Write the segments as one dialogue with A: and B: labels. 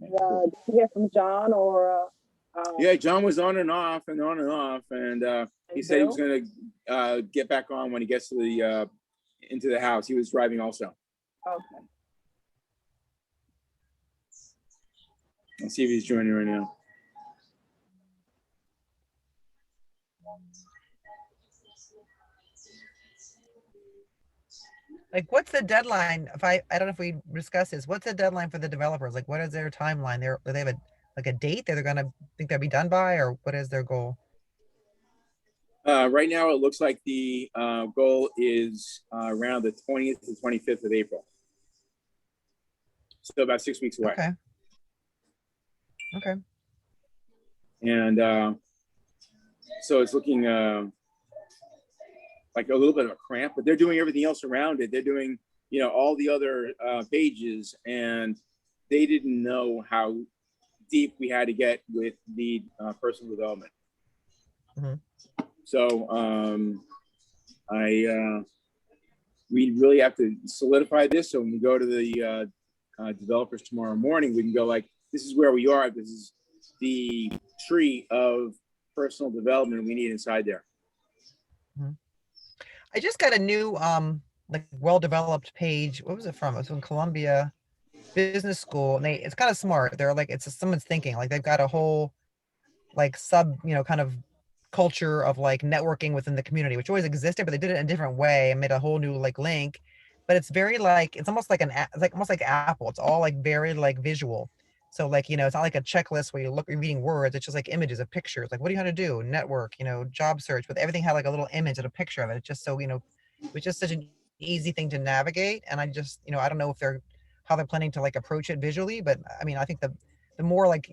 A: Did you hear from John or?
B: Yeah, John was on and off and on and off, and he said he was going to get back on when he gets to the into the house. He was driving also.
A: Okay.
B: Let's see if he's joining right now.
C: Like, what's the deadline? If I don't know if we discussed this. What's the deadline for the developers? Like, what is their timeline? Do they have a date that they're gonna think they'll be done by, or what is their goal?
B: Right now, it looks like the goal is around the 20th to 25th of April. So about 6 weeks away.
C: Okay. Okay.
B: And so it's looking like a little bit of a cramp, but they're doing everything else around it. They're doing, all the other pages, and they didn't know how deep we had to get with the personal development.
C: Mm-hmm.
B: So we really have to solidify this. So when we go to the developers tomorrow morning, we can go like, this is where we are. This is the tree of personal development we need inside there.
C: Mm-hmm. I just got a new like well-developed page. What was it from? It was from Columbia Business School, and it's kind of smart. They're like, it's someone's thinking, like they've got a whole like sub, kind of culture of like networking within the community, which always existed, but they did it in a different way and made a whole new like link. But it's very like, it's almost like it's like almost like Apple. It's all like very like visual. So like, it's not like a checklist where you're reading words. It's just like images of pictures. Like, what are you going to do? Network, job search, but everything had like a little image and a picture of it. It's just so, it was just such an easy thing to navigate. And I just, I don't know how they're planning to like approach it visually, but I mean, I think the more like,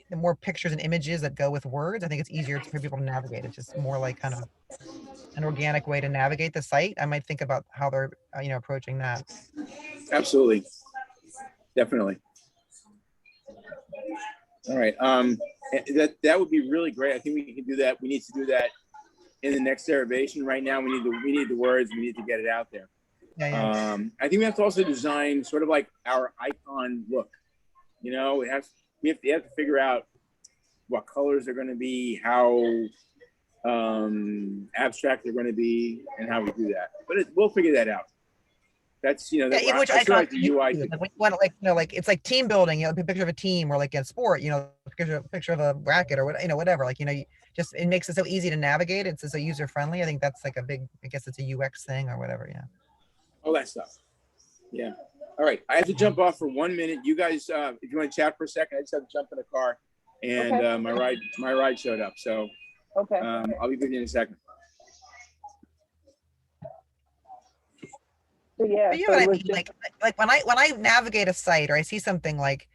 C: the more pictures and images that go with words, I think it's easier for people to navigate. It's just more like kind of an organic way to navigate the site. I might think about how they're, approaching that.
B: Absolutely. Definitely. All right. That would be really great. I think we can do that. We need to do that in the next derivation. Right now, we need the words. We need to get it out there.
C: Yeah.
B: I think we have to also design sort of like our icon look. We have to figure out what colors are going to be, how abstract they're going to be, and how we do that. But we'll figure that out. That's
C: which
B: I feel like the UI.
C: Like it's like team building. A picture of a team, or like in sport, a picture of a racket, or whatever. Like just it makes it so easy to navigate. It's so user friendly. I think that's like a big. I guess it's a UX thing or whatever. Yeah.
B: All that stuff. Yeah. All right. I have to jump off for 1 minute. You guys, if you want to chat for a second, I just have to jump in the car, and okay. My ride showed up. So
A: okay.
B: I'll be with you in a second.
A: Yeah,
C: what I mean? Like when I navigate a site or I see something, like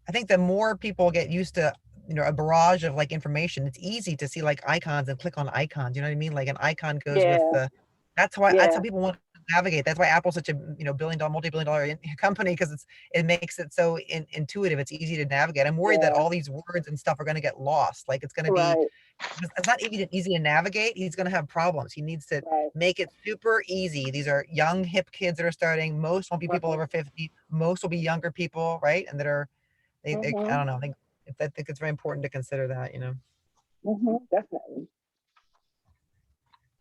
C: I think the more people get used to a barrage of like information, it's easy to see like icons and click on icons. You know what I mean? Like an icon goes with the. That's how people want to navigate. That's why Apple's such a multi-billion dollar company, because it makes it so intuitive. It's easy to navigate. I'm worried that all these words and stuff are going to get lost. Like it's going to be. It's not easy to navigate. He's going to have problems. He needs to make it super easy. These are young, hip kids that are starting. Most won't be people over 50. Most will be younger people, right? And that are, they I don't know. I think it's very important to consider that,
A: Definitely.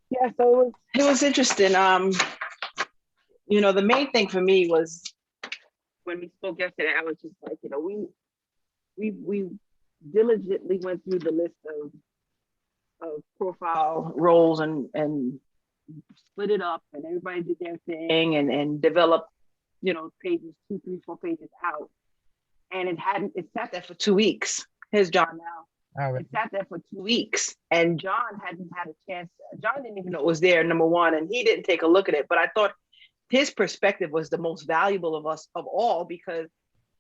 A: Yeah, so it was interesting. The main thing for me was when we spoke yesterday, I was just like, we diligently went through the list of profile roles and split it up, and everybody did their thing and developed, pages 2, 3, 4 pages out. And it sat there for 2 weeks. Here's John now. It sat there for 2 weeks, and John hadn't had a chance. John didn't even know it was there, number one, and he didn't take a look at it. But I thought his perspective was the most valuable of us of all, because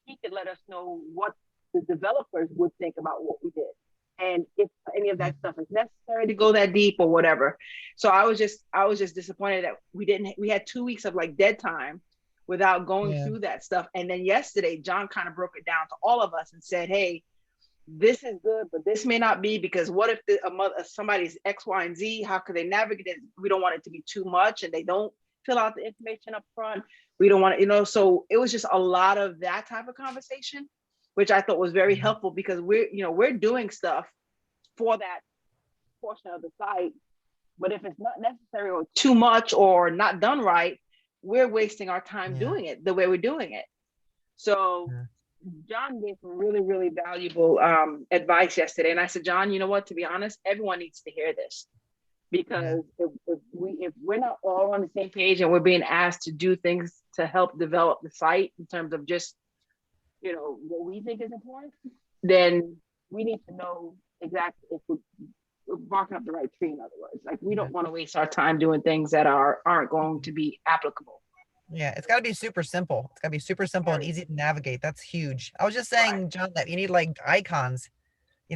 A: he could let us know what the developers would think about what we did, and if any of that stuff is necessary to go that deep or whatever. So I was just disappointed that we had 2 weeks of like dead time without going through that stuff. And then yesterday, John kind of broke it down to all of us and said, hey, this is good, but this may not be, because what if somebody's X, Y, and Z, how could they navigate it? We don't want it to be too much, and they don't fill out the information up front. We don't want it, so it was just a lot of that type of conversation. which I thought was very
C: Mhm.
A: helpful because we're doing stuff for that portion of the site. But if it's not necessary or too much or not done right, we're wasting our time
C: Yeah.
A: doing it the way we're doing it. So
C: Yeah.
A: John gave some really, really valuable advice yesterday. And I said, John, you know what? To be honest, everyone needs to hear this
C: Yeah.
A: because if we're not all on the same page and we're being asked to do things to help develop the site in terms of just, what we think is important, then we need to know exactly if we're barking up the right tree. In other words, like we
C: Yeah.
A: don't want to waste our time doing things that aren't going to be applicable.
C: Yeah, it's got to be super simple. It's got to be super simple and
A: Very
C: easy to navigate. That's huge. I was just
A: right.
C: saying, John, that you need like icons,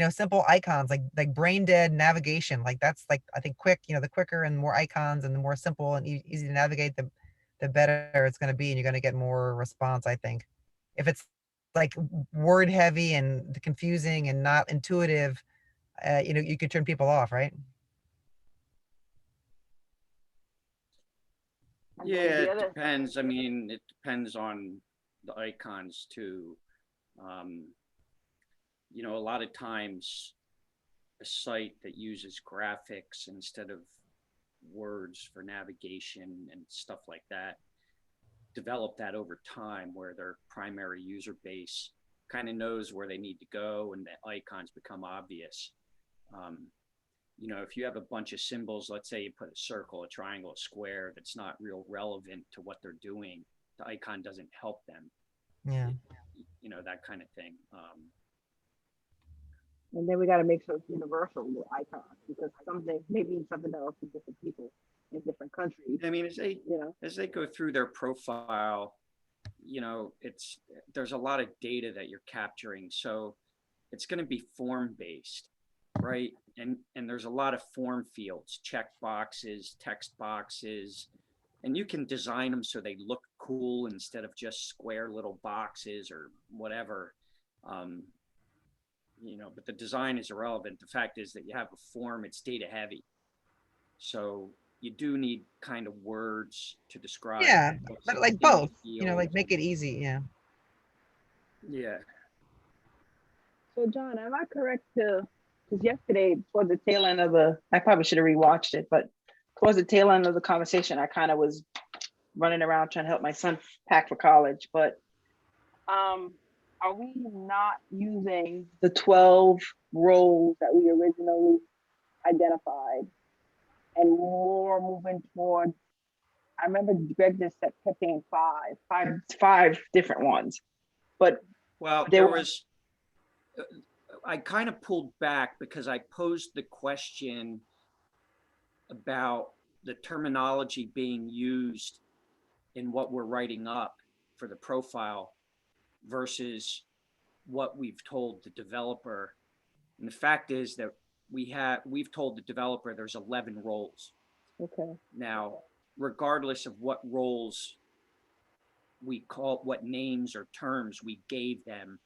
C: simple icons, like brain dead navigation. Like that's like I think quick. The quicker and more icons and the more simple and easy to navigate, the better it's going to be, and you're going to get more response. I think if it's like word heavy and confusing and not intuitive, you could turn people off, right?
A: And then
D: Yeah,
A: the
D: it
A: other,
D: depends. I mean, it depends on the icons too. Um, a lot of times a site that uses graphics instead of words for navigation and stuff like that develop that over time where their primary user base kind of knows where they need to go and the icons become obvious. Um, if you have a bunch of symbols, let's say you put a circle, a triangle, a square that's not real relevant to what they're doing, the icon doesn't help them.
C: Yeah.
D: That kind of thing.
A: and then we got to make sure it's universal with icons because something maybe something else to different people in different countries.
D: I mean, as they
A: You know,
D: as they go through their profile, there's a lot of data that you're capturing, so it's going to be form based, right? And there's a lot of form fields, check boxes, text boxes, and you can design them so they look cool instead of just square little boxes or whatever. Um, but the design is irrelevant. The fact is that you have a form, it's data heavy. So you do need kind of words to describe
C: Yeah,
D: what's
C: but like
D: in the
C: both,
D: field.
C: like make it easy. Yeah.
D: Yeah.
A: so John, am I correct to? Because yesterday, towards the tail end of I probably should have rewatched it, but towards the tail end of the conversation, I kind of was running around trying to help my son pack for college. But are we not using the 12 roles that we originally identified and more moving toward? I remember Greg just kept saying five different ones, but
D: Well,
A: there
D: there
A: were
D: was, I kind of pulled back because I posed the question about the terminology being used in what we're writing up for the profile versus what we've told the developer. And the fact is that we've told the developer there's 11 roles.
A: okay.
D: Now, regardless of what roles what names or terms we gave them,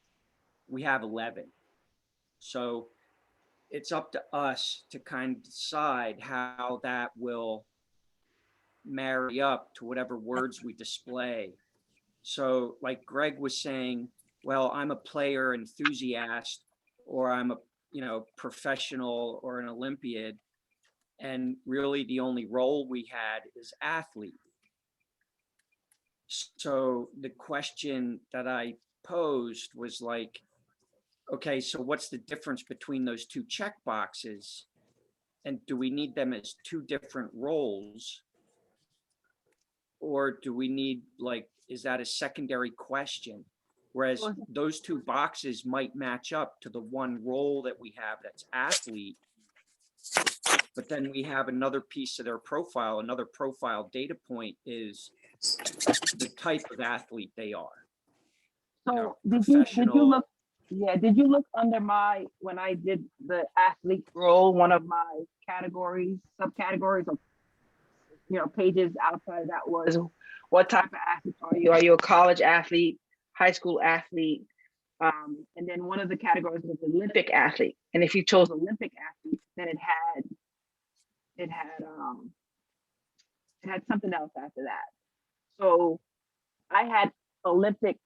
D: we have 11. So it's up to us to kind of decide how that will marry up to whatever words we display. So like Greg was saying, well, I'm a player enthusiast, or I'm a professional or an Olympiad. And really the only role we had is athlete. So the question that I posed was like, okay, so what's the difference between those two check boxes? And do we need them as two different roles? Or do we need, like, is that a secondary question? Whereas those two boxes might match up to the one role that we have that's athlete, but then we have another piece of their profile, another profile data point is the type of athlete they are.
A: So did you
D: Professional.
A: look? Yeah, did you look under when I did the athlete role, one of my subcategories of pages outside of that was what type of athlete are you? Are you a college athlete, high school athlete? And then one of the categories was Olympic athlete. And if you chose Olympic athlete, then it had something else after that. So I had Olympic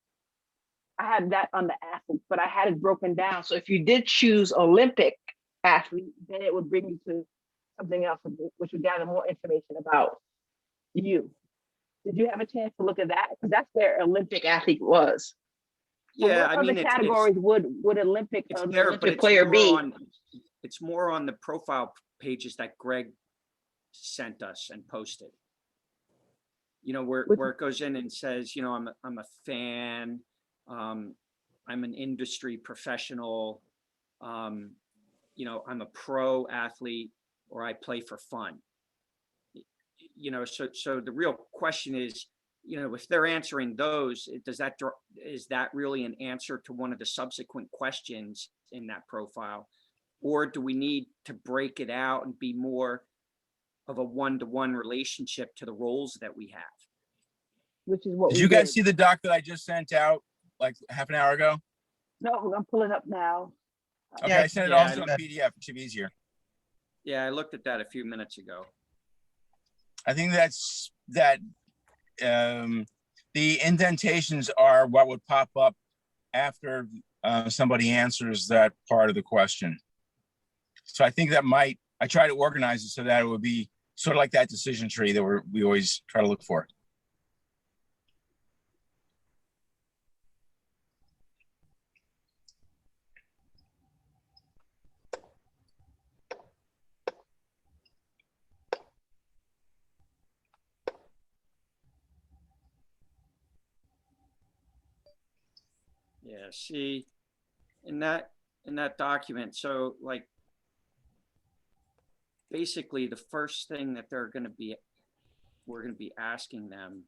A: I had that on the athletes, but I had it broken down. So if you did choose Olympic athlete, then it would bring you to something else, which would gather more information about you. Did you have a chance to look at that? Because that's where Olympic athlete was. So
D: Yeah,
A: what
D: I
A: other
D: mean,
A: categories would Olympic
D: it's
A: an
D: there, but
A: Olympic
D: it's
A: player
D: more
A: be?
D: on, it's more on the profile pages that Greg sent us and posted. You know, where it goes in and says, you know, I'm a fan, I'm an industry professional, you know, I'm a pro athlete, or I play for fun. You know, so the real question is, you know, if they're answering those, is that really an answer to one of the subsequent questions in that profile? Or do we need to break it out and be more of a one-to-one relationship to the roles that we have?
A: Which is what
B: Did
A: we
B: you guys
A: did.
B: see the doc that I just sent out like half an hour ago?
A: No, I'm gonna pull it up now.
B: Okay,
C: Yeah,
B: I sent it
D: yeah,
B: also in PDF. It should be easier.
D: Yeah, I looked at that a few minutes ago.
B: I think that's that. The indentations are what would pop up after somebody answers that part of the question. So I think that might, I try to organize it so that it would be sort of like that decision tree that we always try to look for.
D: Yeah, see, in that document, so like basically the first thing that we're going to be asking them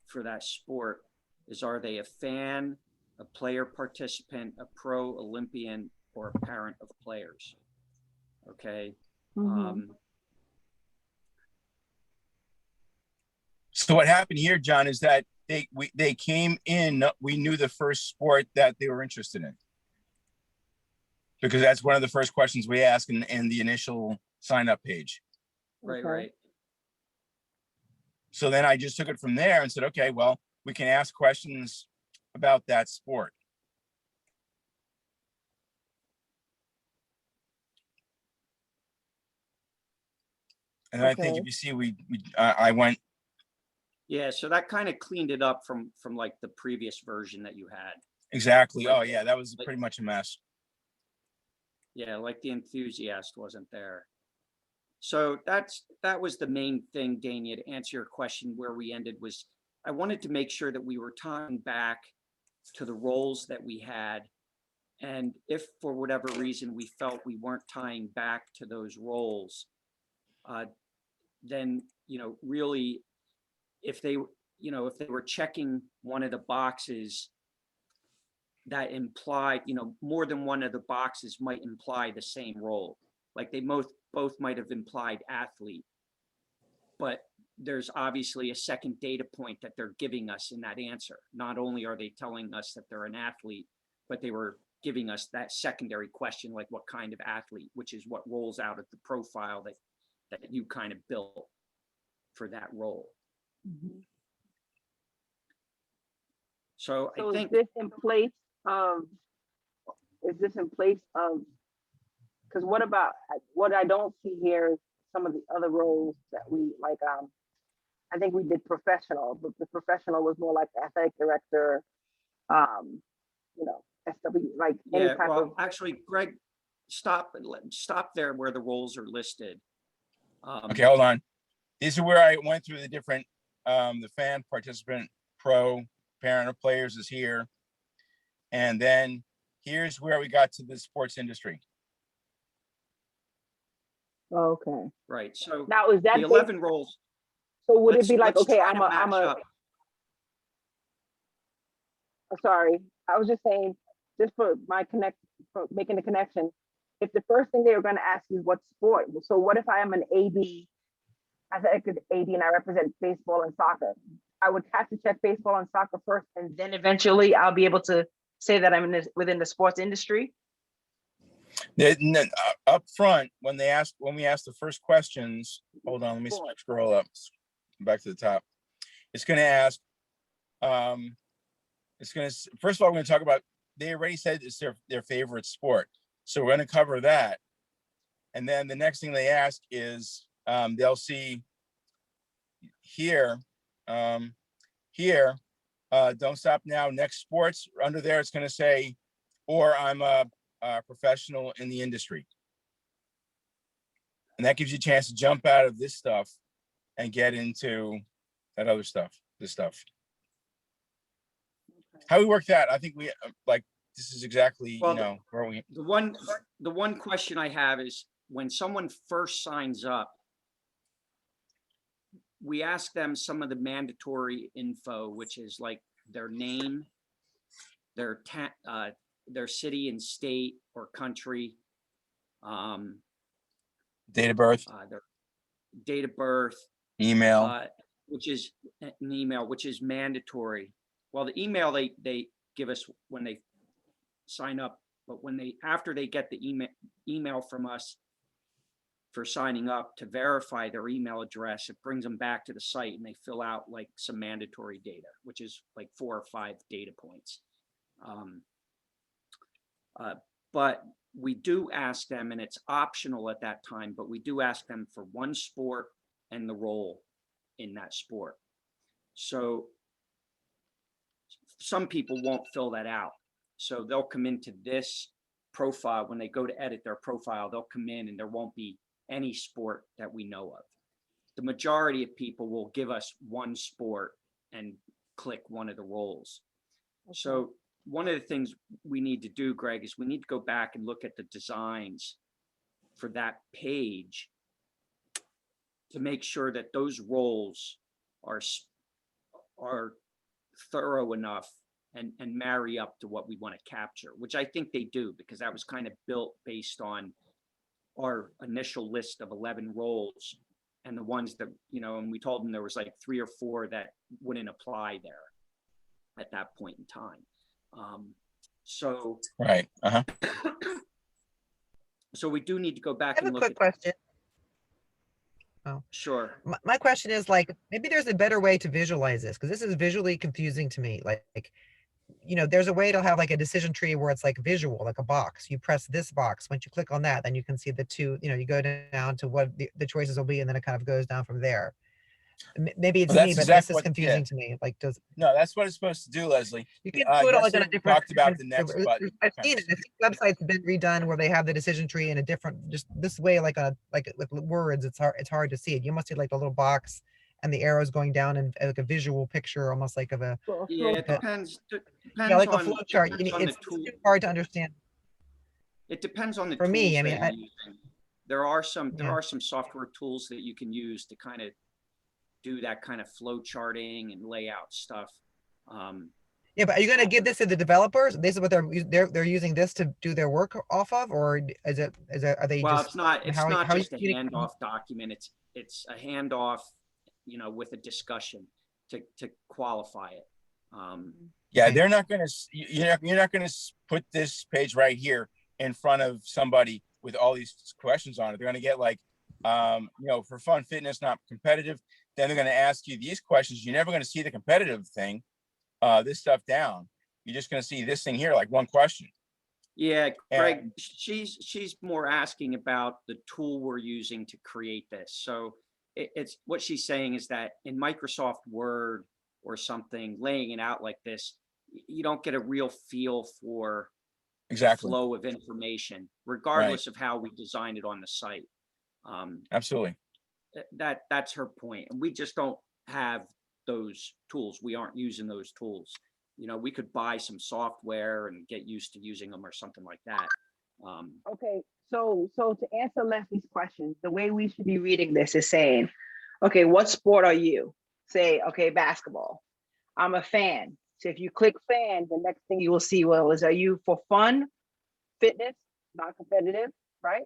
D: for that sport is, are they a fan, a player participant, a pro Olympian, or a parent of players? Okay.
B: So what happened here, John, is that they came in, we knew the first sport that they were interested in, because that's one of the first questions we ask in the initial sign up page.
D: Right,
A: Okay.
D: right.
B: So then I just took it from there and said, okay, well, we can ask questions about that sport. And I think if you see, I went.
D: Yeah, so that kind of cleaned it up from like the previous version that you had.
B: Exactly. Oh yeah, that was pretty much a mess.
D: Yeah, like the enthusiast wasn't there. So that was the main thing, Daynia, to answer your question. Where we ended was, I wanted to make sure that we were tying back to the roles that we had. And if for whatever reason we felt we weren't tying back to those roles, then, you know, really, if they were checking one of the boxes that implied, you know, more than one of the boxes might imply the same role. Like they both might have implied athlete, but there's obviously a second data point that they're giving us in that answer. Not only are they telling us that they're an athlete, but they were giving us that secondary question, like what kind of athlete, which is what rolls out of the profile that you kind of built for that role. So I think,
A: is this in place of, because what I don't see here is some of the other roles that we like, I think we did professional, but the professional was more like athletic director, you know, SW, like any
D: yeah,
A: type
D: well,
A: of.
D: actually, Greg, stop there where the roles are listed.
B: Okay, hold on. These are where I went through the different, the fan, participant, pro, parent of players is here. And then here's where we got to the sports industry.
A: Okay.
D: Right. So
A: Now is that
D: the 11 roles.
A: So would it be like,
D: let's
A: okay,
D: try to match up.
A: Sorry, I was just saying, just for making the connection. If the first thing they were going to ask you is what sport, so what if I am an AD, athletic AD, and I represent baseball and soccer? I would have to check baseball and soccer first, and then eventually I'll be able to say that I'm within the sports industry.
B: Up front, when we asked the first questions, hold on, let me scroll up back to the top. It's going to ask, It's going to, first of all, we're going to talk about, they already said it's their favorite sport. So we're going to cover that. And then the next thing they ask is they'll see here, don't stop now, next sports. Under there, it's going to say, or I'm a professional in the industry. And that gives you a chance to jump out of this stuff and get into that other stuff, this stuff. How we work that, I think we like, this is exactly,
D: Well,
B: you know, where we.
D: The one question I have is when someone first signs up, we ask them some of the mandatory info, which is like their name, their city and state or country,
B: Date of birth,
D: their date of birth,
B: email.
D: which is an email, which is mandatory. Well, the email they give us when they sign up, but when after they get the email from us for signing up to verify their email address, it brings them back to the site and they fill out like some mandatory data, which is like 4 or 5 data points. But we do ask them, and it's optional at that time, but we do ask them for one sport and the role in that sport. So some people won't fill that out. So they'll come into this profile. When they go to edit their profile, they'll come in and there won't be any sport that we know of. The majority of people will give us one sport and click one of the roles. Okay. So one of the things we need to do, Greg, is we need to go back and look at the designs for that page to make sure that those roles are thorough enough and marry up to what we want to capture, which I think they do, because that was kind of built based on our initial list of 11 roles and the ones that, you know, and we told them there was like 3 or 4 that wouldn't apply there at that point in time. So
B: right.
D: So we do need to go back
C: I have
D: and
C: a
D: look
C: quick question. Oh,
D: sure.
C: My question is, like, maybe there's a better way to visualize this, because this is visually confusing to me. Like, you know, there's a way to have like a decision tree where it's like visual, like a box. You press this box. Once you click on that, then you can see the 2, you know, you go down to what the choices will be, and then it kind of goes down from there. Maybe it's me, but this is confusing to me. Like,
B: no, that's what it's supposed to do, Leslie.
C: You can do it on like on a different.
B: Talked about the next button.
C: I've seen it. Websites have been redone where they have the decision tree in a different, just this way, like with words. It's hard to see it. You must see like the little box and the arrows going down and like a visual picture, almost like of a.
D: Yeah, it depends.
C: Yeah, like a flow chart. It's too hard to understand.
D: It depends on the
C: for
D: tools
C: me. I mean,
D: there are some software tools that you can use to kind of do that kind of flow charting and layout stuff.
C: Yeah, but are you going to give this to the developers? This is what they're using this to do their work off of, or are they?
D: Well,
C: just,
D: it's not just a handoff document. It's a handoff, you know, with a discussion to qualify it.
B: Yeah, they're not going to. You're not going to put this page right here in front of somebody with all these questions on it. They're going to get like, you know, for fun, fitness, not competitive. Then they're going to ask you these questions. You're never going to see the competitive thing, this stuff down. You're just going to see this thing here, like one question.
D: Yeah, Greg, she's more asking about the tool we're using to create this. So it's what she's saying is that in Microsoft Word or something, laying it out like this, you don't get a real feel for the flow of information, regardless of how we designed it on the site.
B: Absolutely.
D: That's her point. And we just don't have those tools. We aren't using those tools. You know, we could buy some software and get used to using them or something like that.
A: Okay, so to answer Leslie's question, the way we should be reading this is saying, okay, what sport are you? Say, okay, basketball. I'm a fan. So if you click fan, the next thing you will see, well, are you for fun, fitness, not competitive, right?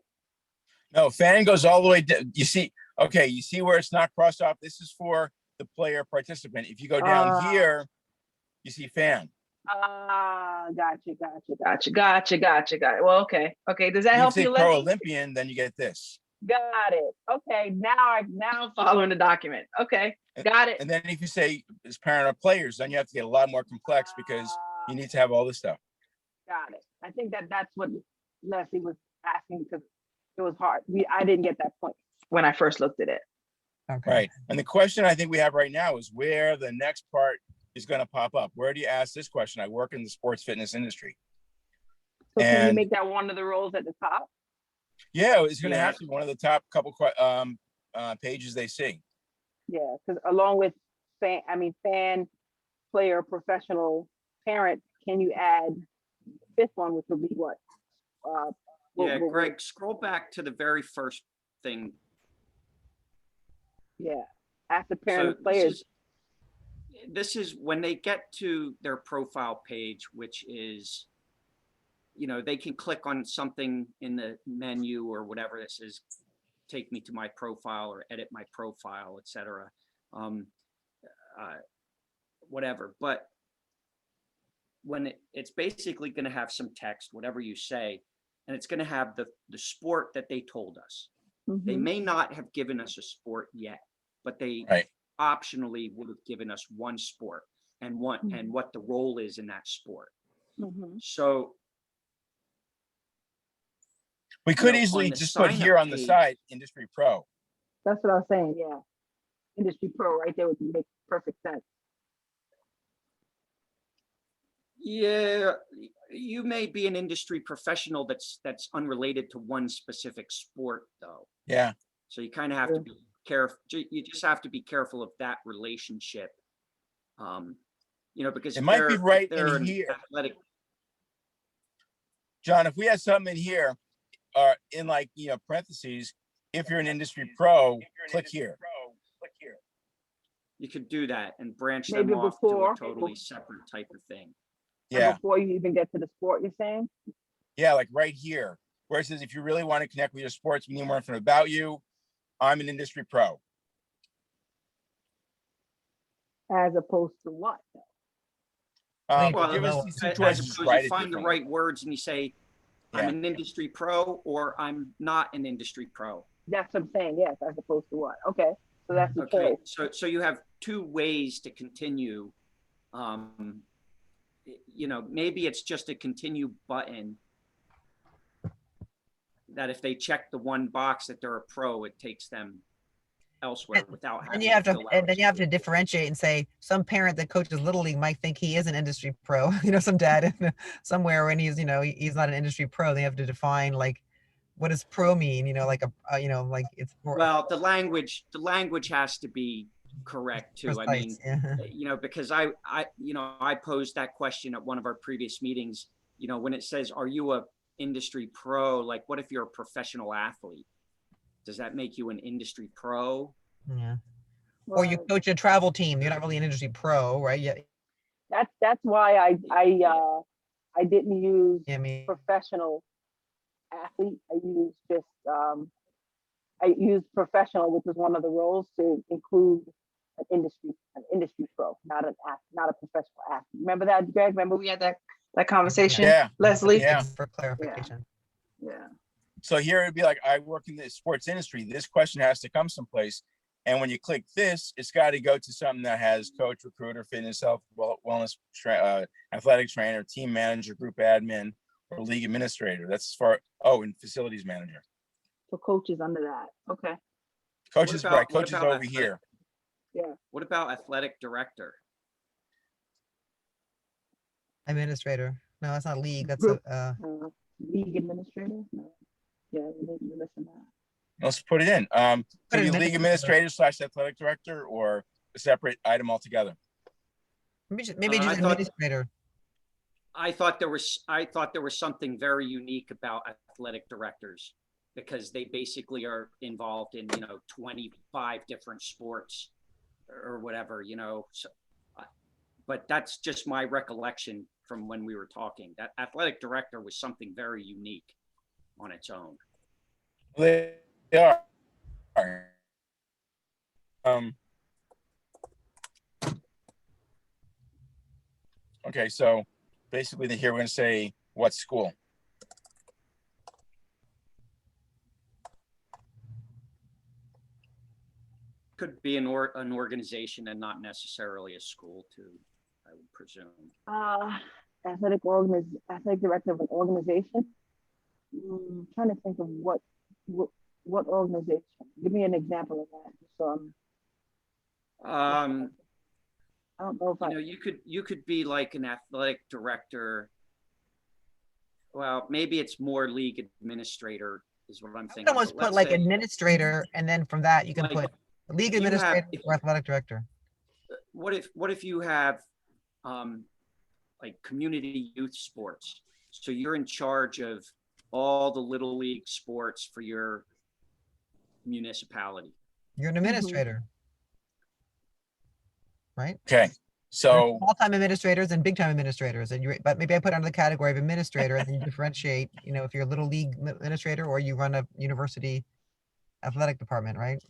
B: No, fan goes all the way down. You see, okay, you see where it's not crossed off. This is for the player participant. If you go down here, you see fan.
A: Gotcha. Well, okay. Does that help you?
B: Pro Olympian, then you get this.
A: Got it. Okay, now I'm following the document. Okay, got it.
B: And then if you say as parent of players, then you have to get a lot more complex because You need to have all this stuff.
A: Got it. I think that's what Leslie was asking because it was hard. I didn't get that point when I first looked at it.
C: Okay.
B: Right. And the question I think we have right now is where the next part is going to pop up. Where do you ask this question? I work in the sports fitness industry.
A: So can you
B: And
A: make that one of the roles at the top?
B: yeah, it's going to
D: Yeah.
B: have to be one of the top couple pages they see.
A: Yeah, because along with fan, player, professional, parent, can you add fifth one, which would be what?
D: Yeah, Greg, scroll back to the very first thing.
A: Yeah, after parent and
D: So
A: players.
D: this is when they get to their profile page, which is, you know, they can click on something in the menu or whatever that says, take me to my profile or edit my profile, etc. Whatever. But when it's basically going to have some text, whatever you say, and it's going to have the sport that they told us. They
A: Mhm.
D: may not have given us a sport yet, but they
B: Right.
D: optionally would have given us one sport and what the role is in that sport.
A: Mhm.
D: So
B: We could
D: know,
B: easily
D: on the
B: just put
D: sign-up
B: here on the
D: page-
B: side, industry pro.
A: That's what I was saying. Yeah, industry pro right there would make perfect sense.
D: yeah, you may be an industry professional that's unrelated to one specific sport though.
B: Yeah.
D: So you kind of have to be careful. You just have to be careful of that relationship. You know, because
B: It
D: if
B: might be right
D: if they're
B: in
D: an
B: here.
D: athletic,
B: John, if we had something in here, in like, you know, parentheses, if you're an industry pro, click here.
D: you could do that and branch
A: Maybe
D: them off to
A: before-
D: a totally separate type of thing.
A: And
B: Yeah.
A: before you even get to the sport, you're saying?
B: Yeah, like right here, where it says, if you really want to connect with your sports, we need more information about you. I'm an industry pro.
A: As opposed to what?
C: Well,
B: Give us
C: no,
B: these two
D: As
B: choices.
D: opposed,
B: Write
D: you
B: it
D: find the
B: differently.
D: right words and you say, I'm
B: Yeah.
D: an industry pro or I'm not an industry pro.
A: That's what I'm saying. Yes, as opposed to what? Okay, so that's the
D: Okay,
A: choice.
D: so you have two ways to continue. You know, maybe it's just a continue button that if they check the one box that they're a pro, it takes them elsewhere without having
C: And you have to,
D: fill out
C: and then you have to
D: something.
C: differentiate and say, some parent that coaches Little League might think he is an industry pro. You know, some dad somewhere when he's, you know, he's not an industry pro. They have to define like, what does pro mean? You know, like you know, like it's more
D: Well, the language has to be correct too. I mean,
C: precise. Yeah.
D: you know, because you know, I posed that question at one of our previous meetings, you know, when it says, are you a industry pro? Like, what if you're a professional athlete? Does that make you an industry pro?
C: Yeah. Or you
A: Right.
C: coach a travel team. You're not really an industry pro, right? Yeah.
A: That's why I didn't use
C: I mean,
A: professional athlete. I used professional, which was one of the roles to include an industry pro, not a professional athlete. Remember that, Greg? Remember we had that conversation,
B: Yeah.
A: Leslie?
B: Yeah.
C: for clarification.
A: Yeah.
B: So here it'd be like, I work in the sports industry. This question has to come someplace. And when you click this, it's got to go to something that has coach, recruiter, fitness, health, wellness, athletic trainer, team manager, group admin, or league administrator. That's as far. Oh, and facilities manager.
A: So coaches under that. Okay.
B: Coaches,
D: about-
B: right?
D: what
B: Coaches
D: about
B: over
D: athletic?
B: here.
A: Yeah.
D: What about athletic director?
C: Administrator. No, that's not league. That's
A: Group.
C: a
A: League administrator. No. Yeah, you're missing that.
B: Let's put it in.
C: Put
B: Could be
C: administrator.
B: league administrator / athletic director, or a separate item altogether.
C: maybe
D: I
C: just
D: thought-
C: administrator.
D: I thought there was something very unique about athletic directors because they basically are involved in, you know, 25 different sports or whatever, you know. So, but that's just my recollection from when we were talking. That athletic director was something very unique on its own.
B: They are. Okay, so basically here we're going to say what school.
D: Could be an organization and not necessarily a school too, I would presume.
A: athletic director of an organization. Trying to think of what organization. Give me an example of that. So I don't know if I.
D: You could be like an athletic director. Well, maybe it's more league administrator is what I'm
C: I
D: thinking.
C: would almost
D: But
C: put
D: let's
C: like
D: say,
C: administrator, and then from that you can
D: like,
C: put league
D: you have,
C: administrator or athletic director.
D: what if you have like community youth sports? So you're in charge of all the little league sports for your municipality.
C: You're an administrator, right?
B: Okay,
C: There's
B: so
C: small-time administrators and big-time administrators, and but maybe I put under the category of administrator, and then you differentiate. If you're a little league administrator or you run a university athletic department, right?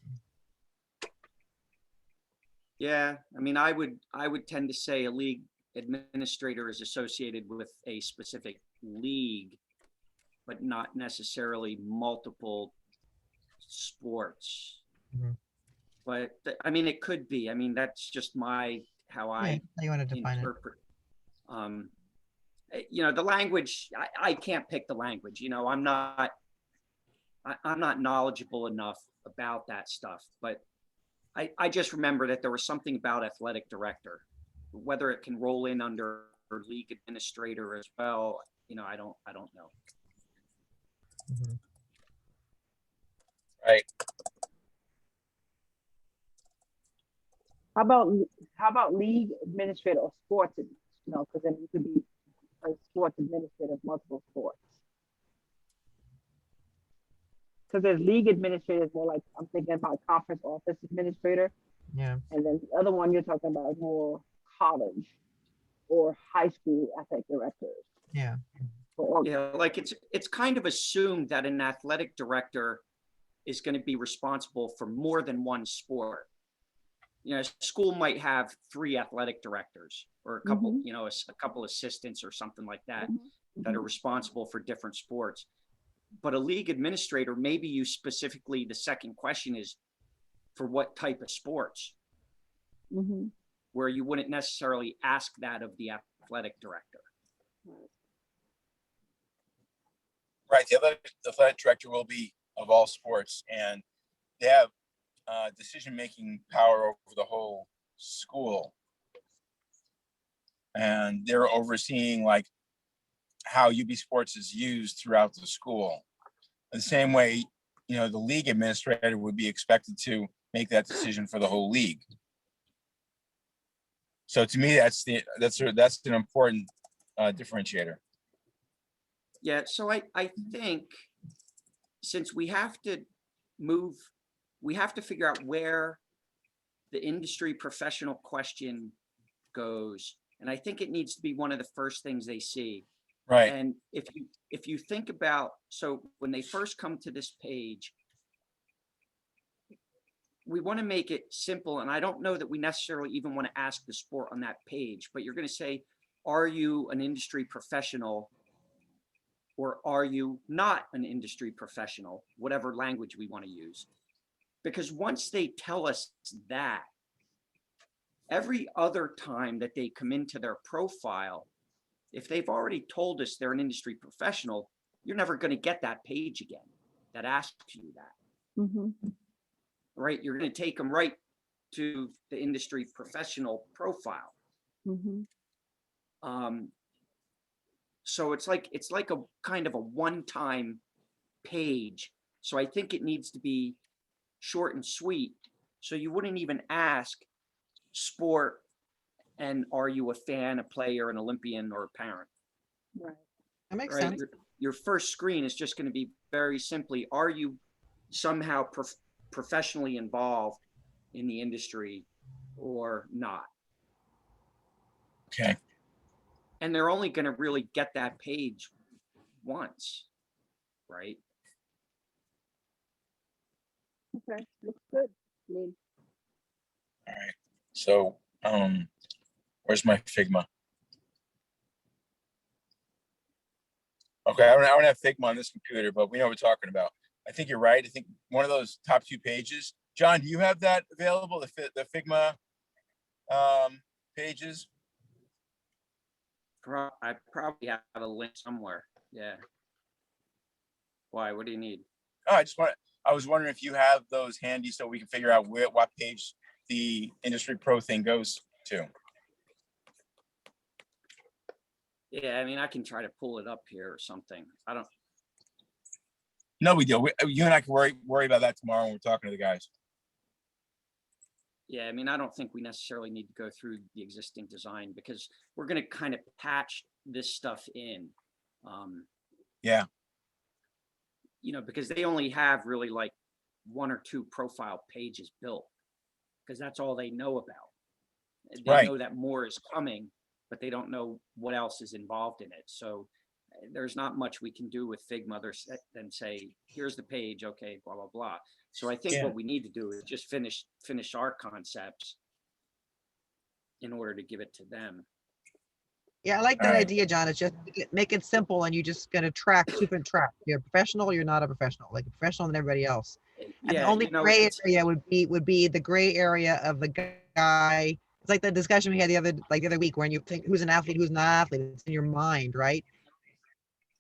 D: Yeah, I mean, I would tend to say a league administrator is associated with a specific league, but not necessarily multiple sports.
C: Mhm.
D: But I mean, it could be. I mean, that's just how I
C: Yeah, how you want to define it.
D: interpret. The language. I can't pick the language. I'm not knowledgeable enough about that stuff. But I just remember that there was something about athletic director, whether it can roll in under league administrator as well. I don't know.
C: Mhm.
B: right,
A: How about league administrator or sports? Because then you could be a sports administrator of multiple sports. Because there's league administrators more like I'm thinking about conference office administrator,
C: Yeah.
A: and then the other one you're talking about is more college or high school athletic directors.
C: Yeah.
D: Yeah, like it's kind of assumed that an athletic director is going to be responsible for more than one sport. A school might have 3 athletic directors or a couple, a couple assistants or something like that that are responsible for different sports. But a league administrator, maybe you specifically, the second question is for what type of sports, where you wouldn't necessarily ask that of the athletic director.
B: right. The athletic director will be of all sports, and they have decision-making power over the whole school, and they're overseeing like how UB Sports is used throughout the school. The same way, the league administrator would be expected to make that decision for the whole league. So to me, that's an important differentiator.
D: Yeah, so I think since we have to figure out where the industry professional question goes. And I think it needs to be one of the first things they see.
B: Right.
D: And if you think about, so when they first come to this page, we want to make it simple. And I don't know that we necessarily even want to ask the sport on that page, but you're going to say, are you an industry professional or are you not an industry professional, whatever language we want to use? Because once they tell us that, every other time that they come into their profile, if they've already told us they're an industry professional, you're never going to get that page again that asks you that. Right? You're going to take them right to the industry professional profile. So it's like a kind of a one-time page. So I think it needs to be short and sweet. So you wouldn't even ask sport and are you a fan, a player, an Olympian, or a parent?
A: Right.
C: That makes
D: Right.
C: sense.
D: Your first screen is just going to be very simply, are you somehow professionally involved in the industry or not?
B: Okay.
D: And they're only going to really get that page once, right?
A: Okay, looks good. I mean,
B: All right. So, where's my Figma? Okay, I don't have Figma on this computer, but we know what we're talking about. I think you're right. I think one of those top 2 pages. John, do you have that available? The Figma pages?
D: I probably have a link somewhere. Yeah. Why? What do you need?
B: Oh, I was wondering if you have those handy so we can figure out what page the Industry Pro thing goes to.
D: Yeah, I mean, I can try to pull it up here or something. I don't.
B: No big deal. You and I can worry about that tomorrow when we're talking to the guys.
D: Yeah, I mean, I don't think we necessarily need to go through the existing design because we're going to kind of patch this stuff in.
B: Yeah.
D: You know, because they only have really like 1 or 2 profile pages built because that's all they know about. They
B: Right.
D: know that more is coming, but they don't know what else is involved in it. So there's not much we can do with Figma than say, here's the page, okay, blah, blah, blah. So I think
B: Yeah.
D: what we need to do is just finish our concepts in order to give it to them.
C: Yeah, I like that
B: All right.
C: idea, John. It's just make it simple, and you're just gonna track, different track. You're a professional, you're not a professional, like a professional than everybody else. And the
D: Yeah,
C: only
D: you know,
C: gray area would be the gray area of the guy. It's like the discussion we had the other week when you think who's an athlete, who's not an athlete. It's in your mind, right?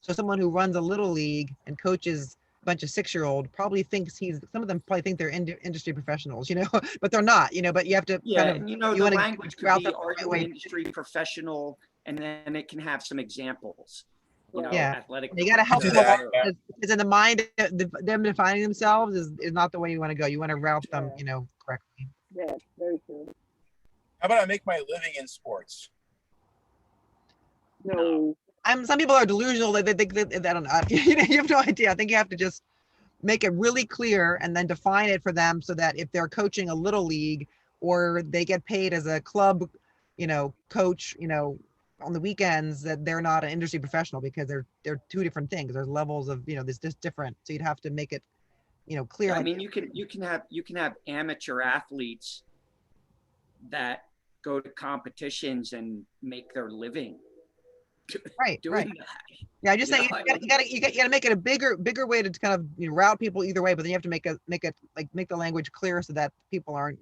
C: So someone who runs a little league and coaches a bunch of 6-year-old probably thinks some of them probably think they're industry professionals, but they're not, but you have to
D: yeah,
C: kind of,
D: and you know,
C: you
D: the
C: want to
D: language could
C: route
D: be,
C: them
D: are
C: the
D: you
C: right
D: an
C: way.
D: industry professional? And then it can have some examples,
C: Yeah.
D: athletic.
C: You got to help
B: Do
C: them
B: that,
C: along
B: yeah.
C: because in the mind, them defining themselves is not the way you want to go. You want to route them, correctly.
A: Yeah, very true.
B: How about I make my living in sports?
A: No,
C: Some people are delusional. They think that I don't know. You have no idea. I think you have to just make it really clear and then define it for them so that if they're coaching a little league or they get paid as a club, coach, on the weekends, that they're not an industry professional because they're 2 different things. There's levels of, there's just different. So you'd have to make it, clear.
D: I mean, you can have amateur athletes that go to competitions and make their living
C: Right.
D: doing that.
C: Yeah, I just
D: You
C: saying
D: know,
C: you gotta make it a bigger way to kind of route people either way, but then you have to make the language clear so that people aren't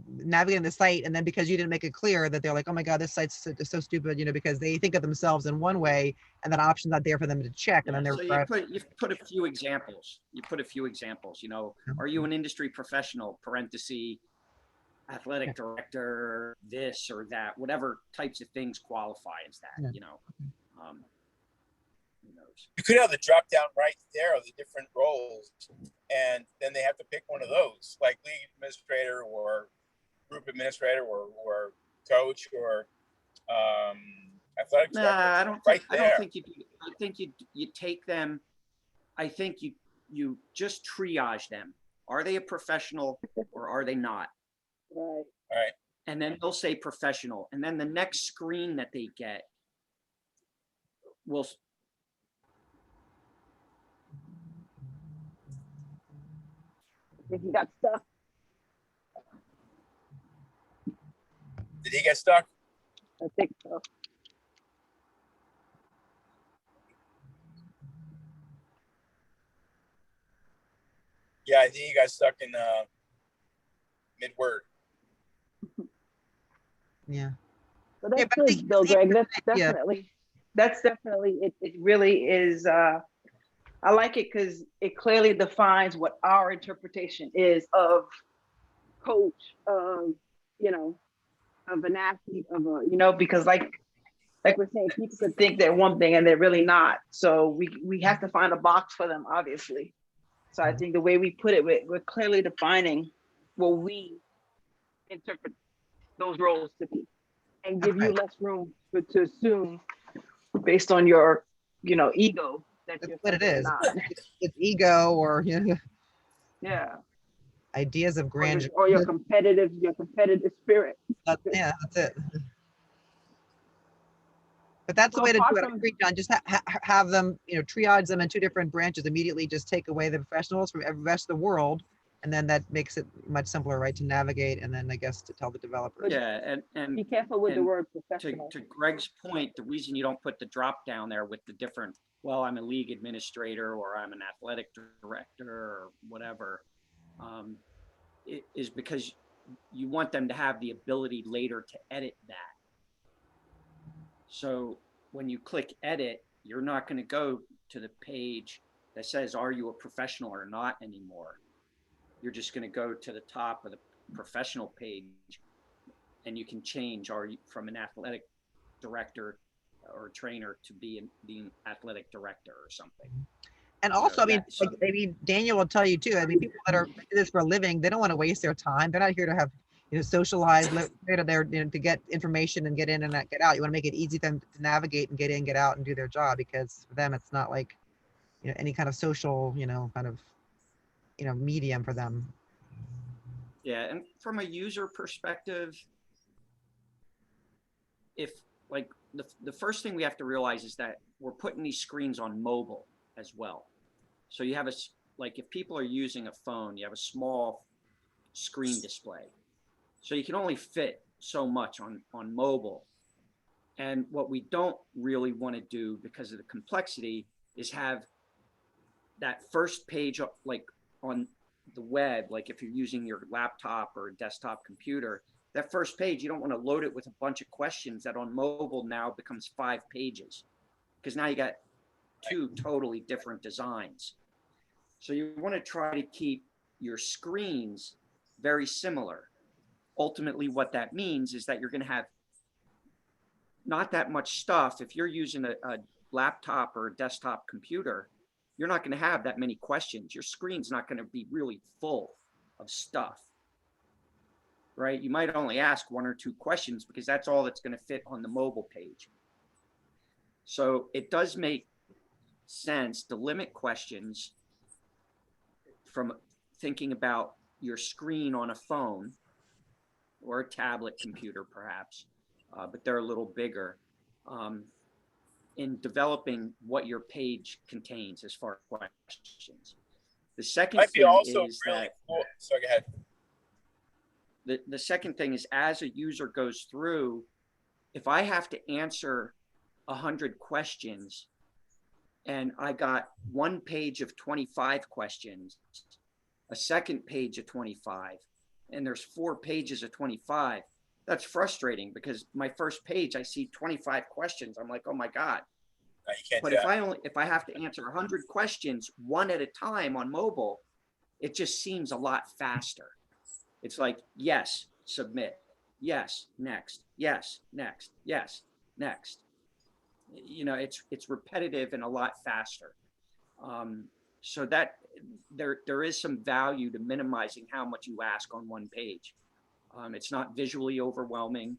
C: navigating the site, and then because you didn't make it clear that they're like, oh my god, this site's so stupid, because they think of themselves in one way and that option's not there for them to check, and then they're
D: so you put a few examples. Are you an industry professional? Parenthesis, athletic director, this or that, whatever types of things qualify as that. Who knows?
B: You could have the drop down right there of the different roles, and then they have to pick one of those, like league administrator or group administrator or coach or athletic director.
D: I don't think you do. I think you take them. I think you just triage them. Are they a professional or are they not?
A: right.
B: All right.
D: And then they'll say professional. And then the next screen that they get will.
A: I think he got stuck.
B: Did he get stuck?
A: I think so.
B: Yeah, I think he got stuck in mid-word.
C: Yeah.
A: But that's
C: Yeah, but I
A: good,
C: think
A: though,
C: it's
A: Greg.
C: interesting,
A: That's definitely it. It really is. I like it because it clearly defines what our interpretation is of coach, of of an athlete, because like we're saying, people could think they're one thing and they're really not. So we have to find a box for them, obviously. So I think the way we put it, we're clearly defining what we interpret those roles to be, and give you less room to assume based on your, ego that
C: That's
A: you're
C: what it
A: something
C: is.
A: not.
C: It's ego or
A: Yeah.
C: ideas of grandeur.
A: Or your competitive spirit.
C: Yeah, that's it. But that's the
A: So
C: way to do
A: apart
C: it. I
A: from-
C: agree, John. Just have them, triage them in 2 different branches immediately. Just take away the professionals from every rest of the world, and then that makes it much simpler, right, to navigate, and then I guess to tell the developers.
D: Yeah, and
A: Be careful with the
D: and
A: word professional.
D: to Greg's point, the reason you don't put the drop down there with the different, well, I'm a league administrator or I'm an athletic director or whatever, is because you want them to have the ability later to edit that. So when you click edit, you're not going to go to the page that says, are you a professional or not anymore? You're just going to go to the top of the professional page, and you can change, are you from an athletic director or trainer to being athletic director or something.
C: And
D: You know,
C: also, I mean,
D: that, so,
C: like, I mean, Daniel will tell you too. I mean, people that are do this for a living, they don't want to waste their time. They're not here to have, socialize. They're there, to get information and get in and not get out. You want to make it easy for them to navigate and get in, get out, and do their job, because for them, it's not like, any kind of social, kind of, medium for them.
D: yeah, and from a user perspective, if like the first thing we have to realize is that we're putting these screens on mobile as well. So you have like if people are using a phone, you have a small screen display. So you can only fit so much on mobile. And what we don't really want to do because of the complexity is have that first page like on the web, like if you're using your laptop or a desktop computer, that first page, you don't want to load it with a bunch of questions that on mobile now becomes 5 pages, because now you got 2 totally different designs. So you want to try to keep your screens very similar. Ultimately, what that means is that you're going to have not that much stuff. If you're using a laptop or a desktop computer, you're not going to have that many questions. Your screen's not going to be really full of stuff, right? You might only ask 1 or 2 questions because that's all that's going to fit on the mobile page. So it does make sense to limit questions from thinking about your screen on a phone or a tablet computer, perhaps, but they're a little bigger, in developing what your page contains as far as questions. The second
B: Might be
D: thing
B: also
D: is
B: really
D: that
B: cool. So go ahead.
D: the second thing is, as a user goes through, if I have to answer 100 questions and I got 1 page of 25 questions, a second page of 25, and there's 4 pages of 25, that's frustrating because my first page, I see 25 questions. I'm like, oh my God.
B: No, you can't
D: But
B: do that.
D: if I have to answer 100 questions one at a time on mobile, it just seems a lot faster. It's like, yes, submit. Yes, next. Yes, next. Yes, next. It's repetitive and a lot faster. So that there is some value to minimizing how much you ask on one page. It's not visually overwhelming.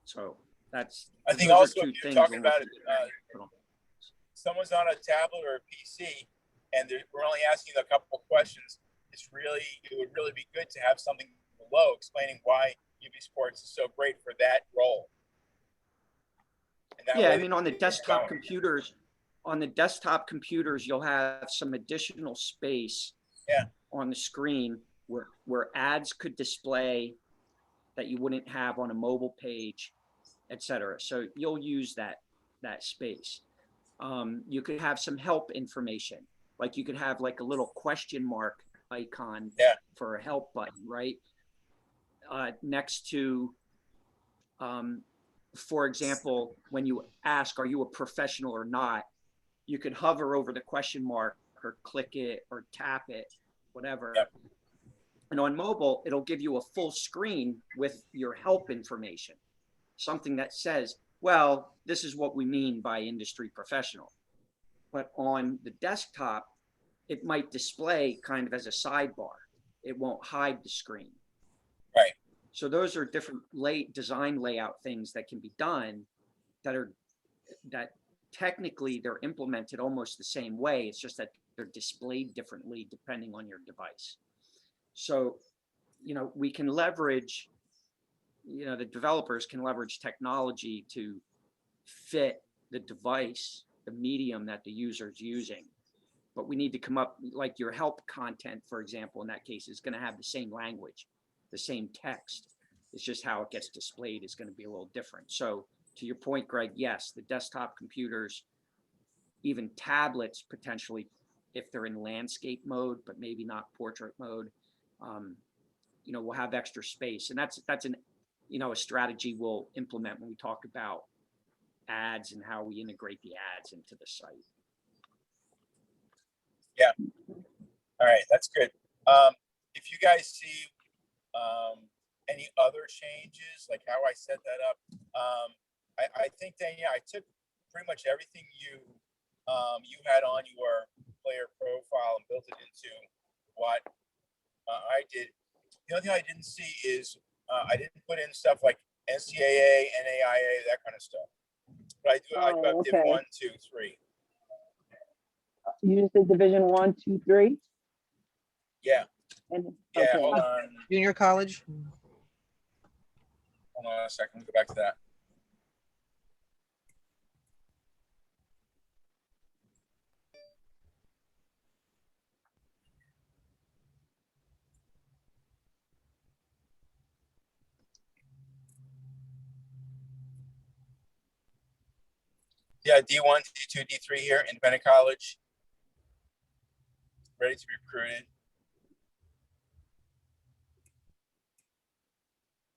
D: So
B: I think
D: those
B: also
D: are 2
B: if you're
D: things.
B: talking about it, someone's on a tablet or a PC and we're only asking a couple of questions, it would really be good to have something below explaining why UB Sports is so great for that role.
D: Yeah, I mean, on the desktop computers, you'll have some additional space on the screen where ads could display that you wouldn't have on a mobile page, etc. So you'll use that space. You could have some help information, like you could have like a little question mark icon for a help button, right? Next to, for example, when you ask, are you a professional or not, you could hover over the question mark or click it or tap it, whatever. And on mobile, it'll give you a full screen with your help information, something that says, well, this is what we mean by industry professional. But on the desktop, it might display kind of as a sidebar. It won't hide the screen.
B: Right.
D: So those are different design layout things that can be done that technically they're implemented almost the same way. It's just that they're displayed differently depending on your device. So, we can leverage, the developers can leverage technology to fit the device, the medium that the user is using. But we need to come up, like your help content, for example, in that case, is going to have the same language, the same text. It's just how it gets displayed is going to be a little different. So to your point, Greg, yes, the desktop computers, even tablets potentially, if they're in landscape mode, but maybe not portrait mode, we'll have extra space. And that's an a strategy we'll implement when we talk about ads and how we integrate the ads into the site.
B: All right, that's good. If you guys see any other changes, like how I set that up, I think, Daynia, I took pretty much everything you had on your player profile and built it into what I did. The only thing I didn't see is I didn't put in stuff like NCAA, NAIA, that kind of stuff. But I do have Div
A: okay.
B: 1, 2, 3.
A: You just did Division 1, 2, 3?
B: Yeah.
A: And,
B: Yeah,
A: okay.
B: hold on.
C: Junior college?
B: Hold on a second. Let me go back to that. Yeah, D1, D2, D3 here, independent college. Ready to be recruited.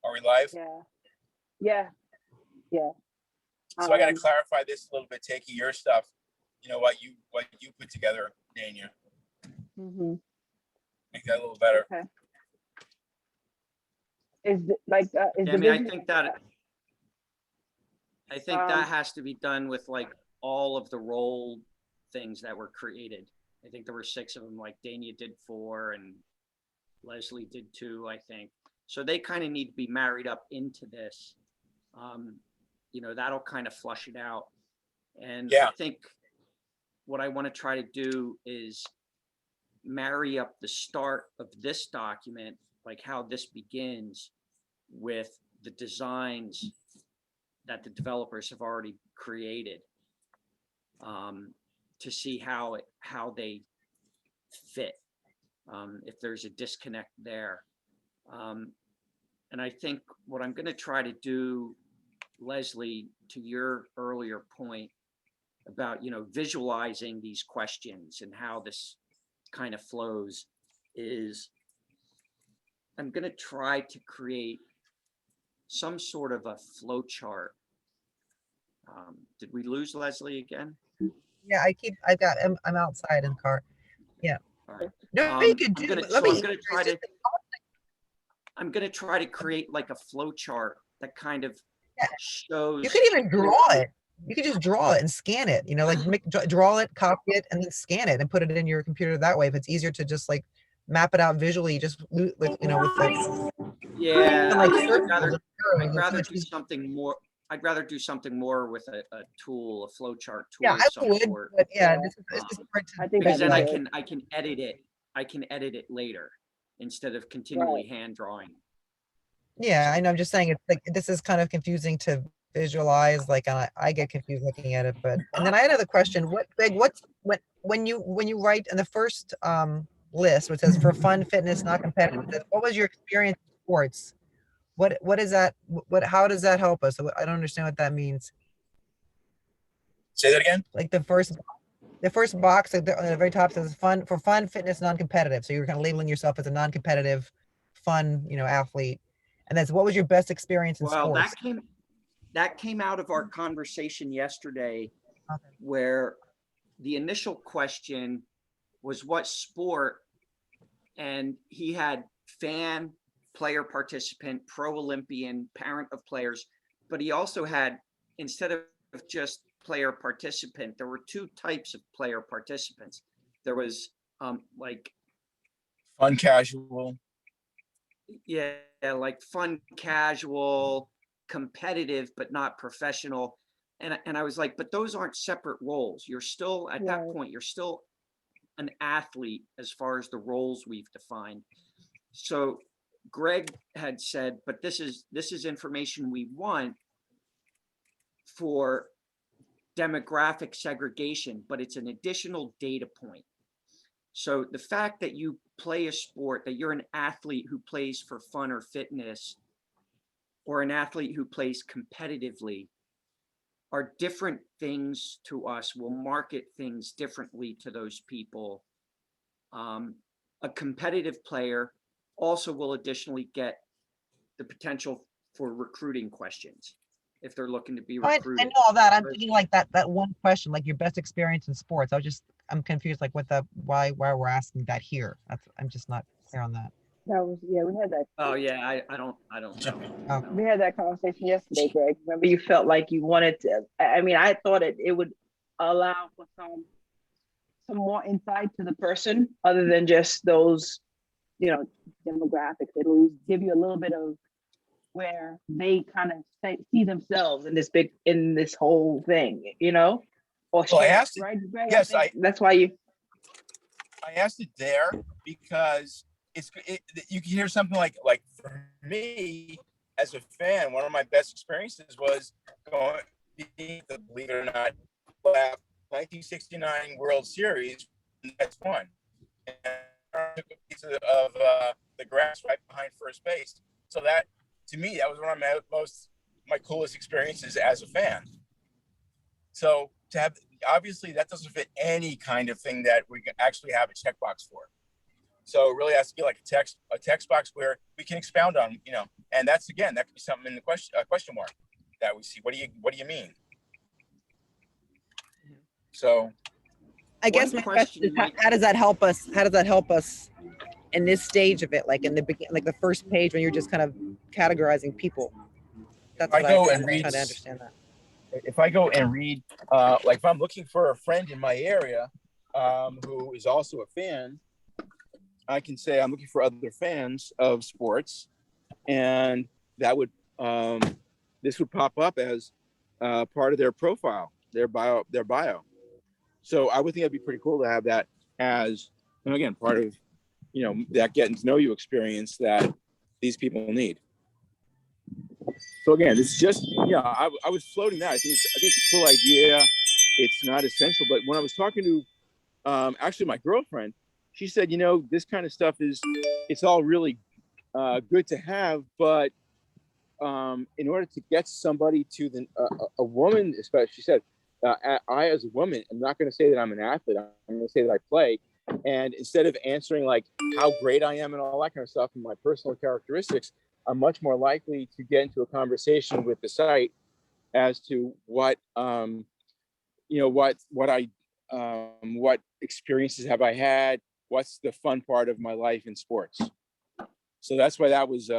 B: Are we live?
A: Yeah.
B: So I got to clarify this a little bit, taking your stuff, what you put together, Daynia.
A: Mm-hmm.
B: Make that a little better.
A: Okay. Is like is
D: Yeah, I mean, I
A: division-
D: think that has to be done with like all of the role things that were created. I think there were 6 of them, like Daynia did 4 and Leslie did 2, I think. So they kind of need to be married up into this. That'll kind of flush it out. And
B: Yeah.
D: I think what I want to try to do is marry up the start of this document, like how this begins, with the designs that the developers have already created, to see how they fit, if there's a disconnect there. And I think what I'm going to try to do, Leslie, to your earlier point about, visualizing these questions and how this kind of flows, is I'm going to try to create some sort of a flow chart. Did we lose Leslie again?
C: Yeah, I'm outside in the car. Yeah.
D: All right.
C: No, you could do.
D: I'm going to try to create like a flow chart that kind of shows.
C: You could even draw it. You could just draw it and scan it. Draw it, copy it, and then scan it and put it in your computer that way. If it's easier to just like map it out visually, just with
D: Yeah, I'd rather do something more with a tool, a flow chart tool.
C: Yeah, I would.
D: Sort.
C: But yeah, this is
A: I think
D: because then I
A: good.
D: can edit it. I can edit it later instead of continually hand drawing.
C: Yeah, I know. I'm just saying it's like this is kind of confusing to visualize. Like I get confused looking at it. But and then I had another question. When you write in the first list, which says for fun, fitness, not competitive, what was your experience in sports? What is that? How does that help us? I don't understand what that means.
B: Say that again.
C: Like the first box on the very top says fun, fitness, non-competitive. So you're kind of labeling yourself as a non-competitive, fun, athlete. And that's what was your best experience in sports?
D: Well, that came out of our conversation yesterday,
C: Okay.
D: where the initial question was what sport, and he had fan, player, participant, pro Olympian, parent of players, but he also had, instead of just player participant, there were 2 types of player participants. There was like
B: fun casual.
D: Yeah, like fun casual, competitive but not professional. And I was like, but those aren't separate roles. You're still at that point, you're still an athlete as far as the roles we've defined. So Greg had said, but this is information we want for demographic segregation, but it's an additional data point. So the fact that you play a sport, that you're an athlete who plays for fun or fitness, or an athlete who plays competitively, are different things to us. We'll market things differently to those people. A competitive player also will additionally get the potential for recruiting questions if they're looking to be
C: I
D: recruited.
C: know all that. I'm thinking like that one question, like your best experience in sports. I'm confused, like why we're asking that here. I'm just not clear on that.
A: That was, yeah, we had that.
D: Oh yeah, I don't know.
C: Oh,
A: We had that conversation yesterday, Greg. Remember, you felt like you wanted to. I mean, I thought it would allow for some more insight to the person other than just those, demographics. It'll give you a little bit of where they kind of see themselves in this whole thing, or
B: Well, I
A: share,
B: asked it.
A: right, Greg?
B: Yes,
A: I think that's why you.
B: I asked it there because you can hear something like for me as a fan, one of my best experiences was going being the, believe it or not, 1969 World Series. That's one. And I took a piece of the grass right behind first base. So that, to me, that was one of my coolest experiences as a fan. So to have, obviously that doesn't fit any kind of thing that we can actually have a checkbox for. So it really has to be like a text box where we can expound on, and that could be something in the question mark that we see. What do you mean? So
C: I guess my question is, how does that help us? How does that help us in this stage of it, like in the beginning, like the first page when you're just kind of categorizing people? That's what I'm trying to understand that.
B: If I go and read, like if I'm looking for a friend in my area who is also a fan, I can say I'm looking for other fans of sports, and that would this would pop up as part of their profile, their bio. So I would think it'd be pretty cool to have that as, and again, part of that getting to know you experience that these people need. So again, it's just, I was floating that. I think it's a cool idea. It's not essential, but when I was talking to actually my girlfriend, she said, this kind of stuff it's all really good to have, but in order to get somebody to a woman, especially, she said, I as a woman, I'm not going to say that I'm an athlete. I'm going to say that I play. And instead of answering like how great I am and all that kind of stuff and my personal characteristics, I'm much more likely to get into a conversation with the site as to what experiences have I had, what's the fun part of my life in sports. So that's why that was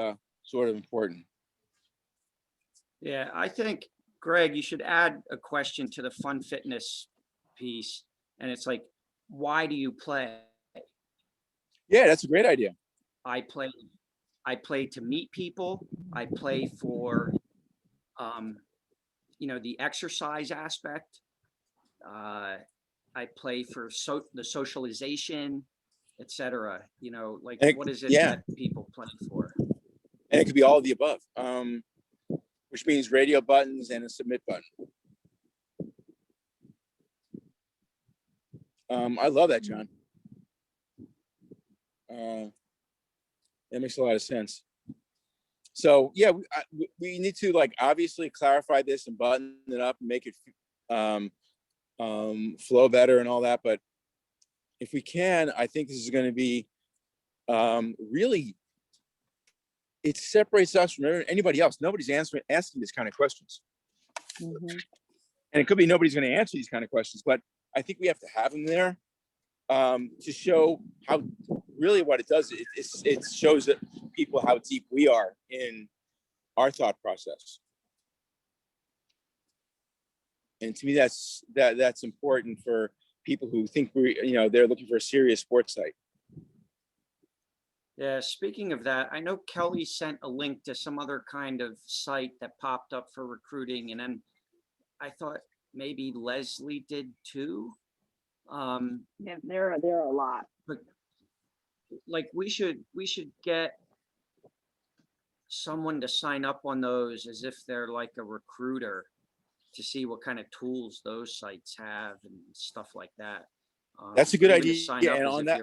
B: sort of important.
D: Yeah, I think, Greg, you should add a question to the fun fitness piece, and it's like, why do you play?
B: Yeah, that's a great idea.
D: I play to meet people. I play for, the exercise aspect. I play for the socialization, etc. What is it that people play for?
B: And it could be all of the above, which means radio buttons and a submit button. I love that, John. That makes a lot of sense. So yeah, we need to obviously clarify this and button it up and make it flow better and all that. But if we can, I think this is going to be really, it separates us from anybody else. Nobody's asking these kind of questions.
A: Mm-hmm.
B: And it could be nobody's going to answer these kind of questions, but I think we have to have them there to show how really what it does. It shows that people how deep we are in our thought process. And to me, that's important for people who think they're looking for a serious sports site.
D: Yeah, speaking of that, I know Kelly sent a link to some other kind of site that popped up for recruiting, and then I thought maybe Leslie did too.
A: Yeah, there are a lot.
D: But we should get someone to sign up on those as if they're like a recruiter to see what kind of tools those sites have and stuff like that.
B: That's a good idea.
D: And on that,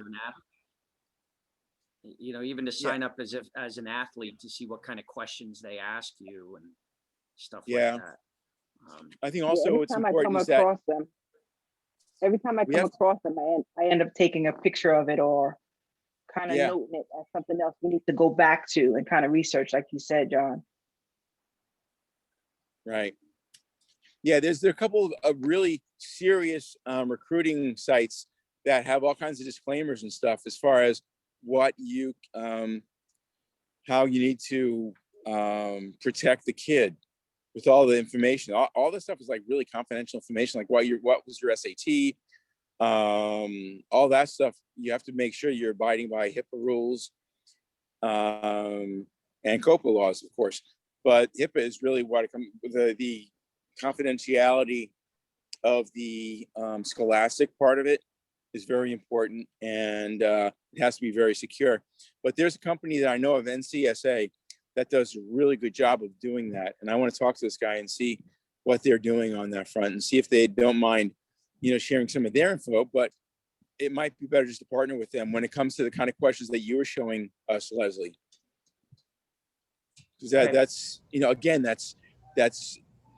D: even to sign up as an athlete to see what kind of questions they ask you and stuff like that.
B: I think also it's important that
A: every time I come across them, I end up taking a picture of it or kind of noting it as something else we need to go back to and kind of research, like you said, John.
B: Right. Yeah, there are a couple of really serious recruiting sites that have all kinds of disclaimers and stuff as far as what you, how you need to protect the kid with all the information. All this stuff is like really confidential information, like what was your SAT, all that stuff. You have to make sure you're abiding by HIPAA rules and COPA laws, of course. But HIPAA is really what it comes the confidentiality of the scholastic part of it is very important, and it has to be very secure. But there's a company that I know of, NCSA, that does a really good job of doing that. And I want to talk to this guy and see what they're doing on that front and see if they don't mind, sharing some of their info. But it might be better just to partner with them when it comes to the kind of questions that you were showing us, Leslie. Because that's, again, that's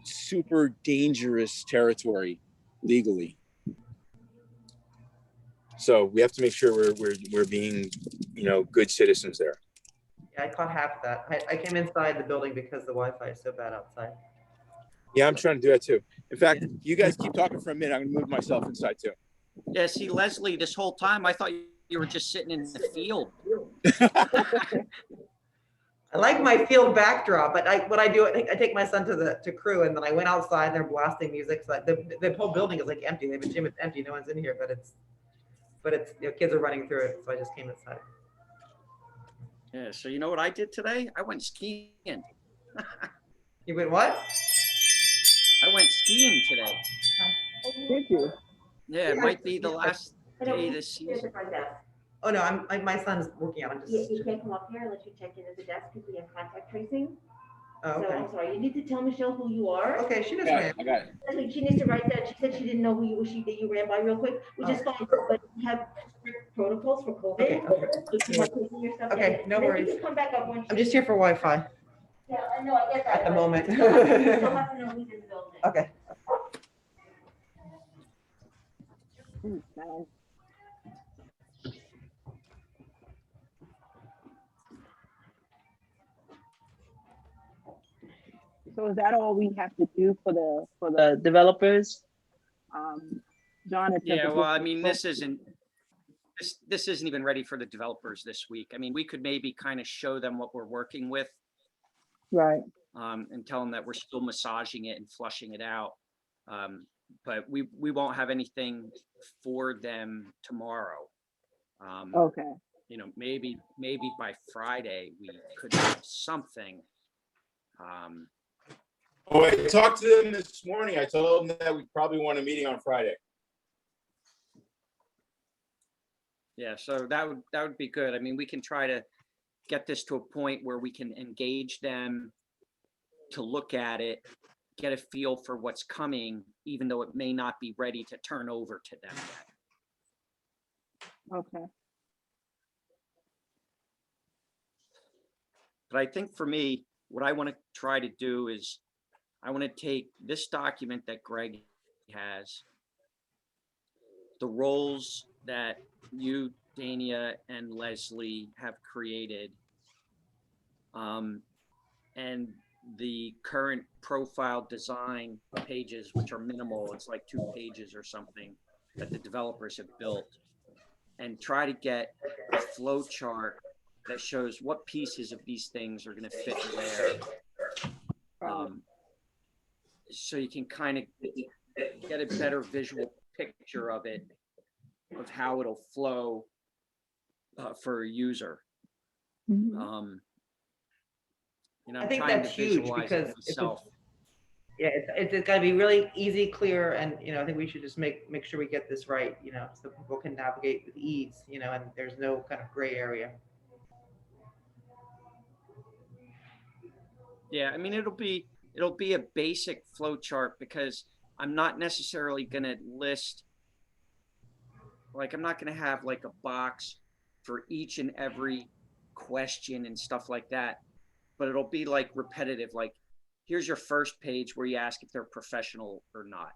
B: super dangerous territory legally. So we have to make sure we're being, good citizens there.
C: Yeah, I caught half of that. I came inside the building because the Wi-Fi is so bad outside.
B: Yeah, I'm trying to do that too. In fact, you guys keep talking for a minute. I'm gonna move myself inside too.
D: Yeah, see, Leslie, this whole time I thought you were just sitting in the field.
C: I like my field backdrop, but what I do, I take my son to crew, and then I went outside and they're blasting music. So the whole building is like empty. They have a gym, it's empty. No one's in here, but it's kids are running through it. So I just came inside.
D: Yeah, so you know what I did today? I went skiing.
C: You went what?
D: I went skiing today.
A: Thank you.
D: Yeah, it might be the last day this season.
C: Oh no, my son's working out. I'm just.
E: You can't come up here unless you check in at the desk because we have contact tracing.
C: Oh,
E: So
C: okay.
E: I'm sorry, you need to tell Michelle who you are.
C: Okay, she knows
B: Yeah,
C: who I am.
B: I got it.
E: Actually, she needs to write that. She said she didn't know who you were. That you ran by real quick, which is fine. But we have strict protocols for COVID.
C: Okay, okay.
E: So she's not taking your stuff.
C: Okay, no worries.
E: You can come back up once.
C: I'm just here for Wi-Fi
E: Yeah, I know. I get that.
C: at the moment.
E: You still have to know who's in the building.
C: Okay.
A: So is that all we have to do for the developers? John?
D: Yeah, well, I mean, this isn't even ready for the developers this week. I mean, we could maybe kind of show them what we're working with,
A: Right.
D: and tell them that we're still massaging it and flushing it out. But we won't have anything for them tomorrow.
A: Okay.
D: Maybe by Friday we could have something.
B: Oh, I talked to them this morning. I told them that we probably want a meeting on Friday.
D: Yeah, so that would be good. I mean, we can try to get this to a point where we can engage them to look at it, get a feel for what's coming, even though it may not be ready to turn over to them yet.
A: Okay.
D: But I think for me, what I want to try to do is I want to take this document that Greg has, the roles that you, Daynia, and Leslie have created, and the current profile design pages, which are minimal, it's like 2 pages or something that the developers have built, and try to get a flow chart that shows what pieces of these things are going to fit where. So you can kind of get a better visual picture of it, of how it'll flow for a user.
A: Mhm.
C: I think that's huge because
D: myself.
C: it's got to be really easy, clear, and I think we should just make sure we get this right, so people can navigate with ease, and there's no kind of gray area.
D: Yeah, I mean, it'll be a basic flow chart because I'm not necessarily going to list, like, I'm not going to have like a box for each and every question and stuff like that, but it'll be like repetitive, like, here's your first page where you ask if they're professional or not.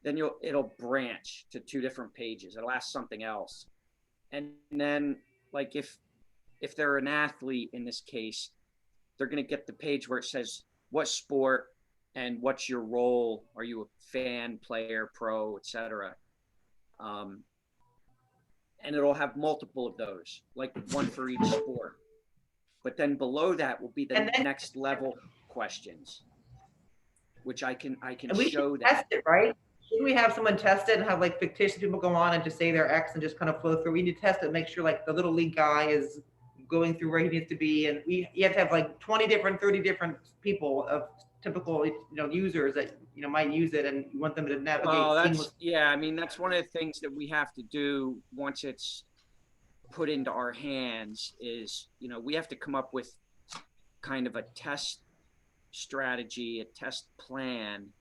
D: Then it'll branch to 2 different pages. It'll ask something else. And then, like, if they're an athlete in this case, they're going to get the page where it says what sport, and what's your role? Are you a fan, player, pro, etc.? And it'll have multiple of those, like one for each sport. But then below that will be the
C: And then-
D: next level questions, which I can
C: And we
D: show
C: should
D: that.
C: test it, right? Should we have someone test it and have like fictitious people go on and just say their X and just kind of flow through? We need to test it, make sure like the little league guy is going through where he needs to be. And you have to have like 20 different, 30 different people of typical, users that, might use it, and you want them to navigate seamlessly.
D: Yeah, I mean, that's one of the things that we have to do once it's put into our hands is, we have to come up with kind of a test strategy, a test plan.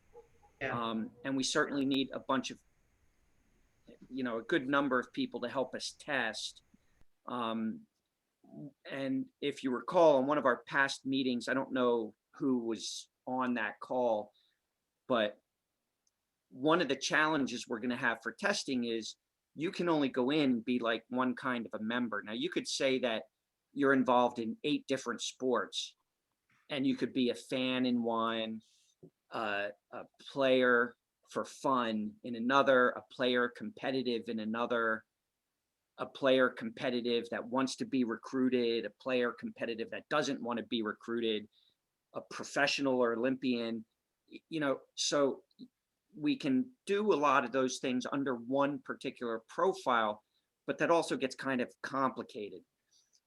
C: Yeah.
D: And we certainly need a bunch of, a good number of people to help us test. And if you recall, in one of our past meetings, I don't know who was on that call, but one of the challenges we're going to have for testing is you can only go in and be like one kind of a member. Now, you could say that you're involved in 8 different sports, and you could be a fan in one, a player for fun in another, a player competitive in another, a player competitive that wants to be recruited, a player competitive that doesn't want to be recruited, a professional or Olympian, so we can do a lot of those things under one particular profile, but that also gets kind of complicated.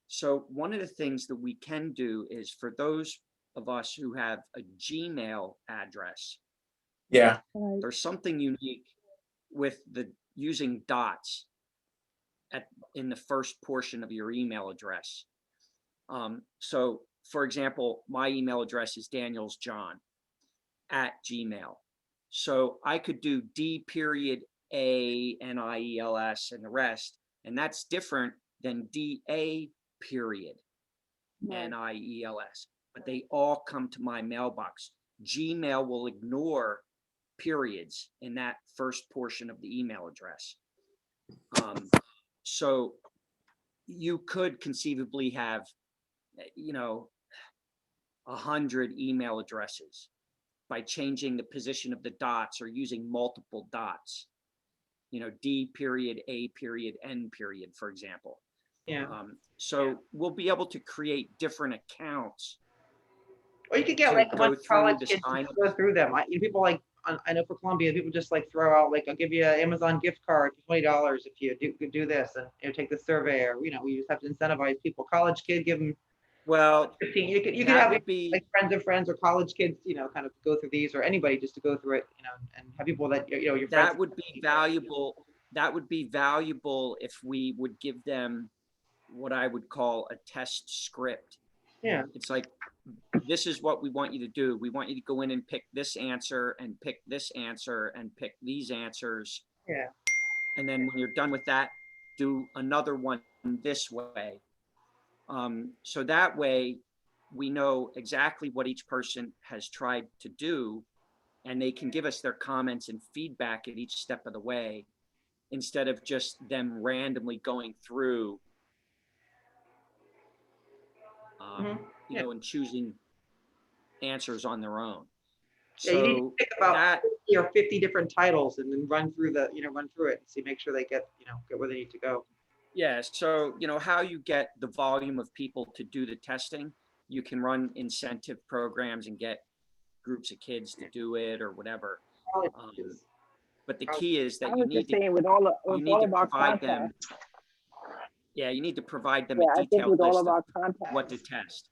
D: So one of the things that we can do is for those of us who have a Gmail address, there's something unique with using dots in the first portion of your email address. So for example, my email address is danielsjohn@gmail. So I could do D.A.NIELS and the rest, and that's different than DA.NIELS, but they all come to my mailbox. Gmail will ignore periods in that first portion of the email address. So you could conceivably have, 100 email addresses by changing the position of the dots or using multiple dots, D.A.N., for example.
C: Yeah.
D: So we'll be able to create different accounts.
C: Or you could get
D: to
C: like a
D: go
C: bunch of
D: through
C: college
D: the
C: kids to
D: sign-ups.
C: go through them. People like, I know for Columbia, people just like throw out like, I'll give you an Amazon gift card for $20 if you do this, and take the survey, or we just have to incentivize people. College kid, give them
D: Well,
C: 15. You could
D: that
C: have
D: would be
C: like friends of friends or college kids, kind of go through these, or anybody just to go through it, and have people that your friends.
D: that would be valuable. That would be valuable if we would give them what I would call a test script.
C: Yeah.
D: It's like, this is what we want you to do. We want you to go in and pick this answer and pick this answer and pick these answers.
C: Yeah.
D: And then when you're done with that, do another one this way. So that way we know exactly what each person has tried to do, and they can give us their comments and feedback at each step of the way, instead of just them randomly going through, and choosing answers on their own.
C: Yeah, you need to
D: So
C: pick about
D: that,
C: 50 or 50 different titles, and then run through it and see, make sure they get where they need to go.
D: yeah. So, how you get the volume of people to do the testing, you can run incentive programs and get groups of kids to do it or whatever. But the key is that you need to provide them. Yeah, you need to provide them a detailed list of what to test.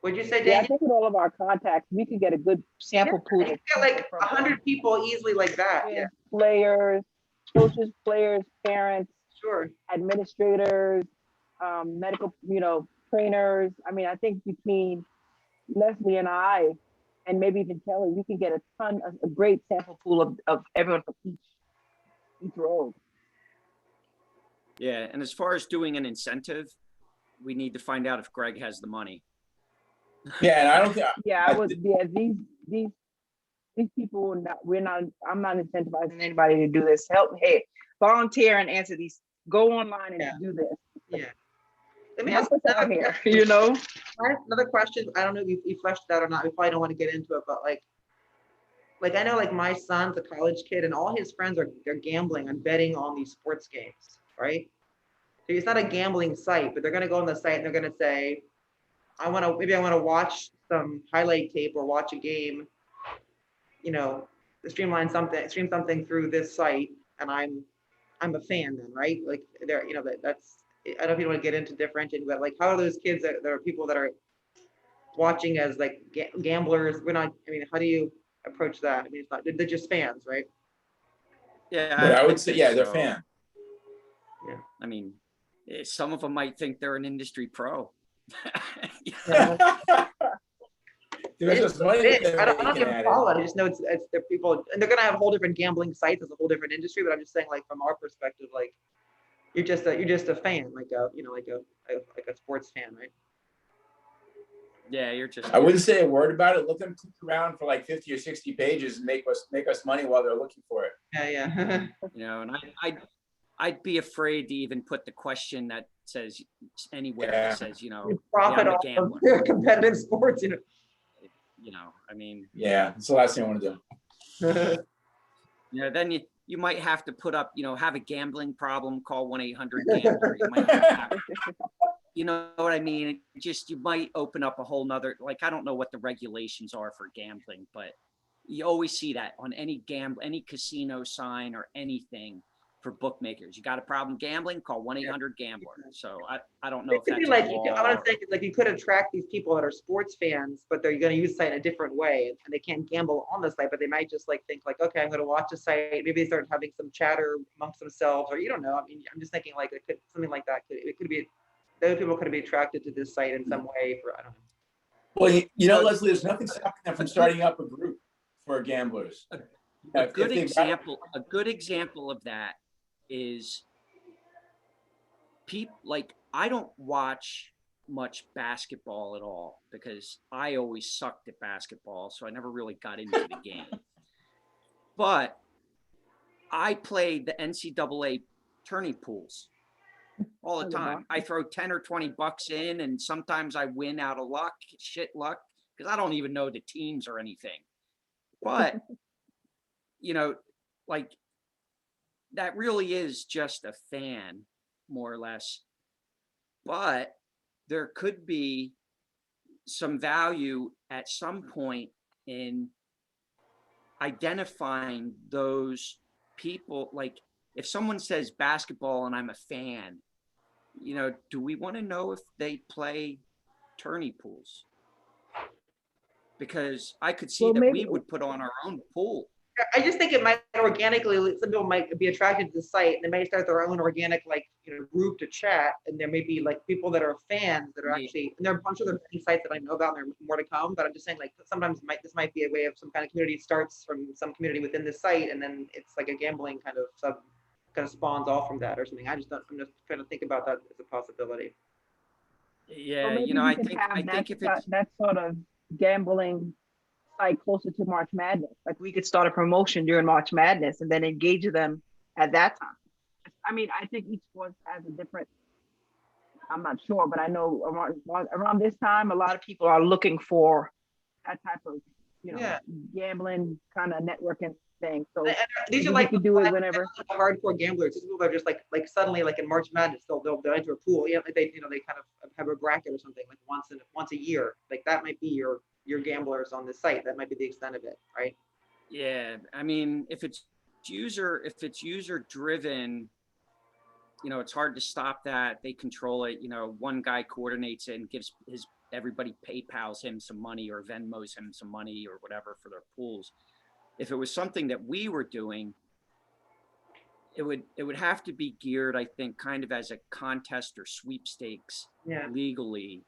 C: What'd you say,
A: Yeah, I
C: Daniel?
A: think with all of our contacts, we can get a good sample pool.
C: You get like 100 people easily like that. Yeah,
A: Players, coaches, players, parents,
C: sure.
A: administrators, medical, trainers. I mean, I think between Leslie and I, and maybe even Kelly, we can get a great sample pool of everyone from each role.
D: Yeah, and as far as doing an incentive, we need to find out if Greg has the money.
B: Yeah, and I don't think.
A: These people I'm not incentivizing anybody to do this. Volunteer and answer these. Go online and do this.
C: Yeah. Let me
A: Help
C: ask
A: us out
C: another
A: here,
C: question.
A: you know?
C: Another question. I don't know if you fleshed it out or not. We probably don't want to get into it, but like I know like my son's a college kid and all his friends they're gambling and betting on these sports games, right? So it's not a gambling site, but they're gonna go on the site and they're gonna say, maybe I want to watch some highlight tape or watch a game, you know, stream something through this site, and I'm a fan then, right? Like there, you know, that's I don't know if you want to get into differentiating, but like how are those kids that there are people that are watching as like gamblers? We're not. I mean, how do you approach that? I mean, it's not. They're just fans, right?
D: Yeah,
B: But I would say,
D: think
B: yeah, they're
D: so.
B: fan.
D: I mean, some of them might think they're an industry pro.
C: Yeah.
B: There's just money that they're
C: I don't
B: making
C: even
B: at it.
C: follow it. I just know it's they're people, and they're gonna have whole different gambling sites. It's a whole different industry. But I'm just saying, like from our perspective, like you're just a fan, like a like a sports fan, right?
D: Yeah, you're just.
B: I wouldn't say a word about it. Let them click around for like 50 or 60 pages and make us money while they're looking for it.
C: Yeah.
D: You know, and I'd be afraid to even put the question that says anywhere that says, you know,
C: You profit
D: yeah, I'm a
C: off of
D: gambler.
C: competitive sports, you know.
D: You know, I mean,
B: Yeah, that's the last thing I want to do.
D: you know, then you might have to put up, you know, have a gambling problem, call 1-800-GAMBLER. You might have, you know what I mean? Just, you might open up a whole nother, like, I don't know what the regulations are for gambling, but you always see that on any casino sign or anything for bookmakers. You got a problem gambling, call 1-800-GAMBLER. So I don't know
C: It
D: if
C: could be
D: that's
C: like,
D: a
C: I
D: law.
C: want to think like you could attract these people that are sports fans, but they're going to use the site in a different way, and they can't gamble on the site, but they might just like think like, okay, I'm going to watch the site. Maybe they start having some chatter amongst themselves, or you don't know. I mean, I'm just thinking like something like that. It could be those people could be attracted to this site in some way. For I don't know.
B: Well, you know, Leslie, there's nothing stopping them from starting up a group for gamblers.
D: A good example of that is people like, I don't watch much basketball at all because I always sucked at basketball, so I never really got into the game. But I played the NCAA tourney pools all the time. I throw 10 or 20 bucks in, and sometimes I win out of luck, shit luck, because I don't even know the teams or anything. But you know, like, that really is just a fan, more or less. But there could be some value at some point in identifying those people. Like, if someone says basketball and I'm a fan, you know, do we want to know if they play tourney pools? Because I could see that we would put on our own pool.
C: I just think it might organically, some people might be attracted to the site and they may start their own organic, like, you know, group to chat. And there may be like people that are fans that are actually, and there are a bunch of other sites that I know about and there are more to come, but I'm just saying like, sometimes this might be a way of some kind of community starts from some community within the site. And then it's like a gambling kind of spawns off from that or something. I'm just trying to think about that as a possibility.
D: Yeah. You know, I think if it's
A: that sort of gambling site closer to March Madness, like we could start a promotion during March Madness and then engage them at that time. I mean, I think each sport has a different, I'm not sure, but I know around this time, a lot of people are looking for that type of, you know, gambling kind of networking thing. So
C: these are like
A: you can do it whenever.
C: Hardcore gamblers. These people are just like suddenly like in March Madness they'll enter a pool. Yeah, they kind of have a bracket or something like once a year. Like that might be your gamblers on the site. That might be the extent of it, right?
D: Yeah, I mean, if it's user driven, you know, it's hard to stop that. They control it. You know, one guy coordinates it and gives everybody PayPal's him some money or Venmo's him some money or whatever for their pools. If it was something that we were doing, it would have to be geared, I think, kind of as a contest or sweepstakes legally,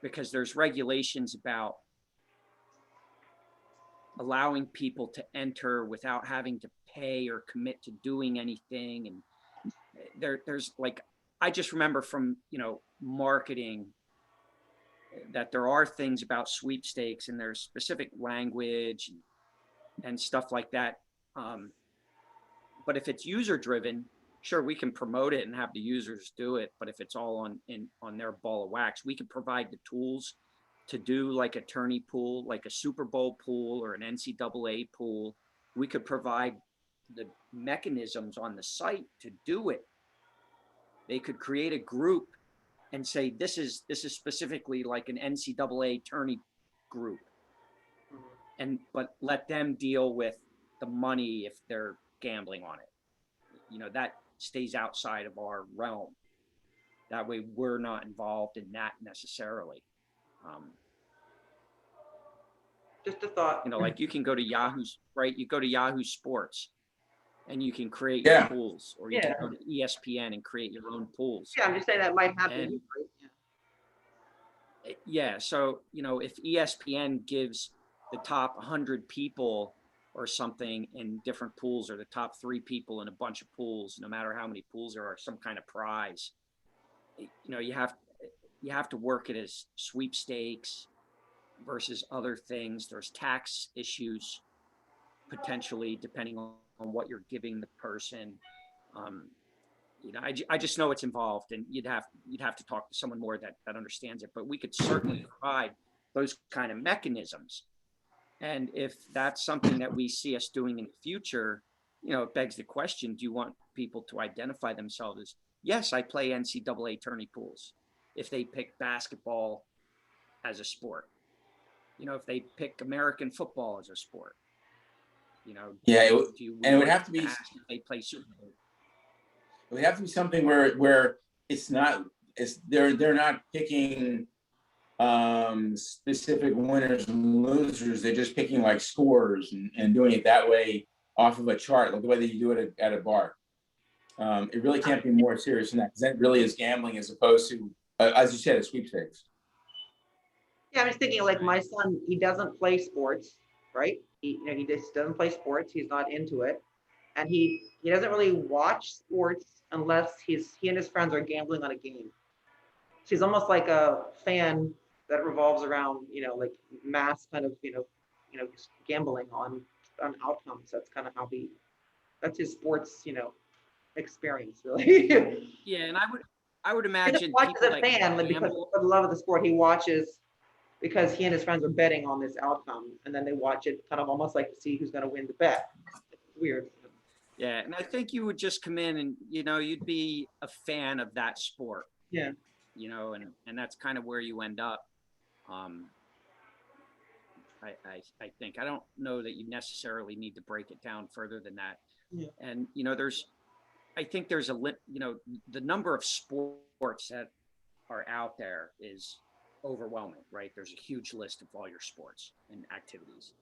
D: because there's regulations about allowing people to enter without having to pay or commit to doing anything. And there's like, I just remember from, you know, marketing that there are things about sweepstakes and there's specific language and stuff like that. But if it's user driven, sure, we can promote it and have the users do it, but if it's all on their ball of wax, we can provide the tools to do like a tourney pool, like a Super Bowl pool or an NCAA pool. We could provide the mechanisms on the site to do it. They could create a group and say, this is specifically like an NCAA tourney group. But let them deal with the money if they're gambling on it. You know, that stays outside of our realm. That way we're not involved in that necessarily.
E: Just a thought.
D: You know, like you can go to Yahoo's, right? You go to Yahoo Sports and you can create
B: Yeah.
D: your pools, or you can go to ESPN and create your own pools.
E: Yeah, I'm just saying that might happen.
D: And-
E: right?
D: Yeah, so, you know, if ESPN gives the top 100 people or something in different pools, or the top 3 people in a bunch of pools, no matter how many pools there are, some kind of prize, you know, you have to work it as sweepstakes versus other things. There's tax issues potentially depending on what you're giving the person. You know, I just know it's involved, and you'd have to talk to someone more that understands it, but we could certainly provide those kind of mechanisms. And if that's something that we see us doing in the future, you know, it begs the question, do you want people to identify themselves as, yes, I play NCAA tourney pools, if they pick basketball as a sport, you know, if they pick American football as a sport, you know,
B: Yeah,
D: do you
B: and it would have to be,
D: ask if they play Super Bowl?
B: it would have to be something where they're not picking specific winners and losers. They're just picking like scores and doing it that way off of a chart, like the way that you do it at a bar. It really can't be more serious than that, because that really is gambling as opposed to, as you said, a sweepstakes.
E: Yeah, I'm just thinking like my son, he doesn't play sports, right? He just doesn't play sports. He's not into it. And he doesn't really watch sports unless he and his friends are gambling on a game. She's almost like a fan that revolves around, you know, like mass kind of, gambling on outcomes. That's kind of how that's his sports, experience really.
D: Yeah, and I would
E: He
D: imagine
E: doesn't watch
D: people
E: as a
D: that
E: fan, but because
D: gamble,
E: of the love of the sport, he watches because he and his friends are betting on this outcome, and then they watch it kind of almost like to see who's going to win the bet. It's weird.
D: yeah, and I think you would just come in and, you know, you'd be a fan of that sport.
E: Yeah.
D: You know, and that's kind of where you end up. I think, I don't know that you necessarily need to break it down further than that.
E: Yeah.
D: And, you know, I think there's you know, the number of sports that are out there is overwhelming, right? There's a huge list of all your sports and activities,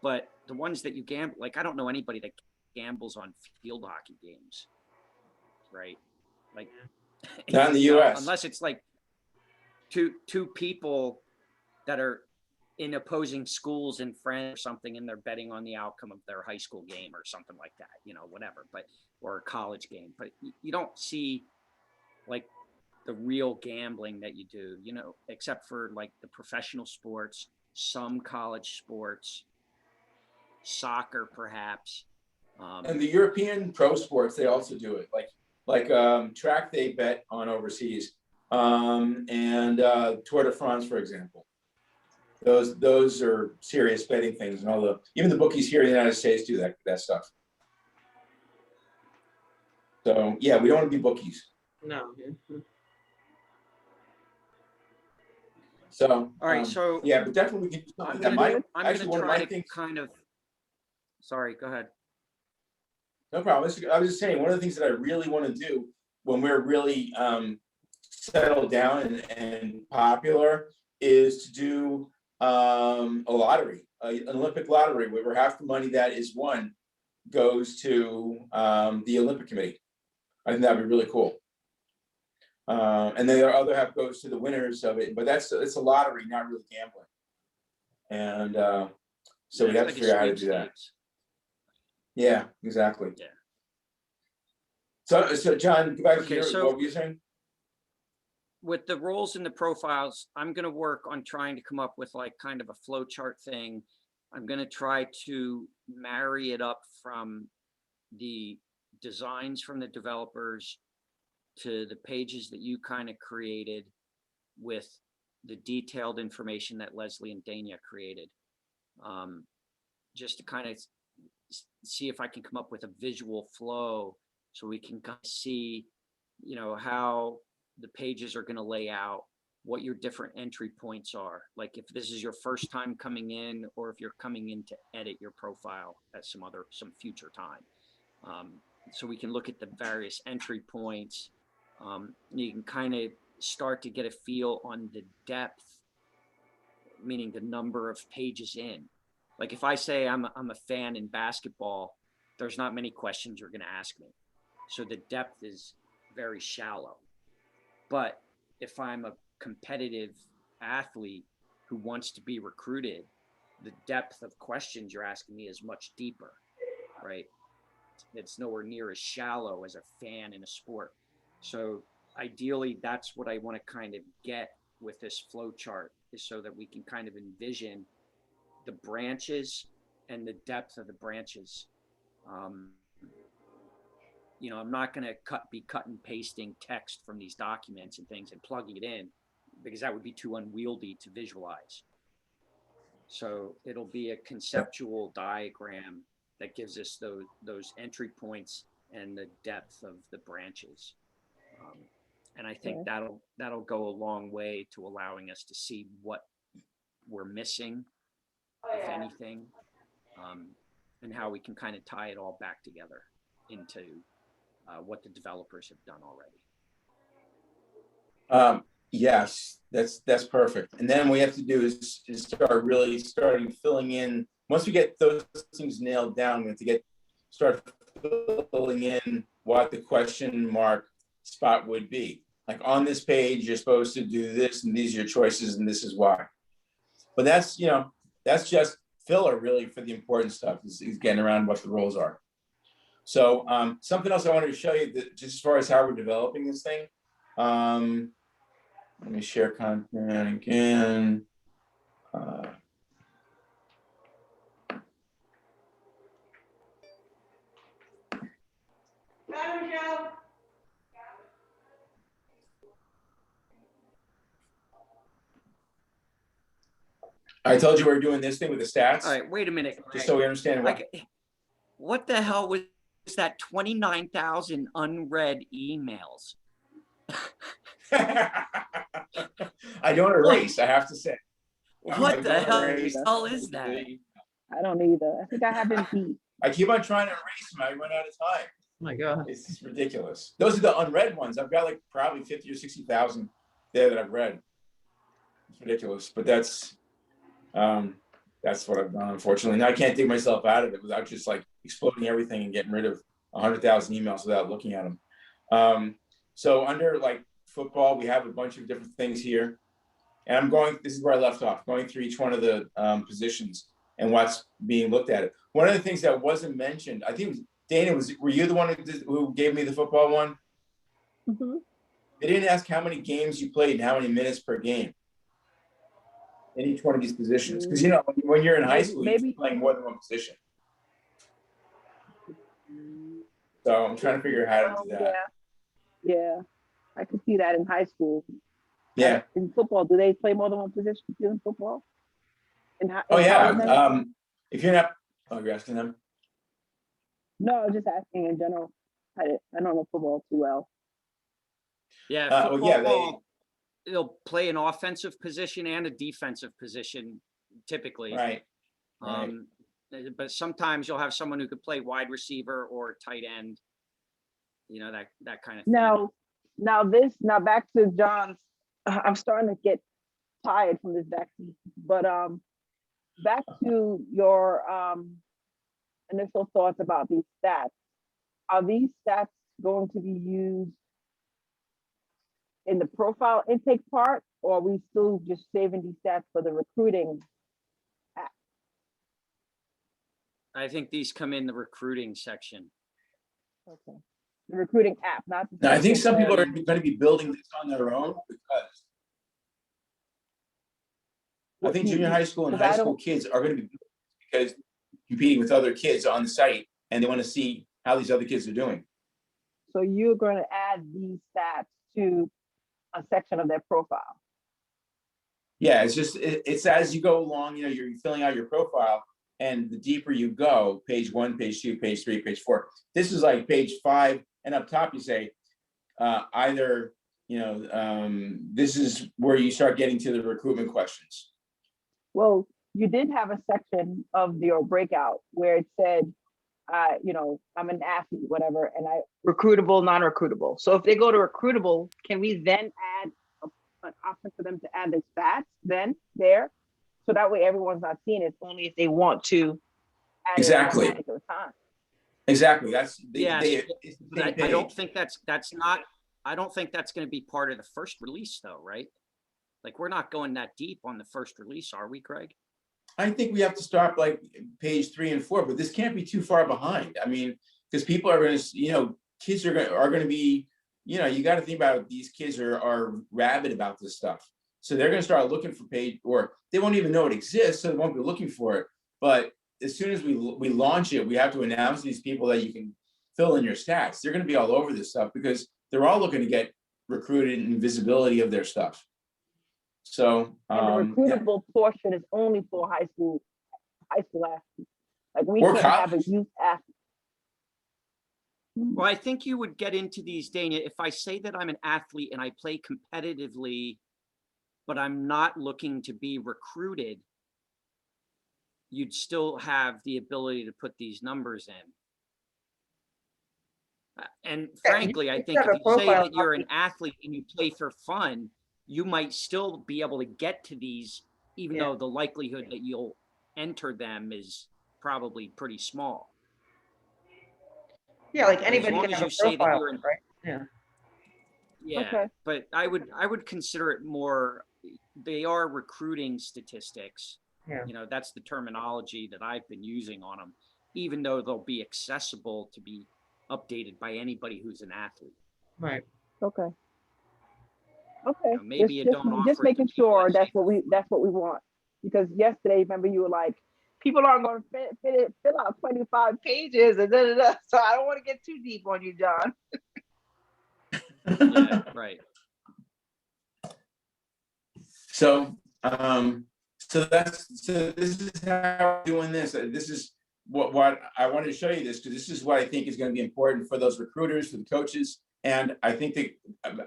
D: but the ones that you gamble, like, I don't know anybody that gambles on field hockey games, right? Like,
B: Not in the
D: you know,
B: US.
D: unless it's like two people that are in opposing schools and friends or something, and they're betting on the outcome of their high school game or something like that, you know, whatever, or a college game. But you don't see like the real gambling that you do, you know, except for like the professional sports, some college sports, soccer perhaps.
B: And the European pro sports, they also do it. Like track, they bet on overseas, and Tour de France, for example. Those are serious betting things, and even the bookies here in the United States do that stuff. So yeah, we don't want to be bookies.
E: No.
B: So
D: All right, so
B: yeah, but definitely we can do something.
D: I'm
B: That
D: gonna
B: one of
D: try
B: my
D: to
B: things.
D: kind of. Sorry, go ahead.
B: No problem. I was just saying, one of the things that I really want to do when we're really settled down and popular is to do a lottery, an Olympic lottery, where half the money that is won goes to the Olympic Committee. I think that'd be really cool. And then the other half goes to the winners of it, but it's a lottery, not really gambling. And so we
D: Yeah,
B: have
D: it's
B: to
D: like a
B: figure out how to do that.
D: sweepstakes.
B: Yeah, exactly.
D: Yeah.
B: So John, go back to
D: Okay,
B: your,
D: so-
B: what were you saying?
D: With the roles and the profiles, I'm going to work on trying to come up with like kind of a flow chart thing. I'm going to try to marry it up from the designs from the developers to the pages that you kind of created with the detailed information that Leslie and Daynia created. Just to kind of see if I can come up with a visual flow so we can kind of see, you know, how the pages are going to lay out, what your different entry points are. Like if this is your first time coming in, or if you're coming in to edit your profile at some future time. So we can look at the various entry points. You can kind of start to get a feel on the depth, meaning the number of pages in. Like if I say I'm a fan in basketball, there's not many questions you're going to ask me. So the depth is very shallow. But if I'm a competitive athlete who wants to be recruited, the depth of questions you're asking me is much deeper, right? It's nowhere near as shallow as a fan in a sport. So ideally, that's what I want to kind of get with this flow chart, is so that we can kind of envision the branches and the depth of the branches. You know, I'm not going to be cut and pasting text from these documents and things and plugging it in, because that would be too unwieldy to visualize. So it'll be a conceptual diagram that gives us those entry points and the depth of the branches. And I think that'll go a long way to allowing us to see what we're missing, if anything, and how we can kind of tie it all back together into what the developers have done already.
B: Yes, that's perfect. And then what we have to do is starting filling in. Once we get those things nailed down, we have to start filling in what the question mark spot would be. Like on this page, you're supposed to do this, and these are your choices, and this is why. But that's, you know, that's just filler really for the important stuff, is getting around what the roles are. So something else I wanted to show you, that just as far as how we're developing this thing. Let me share content again. I told you we were doing this thing with the stats.
D: All right, wait a minute.
B: Just so we understand
D: what the hell was that 29,000 unread emails?
B: I don't erase, I have to say.
D: What the hell is that?
A: I don't either. I think I have MP.
B: I keep on trying to erase them. I run out of time.
C: Oh my God.
B: It's just ridiculous. Those are the unread ones. I've got like probably 50 or 60,000 there that I've read. It's ridiculous, but that's what I've done, unfortunately. Now I can't dig myself out of it without just like exploding everything and getting rid of 100,000 emails without looking at them. So under like football, we have a bunch of different things here. And this is where I left off, going through each one of the positions and what's being looked at. One of the things that wasn't mentioned, I think, Daynia, were you the one who gave me the football one?
A: Mm-hmm.
B: They didn't ask how many games you played and how many minutes per game in each one of these positions. Because, you know, when you're in high school, you're playing more than one position. So I'm trying to figure out how to do that.
A: Yeah, I could see that in high school.
B: Yeah.
A: In football, do they play more than one position in football?
B: If you're not, you're asking them?
A: No, I was just asking in general. I don't know football too well.
D: Yeah, football, they'll play an offensive position and a defensive position, typically.
B: Right.
D: But sometimes you'll have someone who could play wide receiver or tight end. You know, that kind of thing.
A: Now back to John's. I'm starting to get tired from this vaccine, but back to your initial thoughts about these stats. Are these stats going to be used in the profile intake part, or are we still just saving these stats for the recruiting app?
D: I think these come in the recruiting section.
A: Okay. The recruiting app, not the.
B: No, I think some people are going to be building this on their own because I think junior high school and high school kids are going to be competing with other kids on the site, and they want to see how these other kids are doing.
A: So you're going to add these stats to a section of their profile.
B: Yeah, it's just, it's as you go along, you know, you're filling out your profile, and the deeper you go, page 1, page 2, page 3, page 4. This is like page 5, and up top you say, either, you know, this is where you start getting to the recruitment questions.
A: Well, you did have a section of your breakout where it said, you know, I'm an athlete, whatever, and I recruitable, non-recruitable. So if they go to recruitable, can we then add an option for them to add the stats then there? So that way everyone's not seeing it, only if they want to add
B: Exactly.
A: it at a particular time.
B: Exactly. That's
D: Yes,
B: it's the
D: but
B: same
D: I don't
B: page.
D: think that's not, I don't think that's gonna be part of the first release though, right? Like, we're not going that deep on the first release, are we, Craig?
B: I think we have to start like page 3 and 4, but this can't be too far behind. I mean, because people are going to, you know, kids are going to be, you know, you got to think about it, these kids are rabid about this stuff. So they're going to start looking for page, or they won't even know it exists, so they won't be looking for it. But as soon as we launch it, we have to announce these people that you can fill in your stats. They're going to be all over this stuff because they're all looking to get recruited and visibility of their stuff. So
A: And the recruitable portion is only for high school athletes. Like we
B: Or
A: can't have a
B: college.
A: youth athlete.
D: Well, I think you would get into these, Daynia, if I say that I'm an athlete and I play competitively, but I'm not looking to be recruited, you'd still have the ability to put these numbers in. And frankly, I think if you say that you're an athlete and you play for fun, you might still be able to get to these, even though the likelihood that you'll enter them is probably pretty small.
E: Yeah, like
D: But as
E: anybody
D: long
E: can
D: as
E: have
D: you
E: a
D: say that
E: profile,
D: you're an,
E: right? Yeah.
D: yeah,
A: Okay.
D: but I would consider it more, they are recruiting statistics.
E: Yeah.
D: You know, that's the terminology that I've been using on them, even though they'll be accessible to be updated by anybody who's an athlete.
E: Right.
A: Okay. Okay.
D: You know, maybe you don't offer
A: just
D: it to
A: making
D: people
A: sure
D: that
A: that's what we want. Because yesterday, remember, you were like, people aren't going to fill out 25 pages and da, da, da. So I don't want to get too deep on you, John.
D: Yeah, right.
B: So this is how we're doing this. This is what I wanted to show you this, because this is what I think is going to be important for those recruiters, for the coaches. And I think that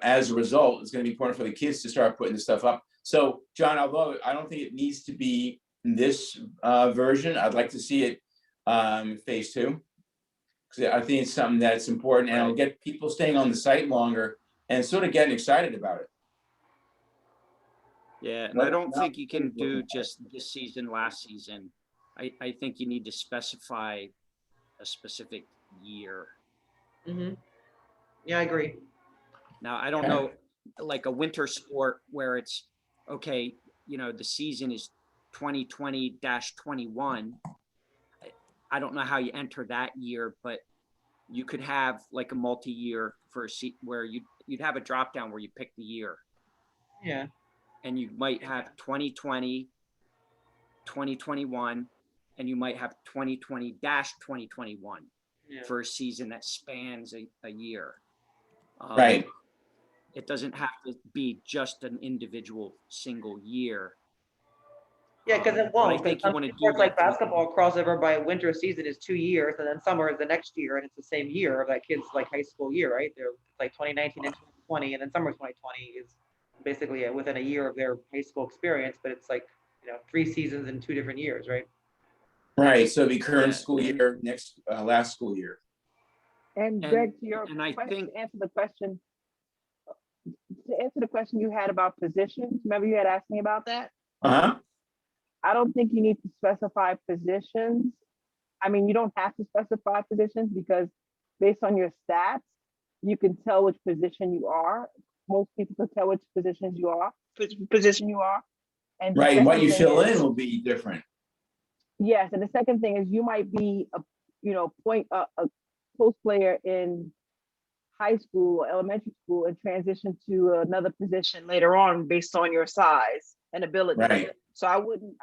B: as a result, it's going to be important for the kids to start putting this stuff up. So John, although I don't think it needs to be in this version, I'd like to see it phase 2. Because I think it's something that's important, and it'll get people staying on the site longer and sort of getting excited about it.
D: Yeah, and I don't think you can do just this season, last season. I think you need to specify a specific year.
E: Mm-hmm. Yeah, I agree.
D: Now, I don't know, like a winter sport where it's, okay, you know, the season is 2020-21. I don't know how you enter that year, but you could have like a multi-year for a seat where you'd have a drop down where you pick the year.
E: Yeah.
D: And you might have 2020, 2021, and you might have 2020-2021 for a season that spans a year.
B: Right.
D: It doesn't have to be just an individual single year.
E: Yeah, because it won't.
D: I think you want to do
E: sports like
D: that.
E: basketball crossover by winter season is 2 years, and then summer is the next year, and it's the same year of that kid's like high school year, right? They're like 2019 and 2020, and then summer 2020 is basically within a year of their high school experience, but it's like, you know, 3 seasons in 2 different years, right?
B: Right. So it'll be current school year, next last school year.
A: And Greg, to your
D: and I
A: question,
D: think
A: to answer the question you had about positions, remember you had asked me about that?
B: Uh-huh.
A: I don't think you need to specify positions. I mean, you don't have to specify positions because based on your stats, you can tell which position you are. Most people can tell which position you are. And
B: right, and what you fill
A: is,
B: in will be different.
A: Yes, and the second thing is you might be a post player in high school or elementary school and transition to another position later on based on your size and ability.
B: Right.
A: So I wouldn't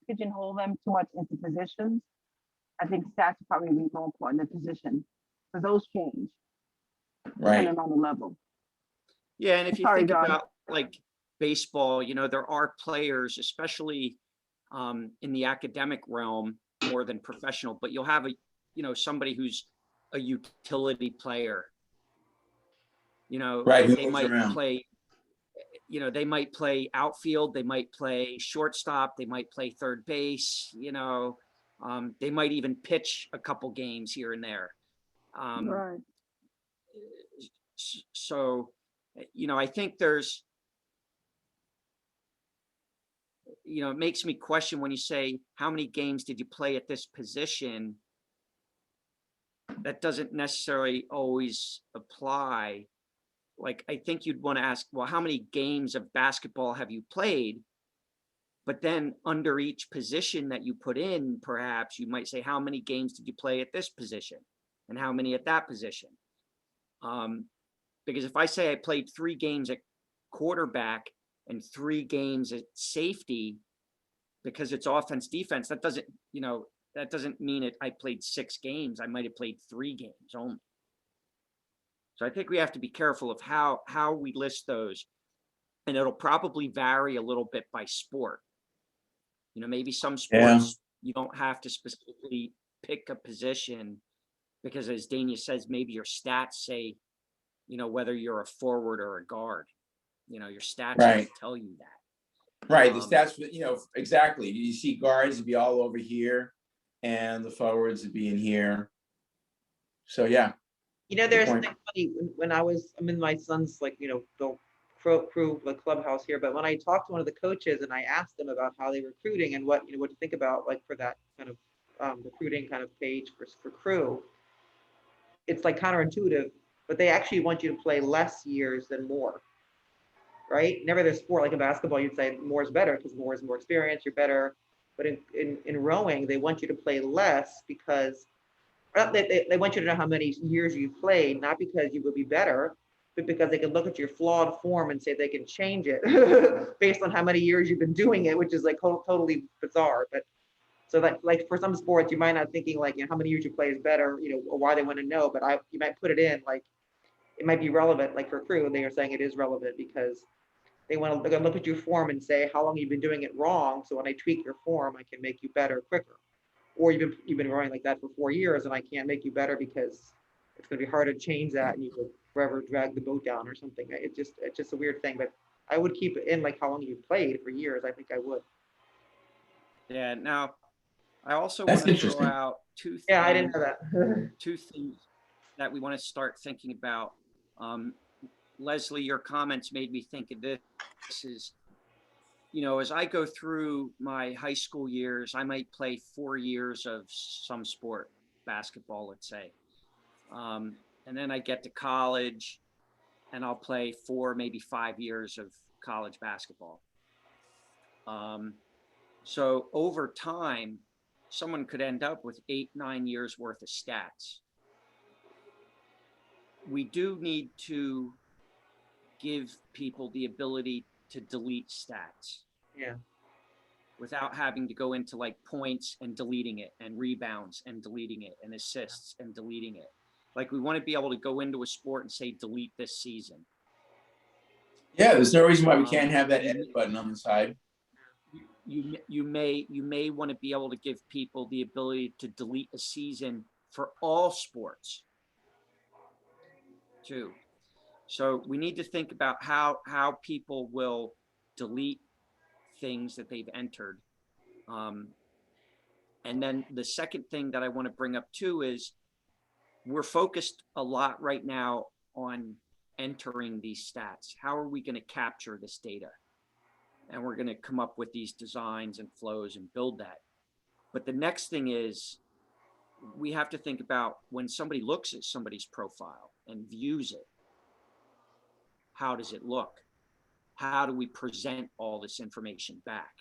A: pigeonhole them too much into positions. I think stats would probably be more important than position because those change.
B: Right.
A: depending on the level.
D: Yeah, and if you
A: Sorry,
D: think
A: John.
D: about like baseball, you know, there are players, especially in the academic realm more than professional, but you'll have a, you know, somebody who's a utility player. You know,
B: Right, who
D: they
B: moves
D: might
B: around.
D: play, you know, they might play outfield, they might play shortstop, they might play third base, you know, they might even pitch a couple games here and there.
A: Right.
D: So, you know, I think there's, you know, it makes me question when you say, how many games did you play at this position? That doesn't necessarily always apply. Like, I think you'd want to ask, well, how many games of basketball have you played? But then under each position that you put in, perhaps you might say, how many games did you play at this position? And how many at that position? Because if I say I played 3 games at quarterback and 3 games at safety, because it's offense, defense, that doesn't, you know, that doesn't mean it. I played 6 games. I might have played 3 games only. So I think we have to be careful of how we list those, and it'll probably vary a little bit by sport. You know, maybe some sports you don't have to specifically pick a position because, as Daynia says, maybe your stats say, you know, whether you're a forward or a guard. You know, your stats
B: Right.
D: will tell you that.
B: Right, the stats, you know, exactly. You see guards would be all over here, and the forwards would be in here. So yeah.
E: You know,
B: Good
E: there's
B: point.
E: something funny when I'm in my son's, like, you know, the crew like clubhouse here, but when I talked to one of the coaches and I asked them about how they recruiting and what, you know, what to think about, like, for that kind of recruiting kind of page for crew, it's like counterintuitive, but they actually want you to play less years than more, right? Never the sport, like in basketball, you'd say more is better because more is more experience, you're better. But in rowing, they want you to play less because they want you to know how many years you played, not because you will be better, but because they can look at your flawed form and say they can change it based on how many years you've been doing it, which is like totally bizarre. But so that, like, for some sports, you might not thinking like, you know, how many years you play is better, you know, or why they want to know, but you might put it in like it might be relevant. Like for crew, they are saying it is relevant because they're gonna look at your form and say how long you've been doing it wrong. So when I tweak your form, I can make you better quicker. Or you've been rowing like that for 4 years and I can't make you better because it's going to be hard to change that and you will forever drag the boat down or something. It's just a weird thing, but I would keep it in like how long you played for years. I think I would.
D: Yeah. Now, I also
B: That's
D: want to throw
B: interesting.
D: out 2 things.
E: Yeah, I didn't know that.
D: 2 things that we want to start thinking about. Leslie, your comments made me think of this. Is, you know, as I go through my high school years, I might play 4 years of some sport, basketball, let's say. And then I get to college and I'll play 4, maybe 5 years of college basketball. So over time, someone could end up with 8, 9 years worth of stats. We do need to give people the ability to delete stats.
E: Yeah.
D: Without having to go into like points and deleting it and rebounds and deleting it and assists and deleting it. Like, we want to be able to go into a sport and say, delete this season.
B: Yeah, there's no reason why we can't have that edit button on the side.
D: You may want to be able to give people the ability to delete a season for all sports too. So we need to think about how people will delete things that they've entered. And then the second thing that I want to bring up too is we're focused a lot right now on entering these stats. How are we going to capture this data? And we're going to come up with these designs and flows and build that. But the next thing is we have to think about when somebody looks at somebody's profile and views it, how does it look? How do we present all this information back?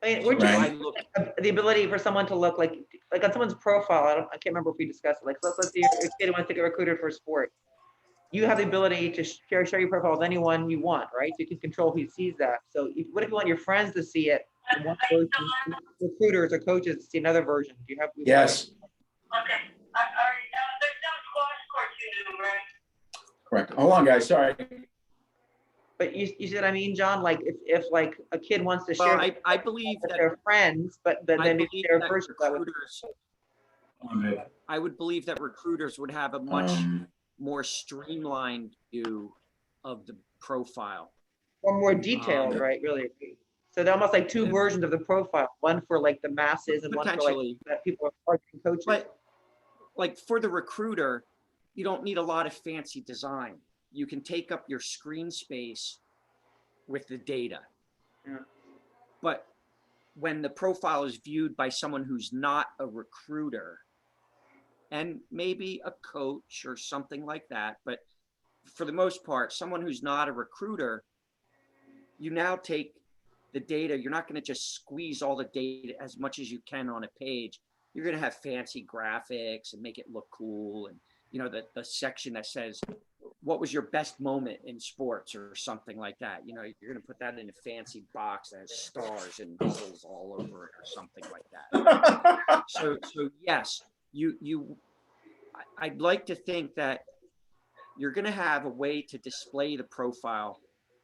E: I mean, we're
D: So
E: just
D: I look,
E: the ability for someone to look like on someone's profile. I can't remember if we discussed it. Like, let's say a kid wants to get recruited for a sport. You have the ability to share your profile with anyone you want, right? So you can control who sees that. So what if you want your friends to see it in one version, recruiters or coaches to see another version? Do you have?
B: Yes.
F: Okay. There's no squash courts
B: Correct. Hold on, guys, sorry.
E: But you see what I mean, John? Like if like a kid wants to share
D: Well, I believe
E: with
D: that
E: their friends, but then
D: I
E: maybe
D: believe
E: their
D: that
E: first
D: recruiters, I would believe that recruiters would have a much more streamlined view of the profile.
E: or more detailed, right? Really. So they're almost like two versions of the profile, one for like the masses and one for like
D: Potentially.
E: that people are targeting coaches.
D: But like for the recruiter, you don't need a lot of fancy design. You can take up your screen space with the data.
E: Yeah.
D: But when the profile is viewed by someone who's not a recruiter and maybe a coach or something like that, but for the most part, someone who's not a recruiter, you now take the data, you're not going to just squeeze all the data as much as you can on a page. You're going to have fancy graphics and make it look cool. And, you know, the section that says, what was your best moment in sports or something like that? You know, you're going to put that in a fancy box that has stars and bubbles all over it or something like that. So yes, I'd like to think that you're going to have a way to display the profile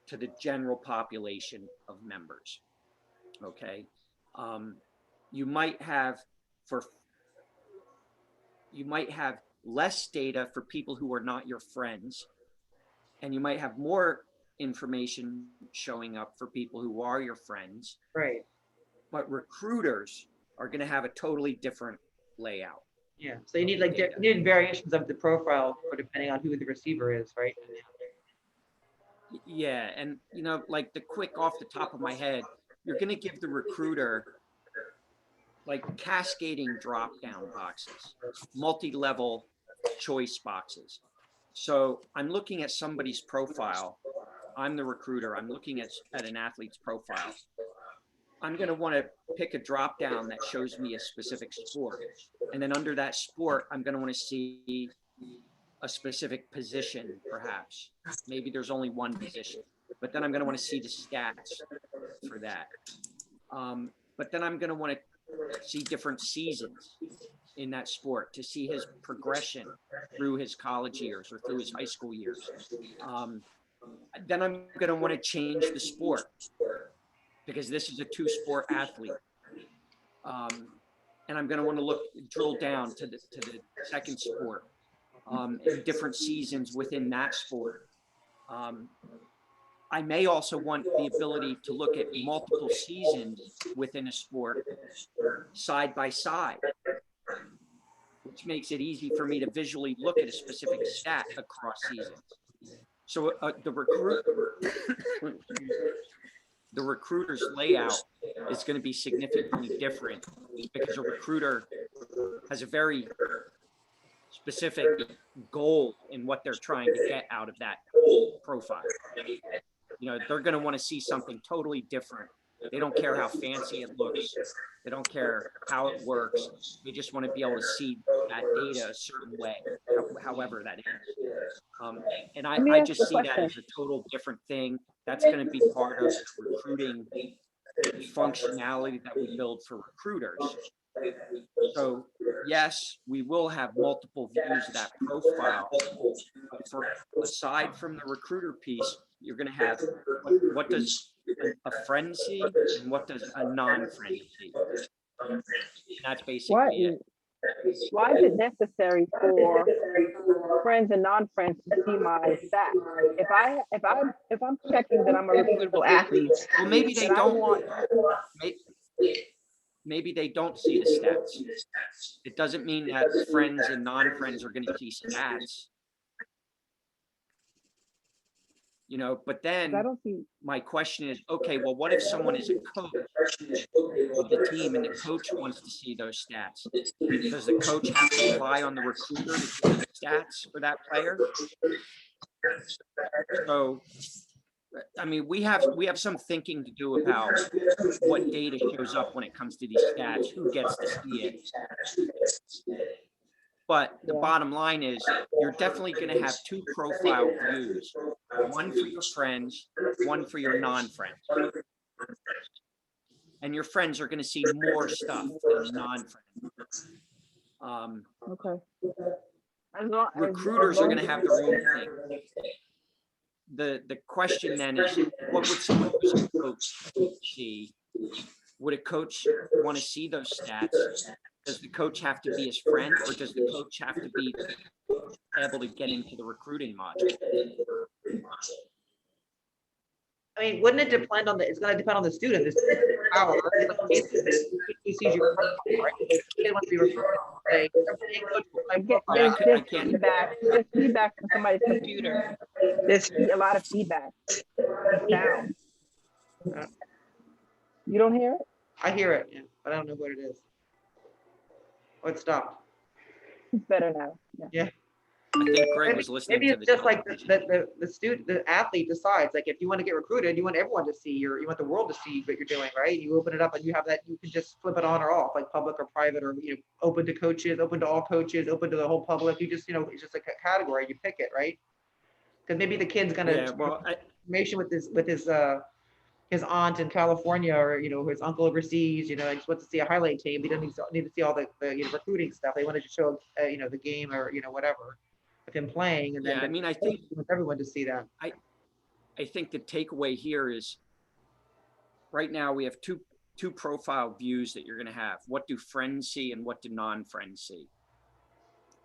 D: to the general population of members. Okay. You might have less data for people who are not your friends, and you might have more information showing up for people who are your friends.
E: Right.
D: But recruiters are going to have a totally different layout.
E: Yeah. So you need like you need variations of the profile for depending on who the receiver is, right?
D: Yeah, and you know, like the quick off the top of my head, you're going to give the recruiter like cascading drop-down boxes, multi-level choice boxes. So I'm looking at somebody's profile. I'm the recruiter. I'm looking at an athlete's profile. I'm going to want to pick a drop-down that shows me a specific sport. And then under that sport, I'm going to want to see a specific position, perhaps. Maybe there's only one position, but then I'm going to want to see the stats for that. But then I'm going to want to see different seasons in that sport to see his progression through his college years or through his high school years. Then I'm going to want to change the sport because this is a two-sport athlete. And I'm going to want to drill down to the second sport and different seasons within that sport. I may also want the ability to look at multiple seasons within a sport side by side, which makes it easy for me to visually look at a specific stat across seasons. So the recruiter's layout is going to be significantly different because a recruiter has a very specific goal in what they're trying to get out of that profile. You know, they're going to want to see something totally different. They don't care how fancy it looks. They don't care how it works. They just want to be able to see that data a certain way, however that is. And I just see that as a total different thing. That's going to be part of recruiting functionality that we build for recruiters. So yes, we will have multiple views of that profile. But aside from the recruiter piece, you're going to have what does a friend see and what does a non-friend see. And that's basically it.
A: Why is it necessary for friends and non-friends to see my stats? If I'm checking that I'm a recruitable athlete,
D: well, maybe they don't. Maybe they don't see the stats. It doesn't mean that friends and non-friends are going to see stats. You know, but then my question is, okay, well, what if someone is a coach of the team and the coach wants to see those stats? Does the coach have to rely on the recruiter to see the stats for that player? So, I mean, we have some thinking to do about what data shows up when it comes to these stats, who gets to see it. But the bottom line is you're definitely going to have two profile views, one for your friends, one for your non-friends. And your friends are going to see more stuff than non-friends.
A: okay.
D: Recruiters are going to have their own thing. the question then is, what would someone who's a coach see? Would a coach want to see those stats? Does the coach have to be his friend, or does the coach have to be able to get into the recruiting module?
E: I mean, wouldn't it depend on it's gonna depend on the student, the student's power, who sees your profile, right? If the kid wants to be recruited, say, "Hey, coach, my profile."
D: I can't.
A: There's feedback from somebody's computer. There's a lot of feedback. Sound. You don't hear it?
E: I hear it, yeah, but I don't know what it is. Oh, it stopped.
A: It's better now. Yeah.
D: I think Greg was listening
E: Maybe
D: to
E: it's
D: the
E: just like
D: television.
E: the student, the athlete decides, like, if you want to get recruited, you want everyone to see you want the world to see what you're doing, right? You open it up and you have that, you can just flip it on or off, like public or private, or, open to coaches, open to all coaches, open to the whole public. You just, it's just a category, you pick it, right? Because maybe the kid's gonna
D: Yeah, well,
E: information with his aunt in California, or his uncle overseas, and just wants to see a highlight tape. He doesn't need to see all the recruiting stuff. They wanted to show the game, or whatever of him playing, and then
D: yeah, I mean, I think
E: want everyone to see that.
D: I think the takeaway here is, right now we have two profile views that you're going to have. What do friends see and what do non-friends see?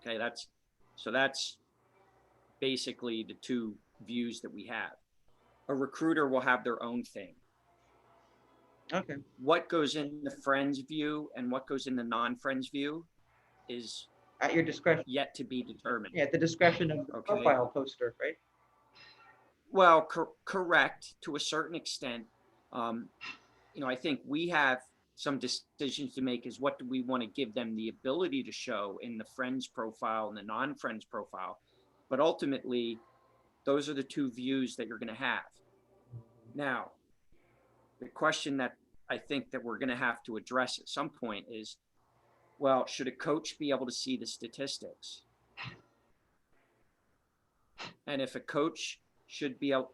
D: Okay, that's basically the two views that we have. A recruiter will have their own thing.
E: Okay.
D: What goes in the friends view and what goes in the non-friends view is
E: At your discretion.
D: yet to be determined.
E: Yeah, at the discretion of the
D: Okay.
E: profile poster, right?
D: Well, correct to a certain extent. I think we have some decisions to make, is what do we want to give them the ability to show in the friends profile and the non-friends profile. But ultimately, those are the two views that you're going to have. Now, the question that I think that we're going to have to address at some point is, well, should a coach be able to see the statistics? And if a coach should be able,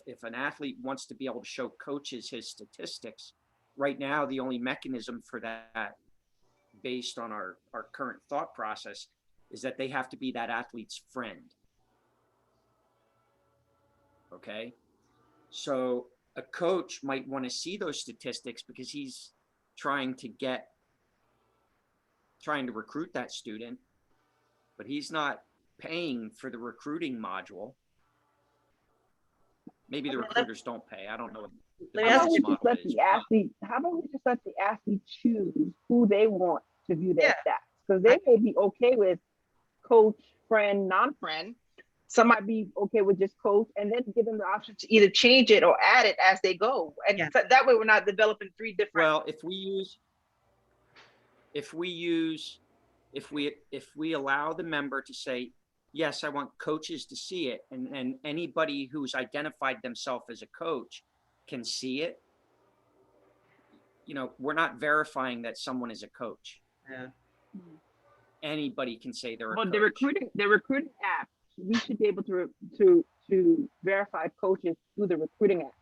D: if an athlete wants to be able to show coaches his statistics, right now, the only mechanism for that, based on our current thought process, is that they have to be that athlete's friend. Okay. So a coach might want to see those statistics because he's trying to recruit that student, but he's not paying for the recruiting module. Maybe the recruiters don't pay. I don't know.
A: How about we just let the athlete choose who they want to view their stats? Because they may be okay with coach, friend, non-friend. Some might be okay with just coach, and then give them the option to either change it or add it as they go. And so that way we're not developing three different.
D: Well, if we allow the member to say, yes, I want coaches to see it, and anybody who's identified themselves as a coach can see it, we're not verifying that someone is a coach.
E: Yeah.
D: Anybody can say they're a coach.
A: The recruiting app, we should be able to verify coaches through the recruiting app.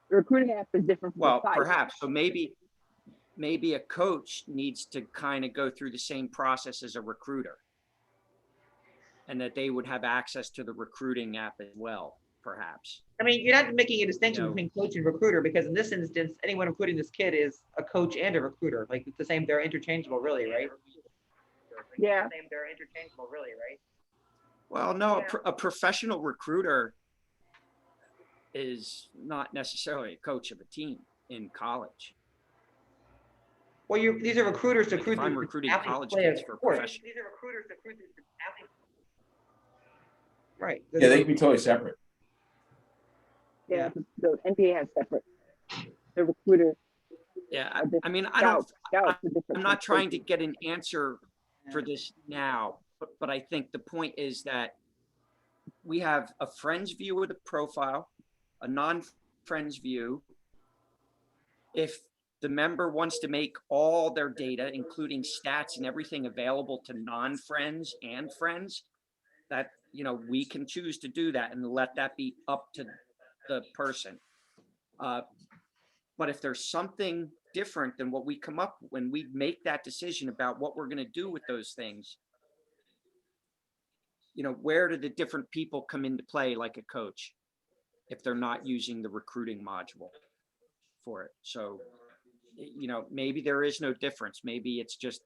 A: The recruiting app is different from the site.
D: Perhaps. So maybe a coach needs to kind of go through the same process as a recruiter, and that they would have access to the recruiting app as well, perhaps.
E: I mean, you're not making a distinction between coach and recruiter, because in this instance, anyone recruiting this kid is a coach and a recruiter. Like, it's the same, they're interchangeable, really, right?
A: Yeah.
E: They're interchangeable, really, right?
D: Well, no, a professional recruiter is not necessarily a coach of a team in college.
E: Well, these are recruiters to recruit.
D: If I'm recruiting college kids for professional.
E: These are recruiters to recruit athletes. Right.
B: Yeah, they can be totally separate.
A: Yeah, the NBA has separate. The recruiter.
D: Yeah, I mean, I'm not trying to get an answer for this now, but I think the point is that we have a friend's view of the profile, a non-friend's view. If the member wants to make all their data, including stats and everything, available to non-friends and friends, that, we can choose to do that and let that be up to the person. But if there's something different than what we come up when we make that decision about what we're going to do with those things, where do the different people come into play, like a coach? if they're not using the recruiting module for it. So, you know, maybe there is no difference. Maybe it's just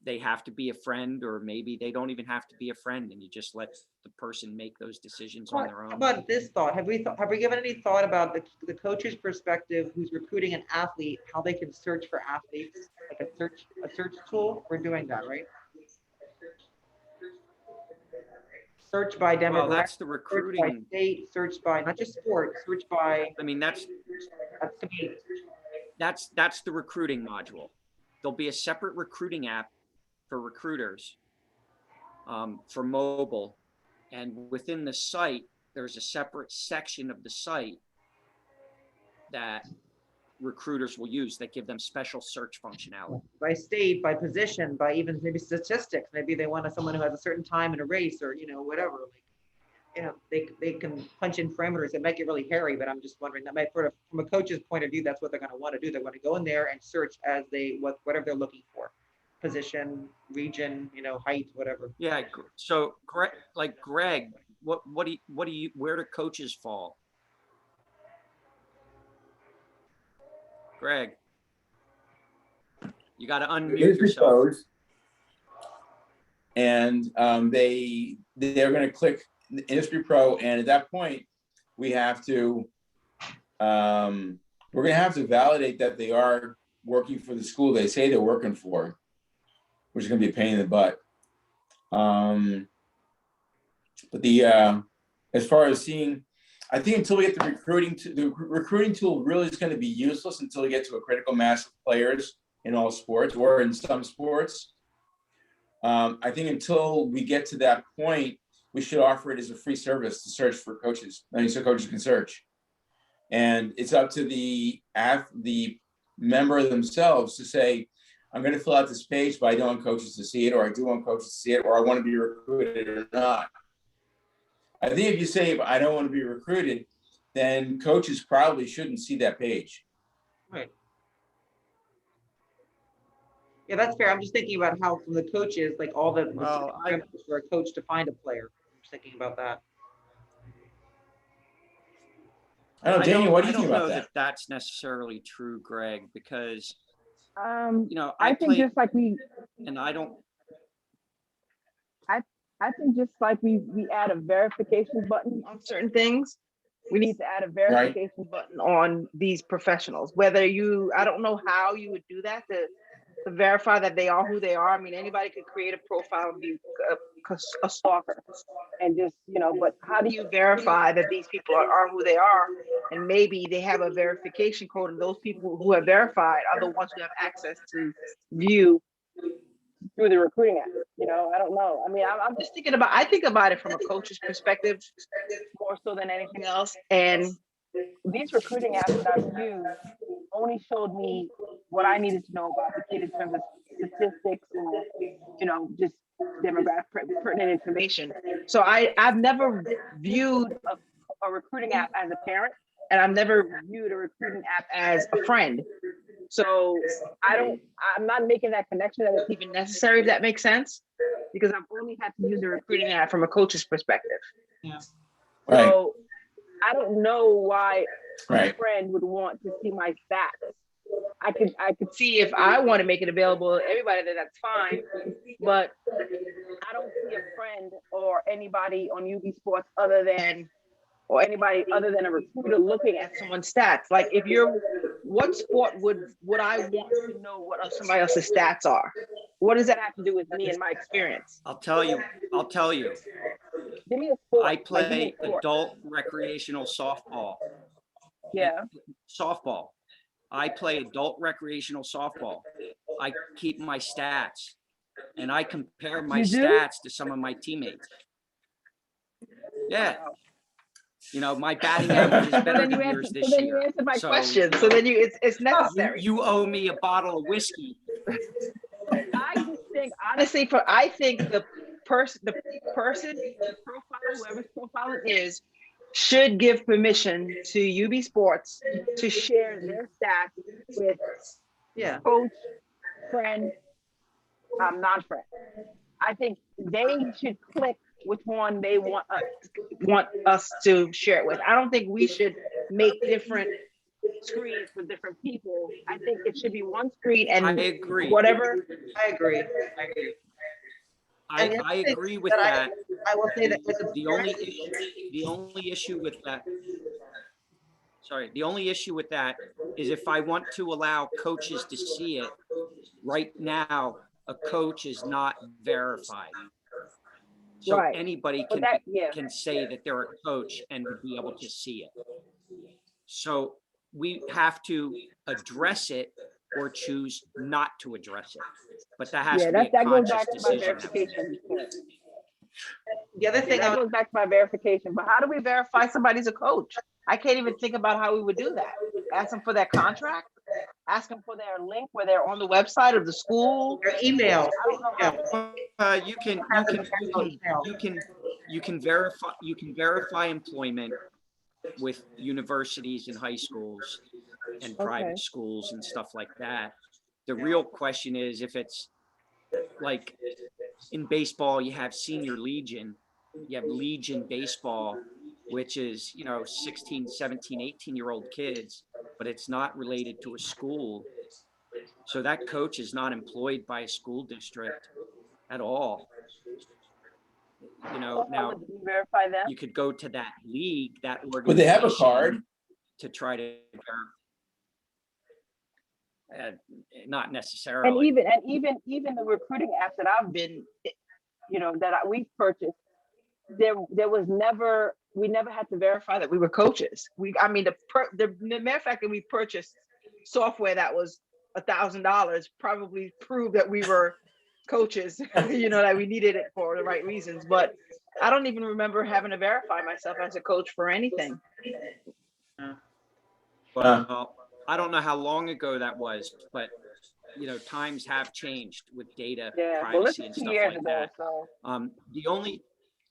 D: they have to be a friend, or maybe they don't even have to be a friend, and you just let the person make those decisions on their
E: How
D: own.
E: about this thought? Have we given any thought about the coach's perspective who's recruiting an athlete, how they can search for athletes, like a search tool? We're doing that, right? Search by
D: Well,
E: demographic,
D: that's the
E: search by
D: recruiting.
E: state, search by not just sports, search by,
D: I mean,
E: that could be,
D: that's the recruiting module. There'll be a separate recruiting app for recruiters, for mobile, and within the site, there's a separate section of the site that recruiters will use that give them special search functionality.
E: by state, by position, by even maybe statistics. Maybe they want someone who has a certain time in a race, or, you know, whatever. Like, you know, they can punch in parameters. It might get really hairy, but I'm just wondering, that might, from a coach's point of view, that's what they're going to want to do. They're going to go in there and search as whatever they're looking for, position, region, you know, height, whatever.
D: Yeah. So, like Greg, what do you, where do coaches fall? Greg, you got to unmute
B: Industry
D: yourself.
B: pros, and they're going to click the industry pro, and at that point, we have to we're going to have to validate that they are working for the school they say they're working for, which is going to be a pain in the butt. But as far as seeing, I think until we get the recruiting tool really is going to be useless until we get to a critical mass of players in all sports, or in some sports. I think until we get to that point, we should offer it as a free service to search for coaches. I mean, so coaches can search. And it's up to the member themselves to say, I'm going to fill out this page, but I don't want coaches to see it, or I do want coaches to see it, or I want to be recruited or not. I think if you say, I don't want to be recruited, then coaches probably shouldn't see that page.
E: Right. Yeah, that's fair. I'm just thinking about how, from the coaches, like all the
D: Well,
E: for a coach to find a player. I'm just thinking about that.
B: I don't know, Daynia, what do you think about
D: know
B: that?
D: that's necessarily true, Greg, because you know,
A: I think
D: play,
A: just like we,
D: and I don't.
A: I think just like we add a verification button on certain things, we need to add a verification button on these professionals. Whether I don't know how you would do that to verify that they are who they are. I mean, anybody could create a profile and be a stalker and just, you know, but how do you verify that these people are who they are? And maybe they have a verification code, and those people who have verified are the ones who have access to view through the recruiting app. You know, I don't know. I mean, I'm just thinking about, I think about it from a coach's perspective more so than anything else. And these recruiting apps that I've used only showed me what I needed to know about the kid in terms of statistics or, you know, just demographic pertinent information. So I've never viewed a recruiting app as a parent, and I've never viewed a recruiting app as a friend. So I'm not making that connection that it's even necessary, if that makes sense, because I've only had to use the recruiting app from a coach's perspective.
E: Yeah.
B: Right.
A: So I don't know why a
B: Right.
A: friend would want to see my stats. I could see if I want to make it available to everybody, then that's fine. But I don't see a friend or anybody on UB Sports anybody other than a recruiter looking at someone's stats. Like, what sport would I want to know what somebody else's stats are? What does that have to do with me and my experience?
D: I'll tell you.
A: Give me a sport.
D: I
A: Like, give me
D: play
A: a sport.
D: adult recreational softball.
A: Yeah.
D: Softball. I play adult recreational softball. I keep my stats, and I compare my
A: You do?
D: stats to some of my teammates. Yeah. You know, my batting average is better than yours this
A: So then
D: year.
A: you answered my
D: So,
A: question. So then it's necessary.
D: You owe me a bottle of whiskey.
A: I just think, honestly, I think the person, the profile, whoever's profile it is, should give permission to UB Sports to share their stats with coach, friend, non-friend. I think they should click which one they want us to share it with. I don't think we should make different screens for different people. I think it should be one screen
D: I
A: and
D: agree.
A: whatever.
E: I agree. And the other
D: I
E: thing
D: agree with
E: that
D: that.
E: I will say that with the
D: The only issue, the only issue with that, sorry, the only issue with that is if I want to allow coaches to see it, right now, a coach is not verified. So
A: Right.
D: anybody
A: But that, yeah,
D: can say that they're a coach and be able to see it. So we have to address it or choose not to address it. But that has
A: yeah,
D: to be a
A: that goes
D: conscious
A: back to my
D: decision that we make.
A: verification report.
E: the other
A: Yeah,
E: thing
A: that goes back to my verification. But how do we verify somebody's a coach? I can't even think about how we would do that. Ask them for their contract, ask them for their link where they're on the website of the school.
E: your email,
A: I don't know how.
D: You can verify employment with universities and high schools and private
A: Okay.
D: schools and stuff like that. The real question is if it's like in baseball, you have senior legion, you have legion baseball, which is, 16, 17, 18-year-old kids, but it's not related to a school. So that coach is not employed by a school district at all.
A: So how
D: Now
A: would we verify them?
D: you could go to that league, that organization.
B: Would they have a card?
D: To try to not
A: And
D: necessarily.
A: even the recruiting apps that I've been, we've purchased, there was never, we never had to verify that we were coaches. The matter of fact that we purchased software that was $1,000 probably proved that we were coaches, that we needed it for the right reasons. But I don't even remember having to verify myself as a coach for anything.
D: Well, I don't know how long ago that was, but times have changed with data
A: Yeah, well, this
D: privacy
A: is
D: and
A: 2
D: stuff
A: years
D: like
A: ago,
D: that.
A: so.
D: The only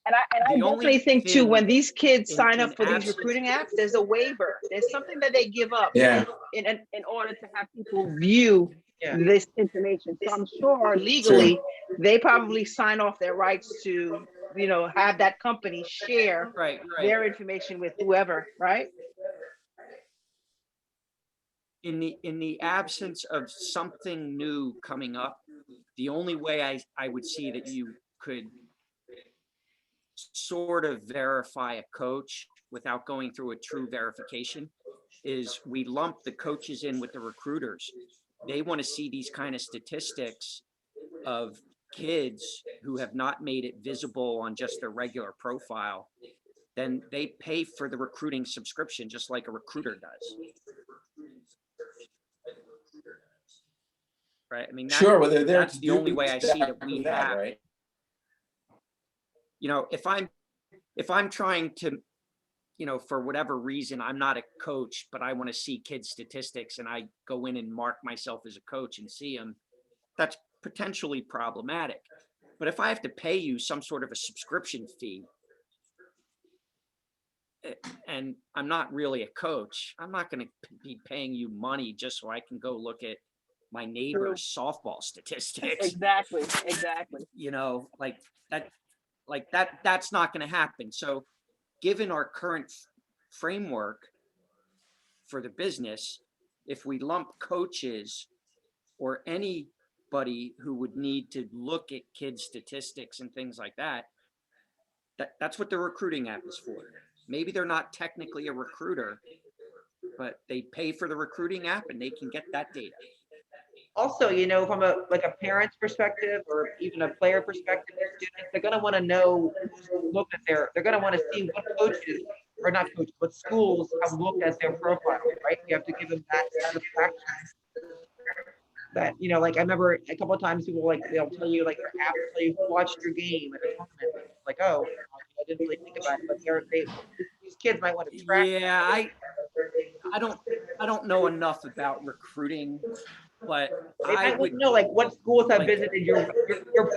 A: And I
D: the
A: definitely
D: only
A: think too,
D: thing
A: when these kids sign
D: in
A: up for these
D: absence,
A: recruiting apps, there's a waiver. There's something that they give up
B: Yeah.
A: in order to have people view
E: yeah.
A: this information. So I'm sure legally they probably sign off their rights to, have that company share
D: right.
A: their information with whoever, right?
D: In the absence of something new coming up, the only way I would see that you could sort of verify a coach without going through a true verification is we lump the coaches in with the recruiters. They want to see these kind of statistics of kids who have not made it visible on just their regular profile. Then they pay for the recruiting subscription just like a recruiter does. Right? I mean,
B: Sure, whether they're
D: that's the only way I see that we have.
B: right?
D: If I'm trying to, for whatever reason, I'm not a coach, but I want to see kids' statistics and I go in and mark myself as a coach and see them, that's potentially problematic. But if I have to pay you some sort of a subscription fee, and I'm not really a coach, I'm not going to be paying you money just so I can go look at my neighbor's softball statistics.
A: Exactly.
D: That's not going to happen. So given our current framework for the business, if we lump coaches or anybody who would need to look at kids' statistics and things like that, that's what the recruiting app is for. Maybe they're not technically a recruiter, but they pay for the recruiting app and they can get that data.
E: Also, from a parent's perspective or even a player perspective, the students, they're going to want to know who's looked at they're going to want to see what coaches, or not coaches, what schools have looked at their profile, right? You have to give them that satisfaction. That, I remember a couple of times people they'll tell you their app will tell you who watched your game at a tournament. Like, oh, I didn't really think about it, but these kids might want to track.
D: Yeah, I don't know enough about recruiting, but
E: They might want to know what schools have visited your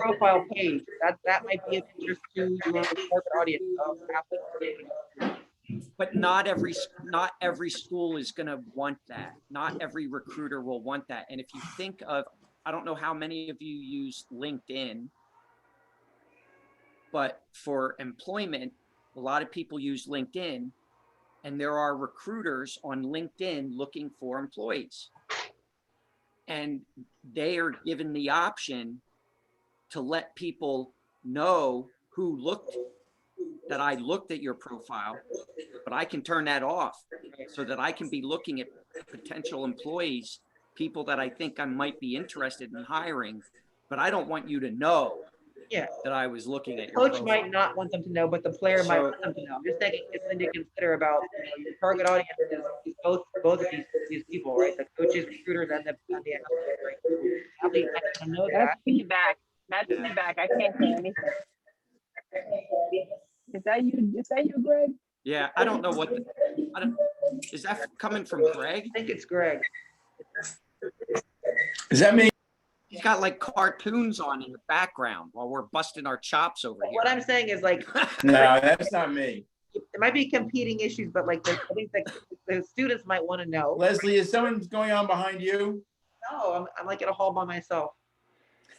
E: profile page. That might be of interest to your target audience of athletes.
D: But not every school is going to want that. Not every recruiter will want that. And if you think of, I don't know how many of you use LinkedIn, But for employment, a lot of people use LinkedIn, and there are recruiters on LinkedIn looking for employees. And they are given the option to let people know that I looked at your profile, but I can turn that off so that I can be looking at potential employees, people that I think I might be interested in hiring, but I don't want you to know
E: Yeah.
D: that I was looking at your
E: Coach
D: profile.
E: might not want them to know, but the player might
D: So-
E: want them to know. I'm just thinking it's something to consider about, your target audience is both of these people, right? The coaches, recruiters, and the athletes, right? Athlete might want to know
A: That's
E: that.
A: feedback. That's feedback. I can't say anything. Is that you? Is that you, Greg?
D: Yeah, I don't know is that coming from Greg?
E: I think it's Greg.
B: Does that mean?
D: He's got like cartoons on in the background while we're busting our chops over
E: What
D: here.
E: I'm saying is like,
B: No, that's not me.
E: there might be competing issues, but like, I think that the students might want to know.
B: Leslie, is someone going on behind you?
E: No, I'm like at a hall by myself.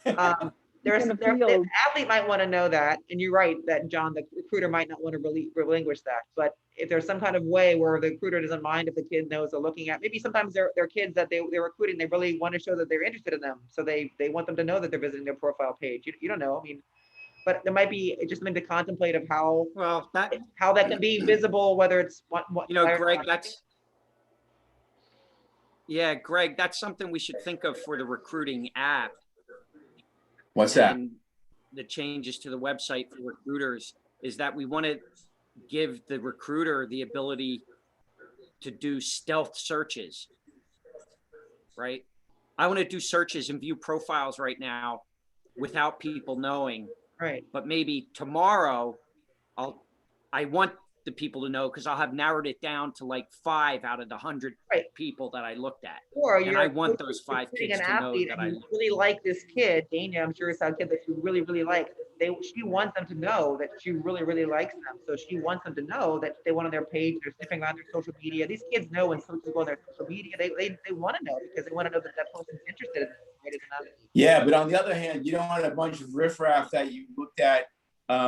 A: In the
E: The
A: field.
E: athlete might want to know that, and you're right that John, the recruiter might not want to relinquish that. But if there's some kind of way where the recruiter doesn't mind if the kid knows they're looking at, maybe sometimes they're kids that they're recruiting, they really want to show that they're interested in them, so they want them to know that they're visiting their profile page. You don't know, I mean, but there might be just something to contemplate of how
D: Well, that,
E: that can be visible, whether it's what
D: Greg, Greg, that's something we should think of for the recruiting app.
B: What's that?
D: And the changes to the website for recruiters is that we want to give the recruiter the ability to do stealth searches, right? I want to do searches and view profiles right now without people knowing,
E: right.
D: but maybe tomorrow I want the people to know because I'll have narrowed it down to like 5 out of the 100
E: Right.
D: people that I looked at.
E: Or
D: And I want those 5
E: recruiting
D: kids
E: an
D: to know
E: athlete
D: that
E: and you really like this kid, Daynia, I'm sure it's a kid that you really, really like. She wants them to know that she really, really likes them. So she wants them to know that they went on their page, they're sniffing around their social media. These kids know when coaches go on their social media, they want to know because they want to know that that person's interested in them, right, as an athlete.
B: Yeah, but on the other hand, you don't want a bunch of riffraff that you looked at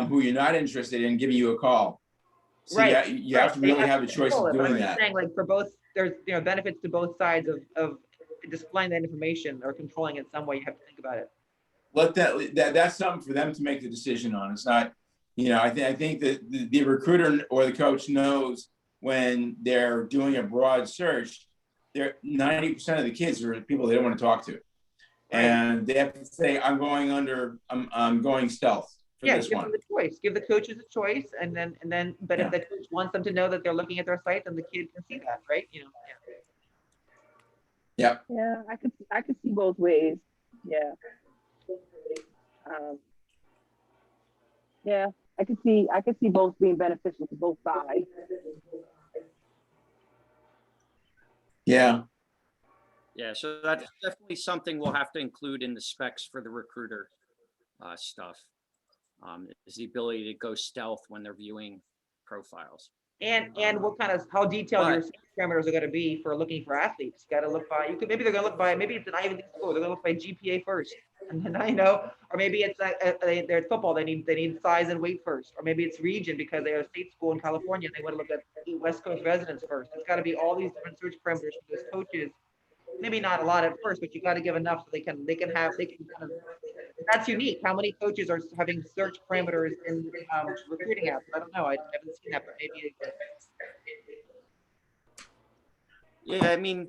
B: who you're not interested in giving you a call. So
E: Right.
B: you have to really have a choice of doing that.
E: Saying like for both, there's benefits to both sides of displaying that information or controlling it in some way. You have to think about it.
B: Let that's something for them to make the decision on. It's not, I think that the recruiter or the coach knows when they're doing a broad search, 90% of the kids are people they don't want to talk to. Right. And they have to say, I'm going stealth.
E: Yeah, give them the choice. Give the coaches a choice, and then, but if the coach wants them to know that they're looking at their site, then the kid can see that, right?
B: Yeah.
A: Yeah, I could see both ways. Yeah. Yeah, I could see both being beneficial to both sides.
B: Yeah.
D: Yeah, so that's definitely something we'll have to include in the specs for the recruiter stuff. Is the ability to go stealth when they're viewing profiles.
E: And what kind of how detailed your parameters are going to be for looking for athletes. You got to look by. Maybe they're going to look by. Maybe it's an Ivy League school. They're going to look by GPA first, and then or maybe it's they're at football. They need size and weight first, or maybe it's region because they're a state school in California. And they want to look at West Coast residents first. It's got to be all these different search parameters for those coaches. Maybe not a lot at first, but you got to give enough so they can kind of. That's unique. How many coaches are having search parameters in recruiting apps? I don't know. I haven't seen that, but maybe it exists.
D: Yeah, I mean,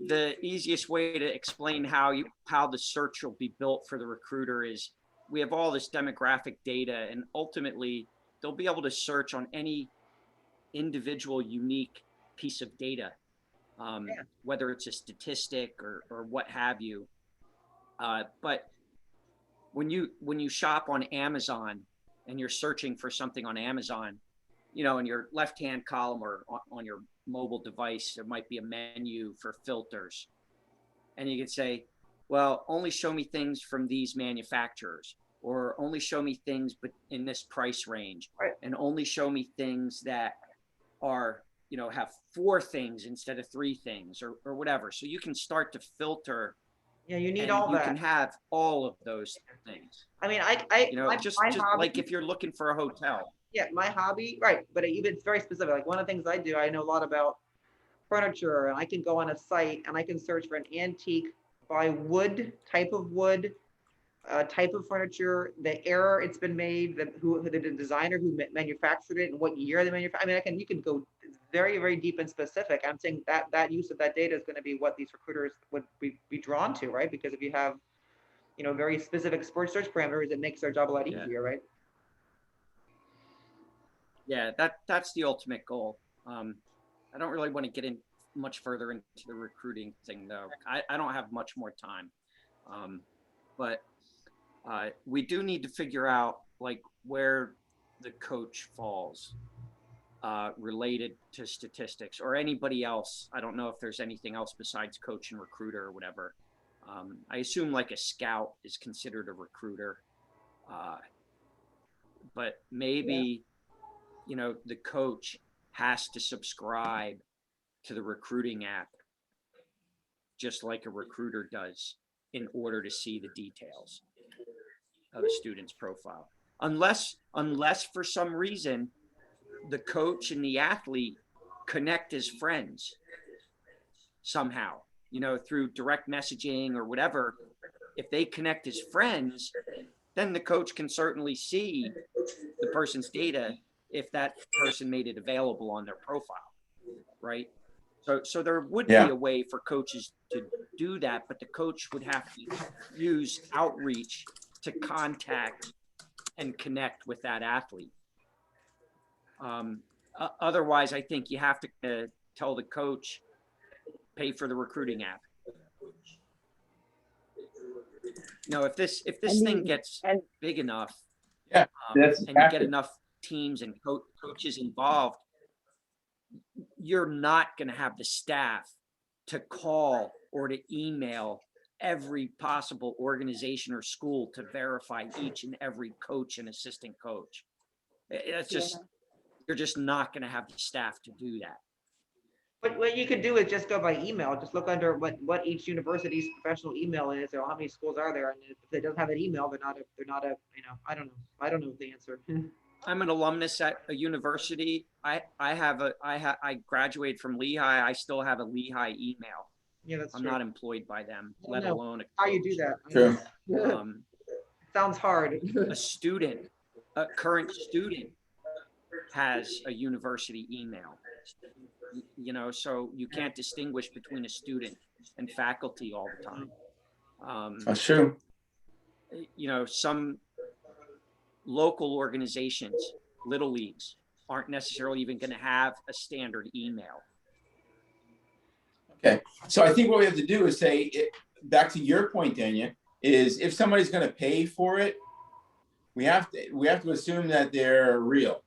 D: the easiest way to explain how the search will be built for the recruiter is we have all this demographic data, and ultimately they'll be able to search on any individual unique piece of data, whether it's a statistic or what have you. But when you shop on Amazon and you're searching for something on Amazon, in your left-hand column or on your mobile device, there might be a menu for filters. And you can say, well, only show me things from these manufacturers, or only show me things but in this price range,
E: right,
D: and only show me things that are, have 4 things instead of 3 things or whatever. So you can start to filter
E: Yeah, you need
D: And
E: all
D: you
E: that.
D: can have all of those things.
E: I mean, I
D: You know,
E: my
D: just
E: hobby,
D: like if you're looking for a hotel.
E: yeah, my hobby, right? But even it's very specific. Like one of the things I do, I know a lot about furniture, and I can go on a site and I can search for an antique by wood, type of furniture, the era it's been made, the designer who manufactured it, and what year they manufactured. I mean, you can go very, very deep and specific. I'm saying that use of that data is going to be what these recruiters would be drawn to, right? Because if you have, very specific search parameters, it makes their job a lot
D: Yeah.
E: easier, right?
D: Yeah, that's the ultimate goal. I don't really want to get in much further into the recruiting thing though. I don't have much more time. But we do need to figure out like where the coach falls related to statistics or anybody else. I don't know if there's anything else besides coach and recruiter or whatever. I assume like a scout is considered a recruiter. But maybe, the coach has to subscribe to the recruiting app just like a recruiter does in order to see the details of a student's profile. Unless for some reason the coach and the athlete connect as friends somehow, through direct messaging or whatever. If they connect as friends, then the coach can certainly see the person's data if that person made it available on their profile, right? So there would be a way for coaches to do that, but the coach would have to use outreach to contact and connect with that athlete. Otherwise, I think you have to tell the coach, pay for the recruiting app. If this thing gets big enough,
B: Yeah,
D: and you get enough teams and coaches involved, you're not going to have the staff to call or to email every possible organization or school to verify each and every coach and assistant coach. It's just, you're just not going to have the staff to do that.
E: But what you could do is just go by email. Just look under what each university's professional email is, or how many schools are there. And if they don't have an email, they're not a, I don't know. I don't know the answer.
D: I'm an alumnus at a university. I graduated from Lehigh. I still have a Lehigh email.
E: Yeah, that's
D: I'm
E: true.
D: not employed by them,
E: I
D: let
E: know
D: alone a
E: how
D: coach.
E: you do that.
B: True.
E: Sounds hard.
D: A current student has a university email, so you can't distinguish between a student and faculty all the time.
B: That's true.
D: Some local organizations, little leagues, aren't necessarily even going to have a standard email.
B: Okay, so I think what we have to do is say, back to your point, Daynia, is if somebody's going to pay for it, we have to assume that they're real.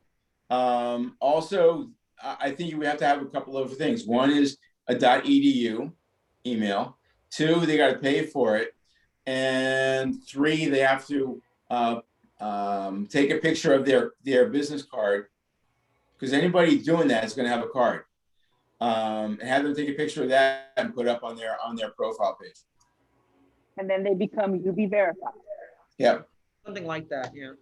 B: Also, I think we have to have a couple of things. One is a .edu email. Two, they got to pay for it, and three, they have to take a picture of their business card, because anybody doing that is going to have a card. And have them take a picture of that and put up on their profile page.
A: And then they become UB verified.
B: Yeah.
E: Something like that. Yeah.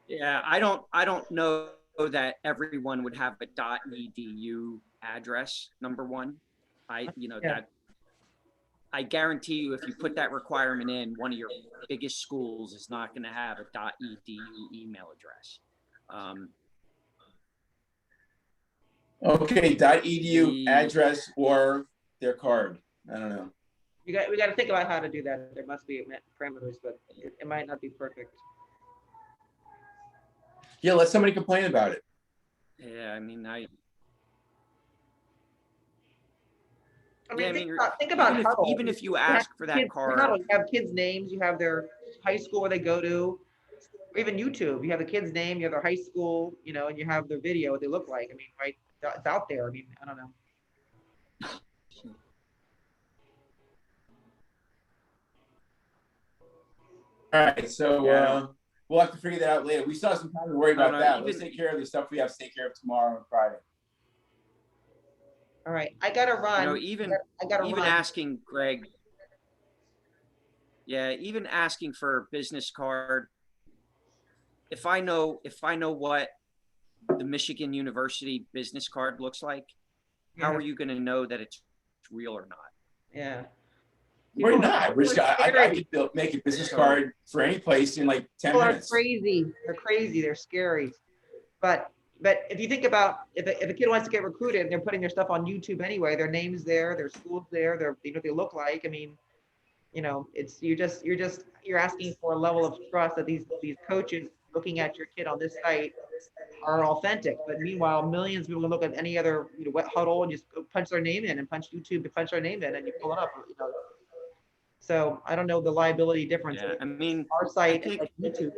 D: Yeah, I don't know that everyone would have a .edu address. Number one, that I guarantee you, if you put that requirement in, one of your biggest schools is not going to have a .edu email address.
B: Okay, .edu address or their card. I don't know.
E: We got to think about how to do that. There must be parameters, but it might not be perfect.
B: Yeah, let somebody complain about it.
D: Yeah, I mean,
E: think about Huddle.
D: Even if you ask for that card.
E: You have kids' names, you have their high school where they go to, or even YouTube. You have the kid's name, you have their high school, and you have their video, what they look like. I mean, right? It's out there. I mean, I don't know.
B: All right, so we'll have to figure that out later. We still have some time to worry about that. Let's take care of the stuff we have to take care of tomorrow and Friday.
E: All right, I gotta run.
D: Even asking Greg, Yeah, even asking for a business card. If I know what the Michigan University business card looks like, how
E: Yeah.
D: are you going to know that it's real or not?
E: Yeah.
B: We're
E: People-
B: not. We're just,
E: people are
B: I
E: scary.
B: could make a business
D: So-
B: card for any place in like 10
E: People are
B: minutes.
E: crazy. They're crazy. They're scary. But if you think about if a kid wants to get recruited and they're putting their stuff on YouTube anyway, their name's there, their school's there, they're you know what they look like. I mean, you know, it's you're asking for a level of trust that these coaches looking at your kid on this site are authentic. But meanwhile, millions of people look at any other wet huddle and just go punch their name in and punch YouTube to punch their name in and you pull it up. You know. So I don't know the liability difference.
D: Yeah, I mean,
E: Our site
D: think-
E: and like YouTube.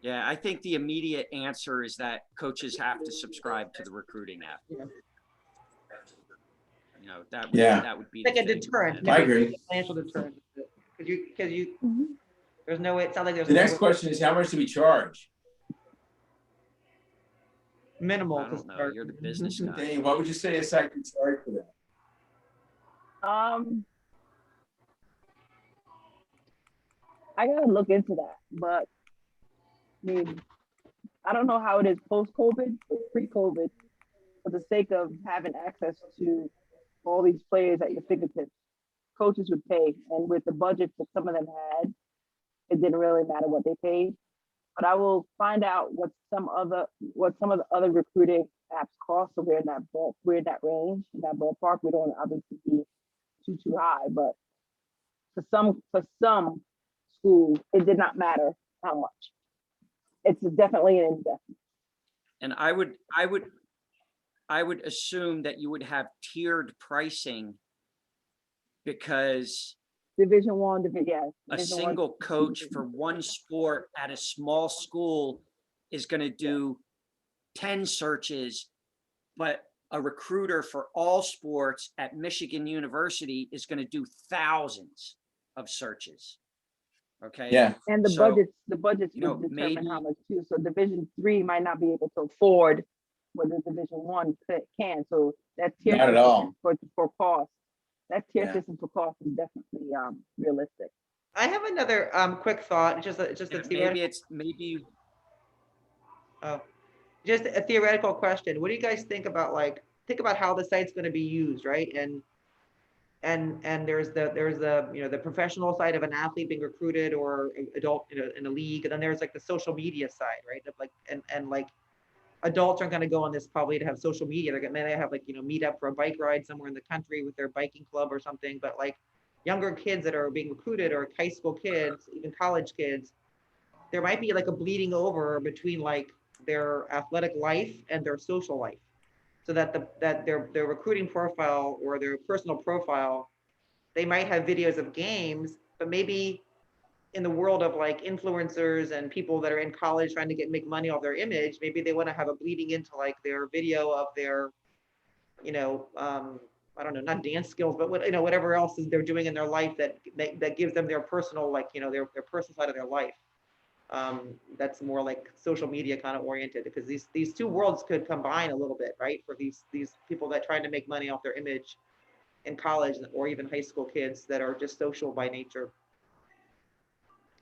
D: I think the immediate answer is that coaches have to subscribe to the recruiting app.
E: Yeah.
D: You know, that would be
E: Like
D: the
E: a
D: thing.
E: deterrent.
D: And-
B: I agree.
E: Financial deterrent. Because you there's no way, it sounds like there's
B: The
E: no
B: next
E: way-
B: question is, how much do we charge?
E: minimal
D: I
E: to
D: don't know.
E: start.
D: You're the business guy.
B: Dang, what would you say a site could charge for that?
A: I gotta look into that, but I mean, I don't know how it is post-COVID, but pre-COVID, for the sake of having access to all these players at your fingertips, coaches would pay, and with the budgets that some of them had, it didn't really matter what they paid. But I will find out what some of the other recruiting apps cost, so we're in that range, in that ballpark. We don't obviously be too high, but for some schools, it did not matter how much. It's definitely an investment.
D: And I would assume that you would have tiered pricing because
A: Division One,
D: a single coach for one sport at a small school is going to do 10 searches, but a recruiter for all sports at Michigan University is going to do thousands of searches. Okay.
B: Yeah.
A: And the
D: So,
A: budgets
D: you know,
A: would determine
D: maybe-
A: how much too. So Division Three might not be able to afford what the Division One can. So that tier
B: Not at all.
A: for cost, that tier
B: Yeah.
A: system for cost is definitely realistic.
E: I have another quick thought, just a just a theoretical question. What do you guys think about how the site's going to be used, right? And there's the the professional side of an athlete being recruited or adult in a league, and then there's like the social media side, right? Of like and like adults aren't going to go on this probably to have social media. They're going to have like meet up for a bike ride somewhere in the country with their biking club or something. But like younger kids that are being recruited, or high school kids, even college kids, there might be like a bleeding over between like their athletic life and their social life, so that their recruiting profile or their personal profile, they might have videos of games, but maybe in the world of like influencers and people that are in college trying to make money off their image, maybe they want to have a bleeding into like their video of their, I don't know, not dance skills, but whatever else they're doing in their life that gives them their personal, like, their personal side of their life. That's more like social media kind of oriented, because these two worlds could combine a little bit, right? For these people that trying to make money off their image in college, or even high school kids that are just social by nature.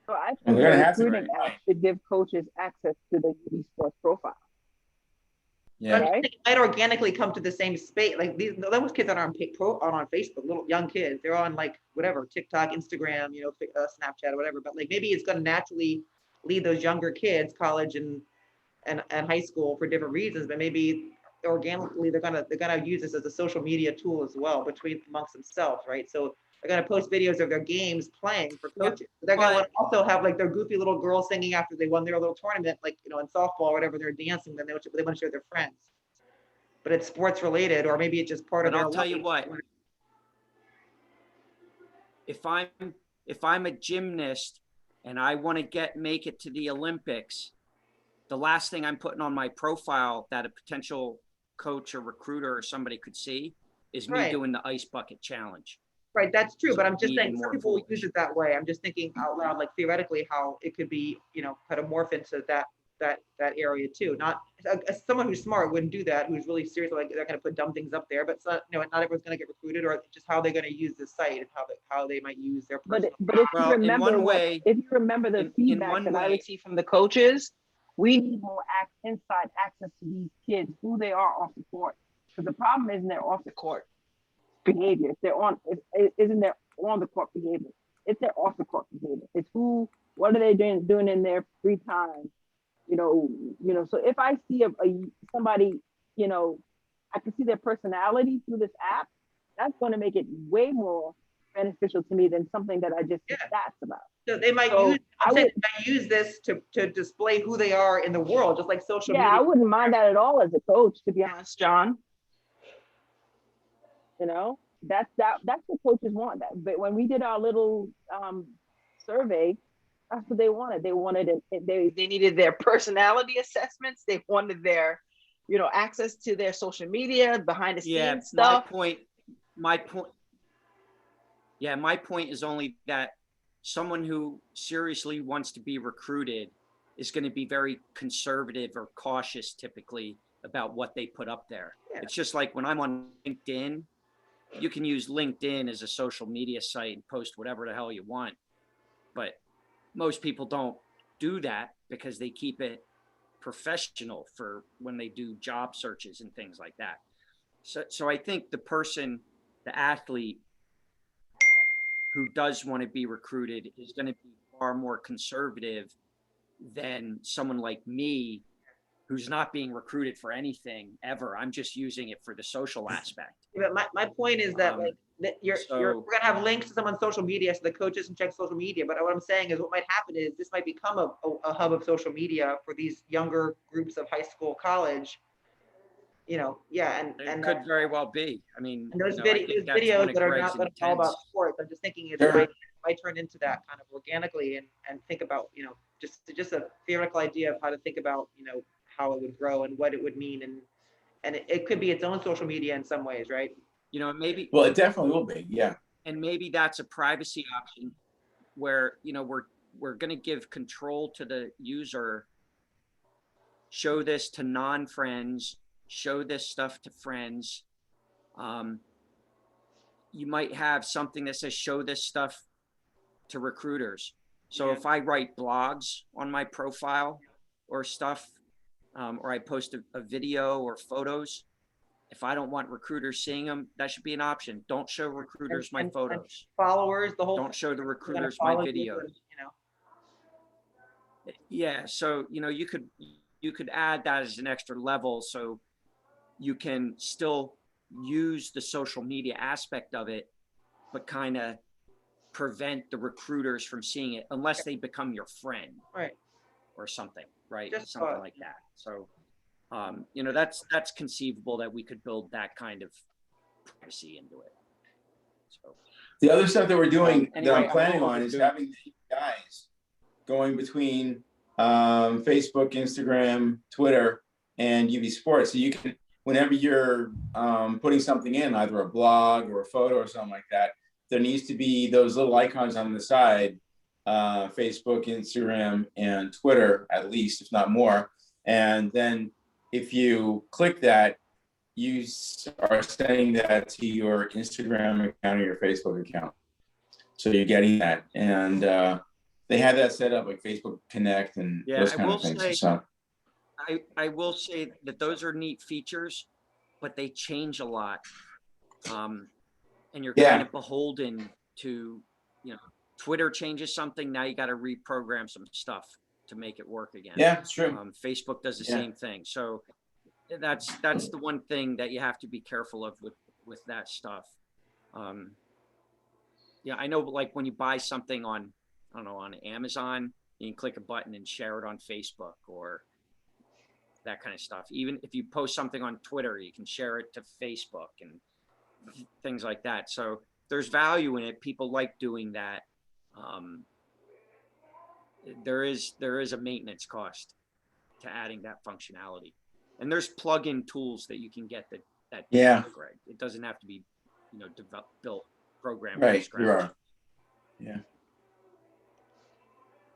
A: So I
B: Well,
A: think
B: they're gonna
A: the
B: have to,
A: recruiting
B: right?
A: app should give coaches access to the UB Sports profile.
B: Yeah.
A: Right.
E: It might organically come to the same space. Like those kids that are on Facebook, little young kids, they're on like whatever, TikTok, Instagram, Snapchat or whatever. But like maybe it's going to naturally lead those younger kids, college and high school, for different reasons. But maybe organically they're gonna use this as a social media tool as well, amongst themselves, right? So they're gonna post videos of their games playing for coaches. They're gonna also have like their goofy little girls singing after they won their little tournament, like in softball or whatever, they're dancing. Then they want to show their friends. But it's sports related, or maybe it's just part of
D: But
E: their
D: I'll tell you
E: life.
D: what, if I'm a gymnast and I want to make it to the Olympics, the last thing I'm putting on my profile that a potential coach or recruiter or somebody could see is me
E: Right.
D: doing the ice bucket challenge.
E: Right, that's true,
D: So
E: but I'm
D: it's
E: just
D: even
E: saying some
D: more
E: people use
D: foolish.
E: it that way. I'm just thinking out loud, like theoretically, how it could be, kind of morph into that that area too. Not someone who's smart wouldn't do that, who's really serious, like they're going to put dumb things up there, but it's not, not everyone's going to get recruited, or just how they're going to use the site and how they might use their personal.
A: But if
D: Well,
A: you
D: in
A: remember
D: one way,
A: if you remember the
D: in
A: feedback
D: one
A: that I
D: way-
A: received from the coaches, we need more inside access to these kids, who they are off the court. Because the problem isn't their off the court behavior. If they're on, isn't their on the court behavior. It's their off the court behavior. It's what are they doing in their free time? So if I see somebody, I can see their personality through this app, that's going to make it way more beneficial to me than something that I just see stats about.
E: So they might use this to display who they are in the world, just like social media.
A: Yeah, I wouldn't mind that at all as a coach, to be honest, John. That's what coaches want. But when we did our little survey, that's what they wanted. They needed their personality assessments. They wanted their, access to their social media, behind the scenes stuff.
D: My point is only that someone who seriously wants to be recruited is going to be very conservative or cautious typically about what they put up there. Yeah. It's just like when I'm on LinkedIn, you can use LinkedIn as a social media site and post whatever the hell you want. But most people don't do that because they keep it professional for when they do job searches and things like that. So I think the athlete who does want to be recruited is going to be far more conservative than someone like me who's not being recruited for anything ever. I'm just using it for the social aspect.
E: Yeah, but my point is that we're going to have links to someone's social media so the coaches can check social media. But what I'm saying is what might happen is this might become a hub of social media for these younger groups of high school, college. And
D: it could very well be. I mean,
E: there's videos that are not all about sports. I'm just thinking it might turn into that kind of organically and think about, just a theoretical idea of how to think about, how it would grow and what it would mean. And it could be its own social media in some ways, right?
D: Maybe.
B: Well, it definitely will be. Yeah.
D: And maybe that's a privacy option where, we're going to give control to the user, show this to non-friends, show this stuff to friends. You might have something that says show this stuff to recruiters. So if I write blogs on my profile or stuff, or I post a video or photos, if I don't want recruiters seeing them, that should be an option. Don't show recruiters my photos.
E: Followers, the whole.
D: Don't show the recruiters my videos. Yeah, so you could add that as an extra level, so you can still use the social media aspect of it, but kind of prevent the recruiters from seeing it unless they become your friend,
E: right,
D: or something, right? Something like that. So, that's conceivable that we could build that kind of privacy into it. So
B: the other stuff that we're doing that I'm planning on is having guys going between Facebook, Instagram, Twitter, and UV Sports. So you can, whenever you're putting something in, either a blog or a photo or something like that, there needs to be those little icons on the side, Facebook, Instagram, and Twitter, at least, if not more. And then if you click that, you are sending that to your Instagram account or your Facebook account. So you're getting that. And they have that set up, like Facebook Connect and those kind of things.
D: I will say that those are neat features, but they change a lot. And you're kind of beholden to, Twitter changes something. Now you got to reprogram some stuff to make it work again.
B: Yeah, it's true.
D: Facebook does the same thing. So that's the one thing that you have to be careful of with that stuff. I know, like when you buy something on Amazon, you can click a button and share it on Facebook or that kind of stuff. Even if you post something on Twitter, you can share it to Facebook and things like that. So there's value in it. People like doing that. There is a maintenance cost to adding that functionality, and there's plug-in tools that you can get that Greg. It doesn't have to be, built programmed from scratch.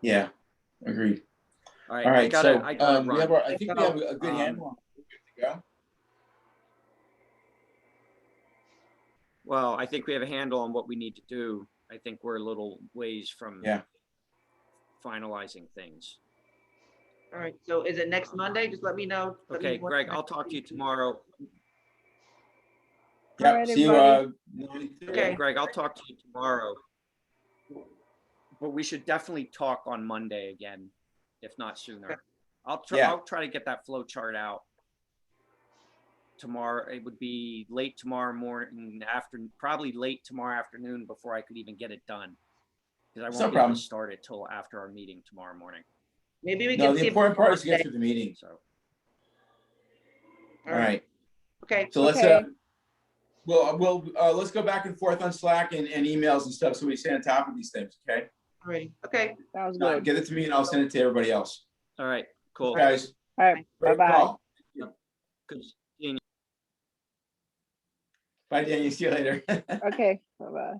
B: Yeah, agreed.
D: All right,
B: All right, so
D: I gotta
B: we have
D: run.
B: I think we have a good handle on it. Good to go.
D: Well, I think we have a handle on what we need to do. I think we're a little ways from
B: Yeah.
D: finalizing things.
E: All right, so is it next Monday? Just let me know. Let me
D: Okay,
E: know what
D: Greg,
E: the
D: I'll
E: next
D: talk to you
E: meeting is.
D: tomorrow.
B: Yeah.
A: right,
B: See you.
A: everybody.
B: 9:30.
E: Okay.
D: Greg, I'll talk to you tomorrow. But we should definitely talk on Monday again, if not sooner.
B: Yeah.
D: I'll try to get that flow chart out tomorrow. It would be late tomorrow morning, probably late tomorrow afternoon before I could even get it done. Because I
B: No
D: won't be able
B: problem.
D: to start it till after our meeting tomorrow morning.
E: Maybe we
B: No,
E: can
B: the
E: see.
B: important part is to get through the meeting.
D: So,
B: All right.
E: Okay.
B: So let's
A: Okay.
B: we'll let's go back and forth on Slack and emails and stuff so we stay on top of these things. Okay.
E: All right. Okay.
A: Sounds good.
B: Get it to me and I'll send it to everybody else.
D: all right, cool.
B: Guys,
A: All right.
B: great
A: Bye-bye.
B: call.
D: Good seeing you.
B: Bye, Daniel. See you later.
A: Okay. Bye-bye.